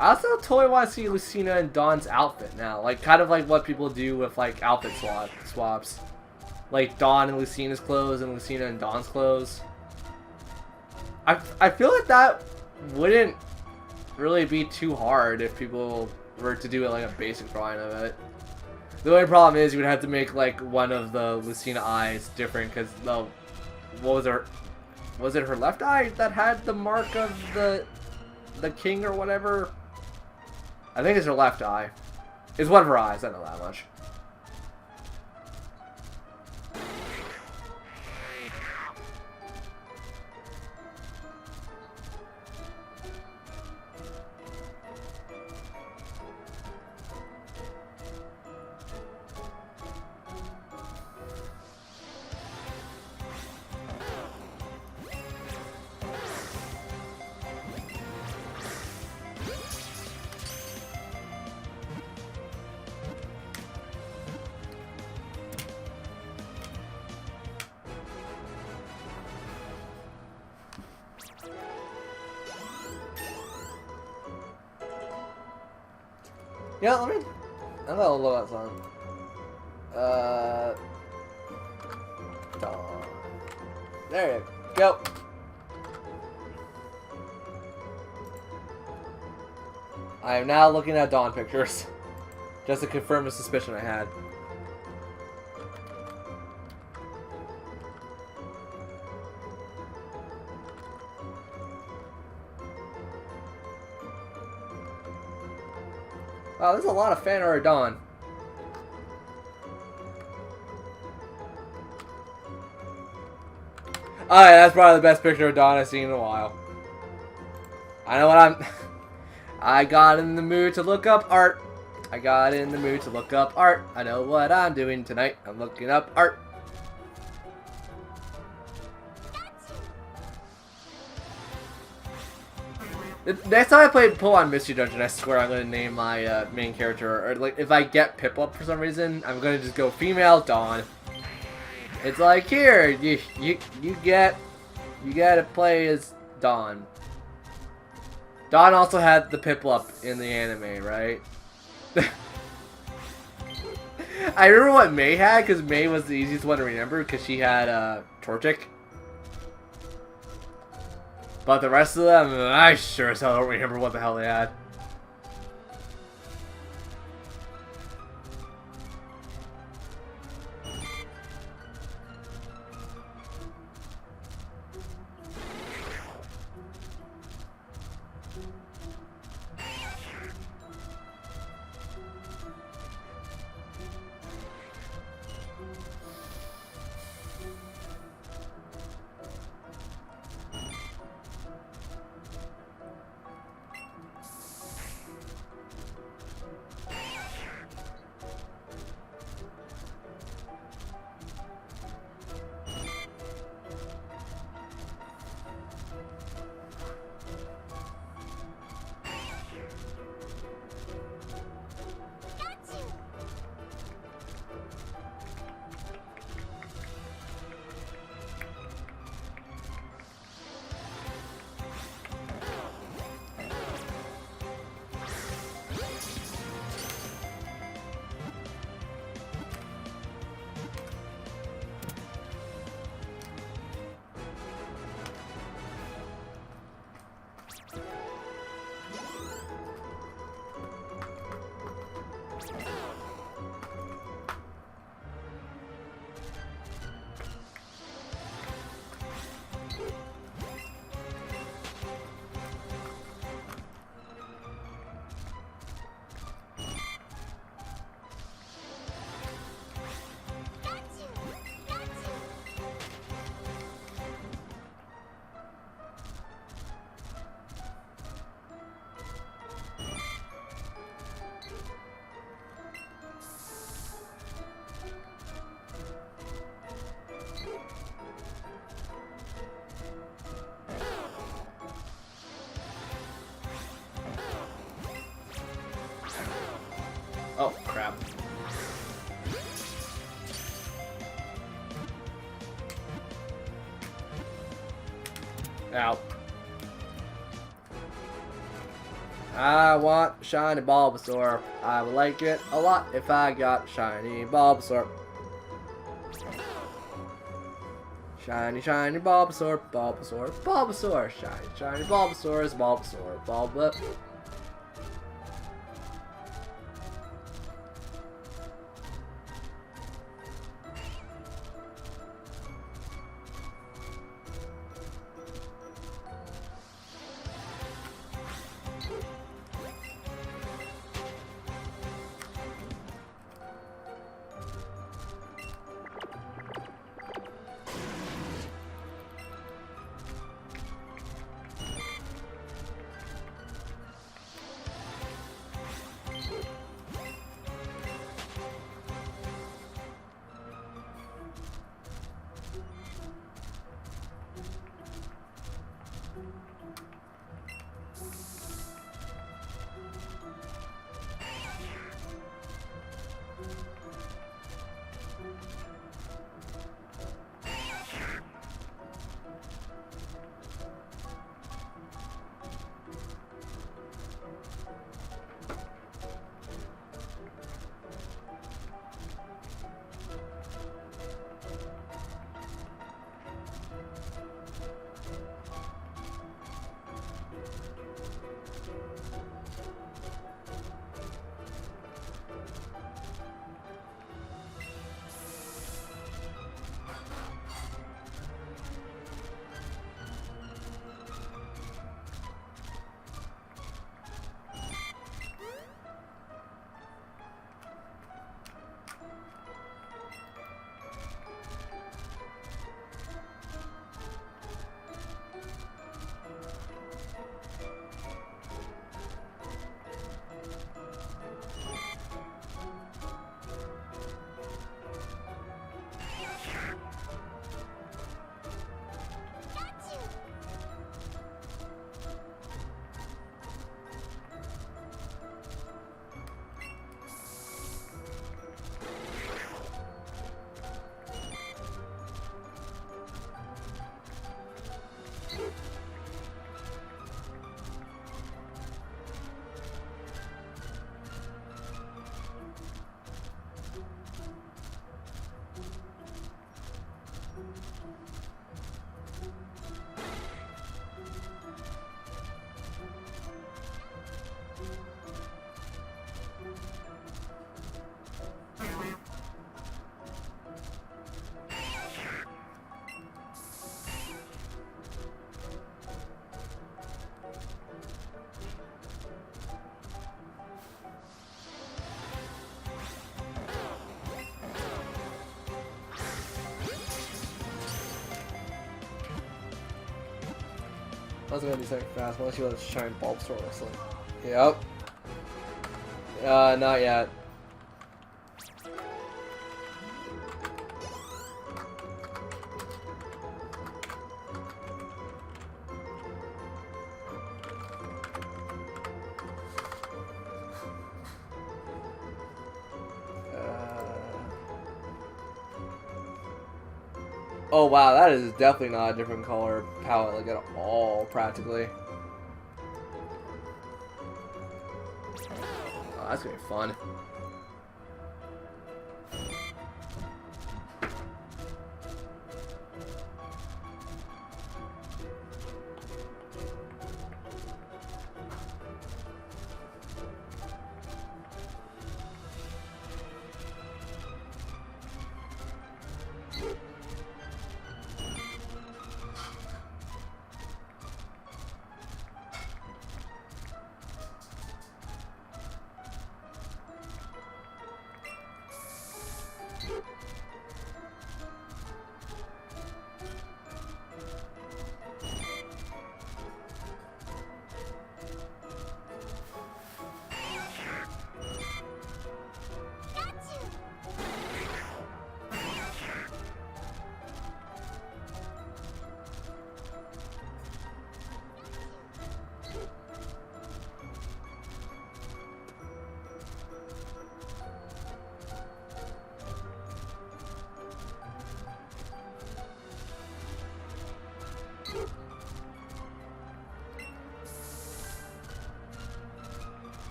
I also totally want to see Lucina and Dawn's outfit now, like kind of like what people do with like outfit swaps, like Dawn and Lucina's clothes and Lucina and Dawn's clothes. I feel like that wouldn't really be too hard if people were to do it like a basic drawing of it. The only problem is you would have to make like one of the Lucina eyes different because what was it her left eye that had the mark of the king or whatever? I think it's her left eye. It's one of her eyes, I know that much. Yeah, I'm gonna load that song. Dawn. There you go. I am now looking at Dawn pictures, just to confirm the suspicion I had. Wow, there's a lot of fan art of Dawn. Alright, that's probably the best picture of Dawn I've seen in a while. I know what I got in the mood to look up art. I got in the mood to look up art. I know what I'm doing tonight. I'm looking up art. Next time I play Pokemon Mystery Dungeon, I swear I'm gonna name my main character, or like if I get Piplup for some reason, I'm gonna just go female Dawn. It's like here, you get to play as Dawn. Dawn also had the Piplup in the anime, right? I remember what May had, because May was the easiest one to remember, because she had Torchic. But the rest of them, I sure as hell don't remember what the hell they had. Oh, crap. Ow. I want shiny Bulbasaur. I would like it a lot if I got shiny Bulbasaur. Shiny, shiny Bulbasaur, Bulbasaur, Bulbasaur. Shiny, shiny Bulbasaur is Bulbasaur, Bulba. I was gonna do something fast. Unless you let us shine Bulbasaur or something. Yep. Not yet. Oh wow, that is definitely not a different color palette, like at all, practically. Oh, that's gonna be fun.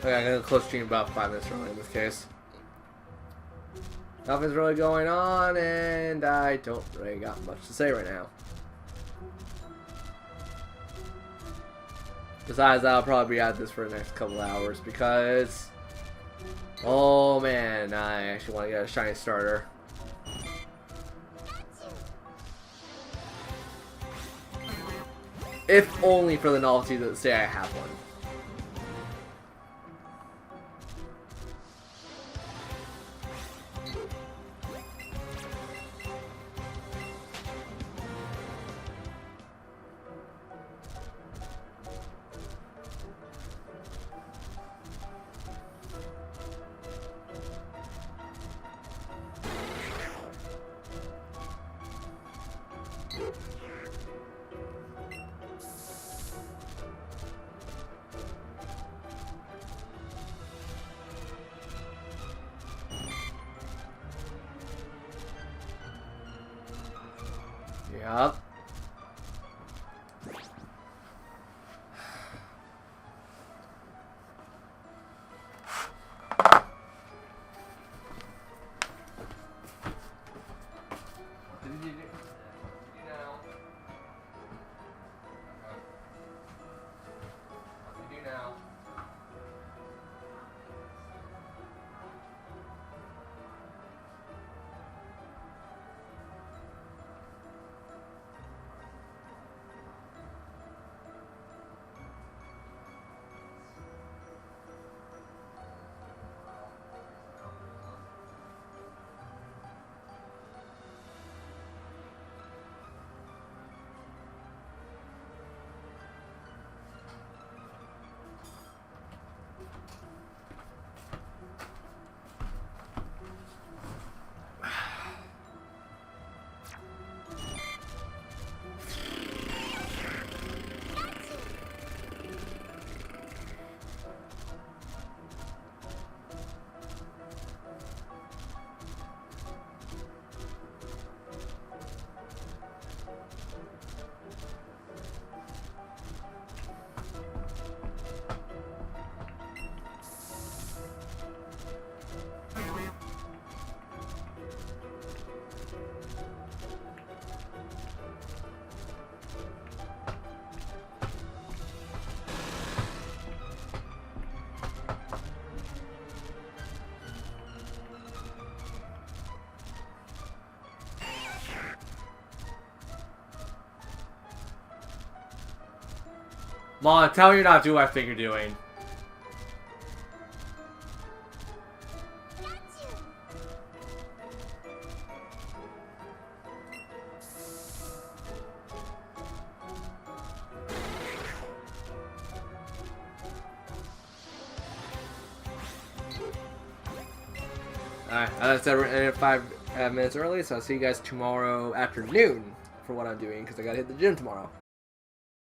Okay, I'm gonna close stream about 5 minutes early in this case. Nothing's really going on, and I don't really got much to say right now. Besides, I'll probably be at this for the next couple hours because, oh man, I actually want to get a shiny starter. If only for the novelty to say I have one. Yup. Mom, tell me you're not doing what I think you're doing. Alright, as I said, we're ending 5 minutes early, so I'll see you guys tomorrow afternoon for what I'm doing, because I gotta hit the gym tomorrow.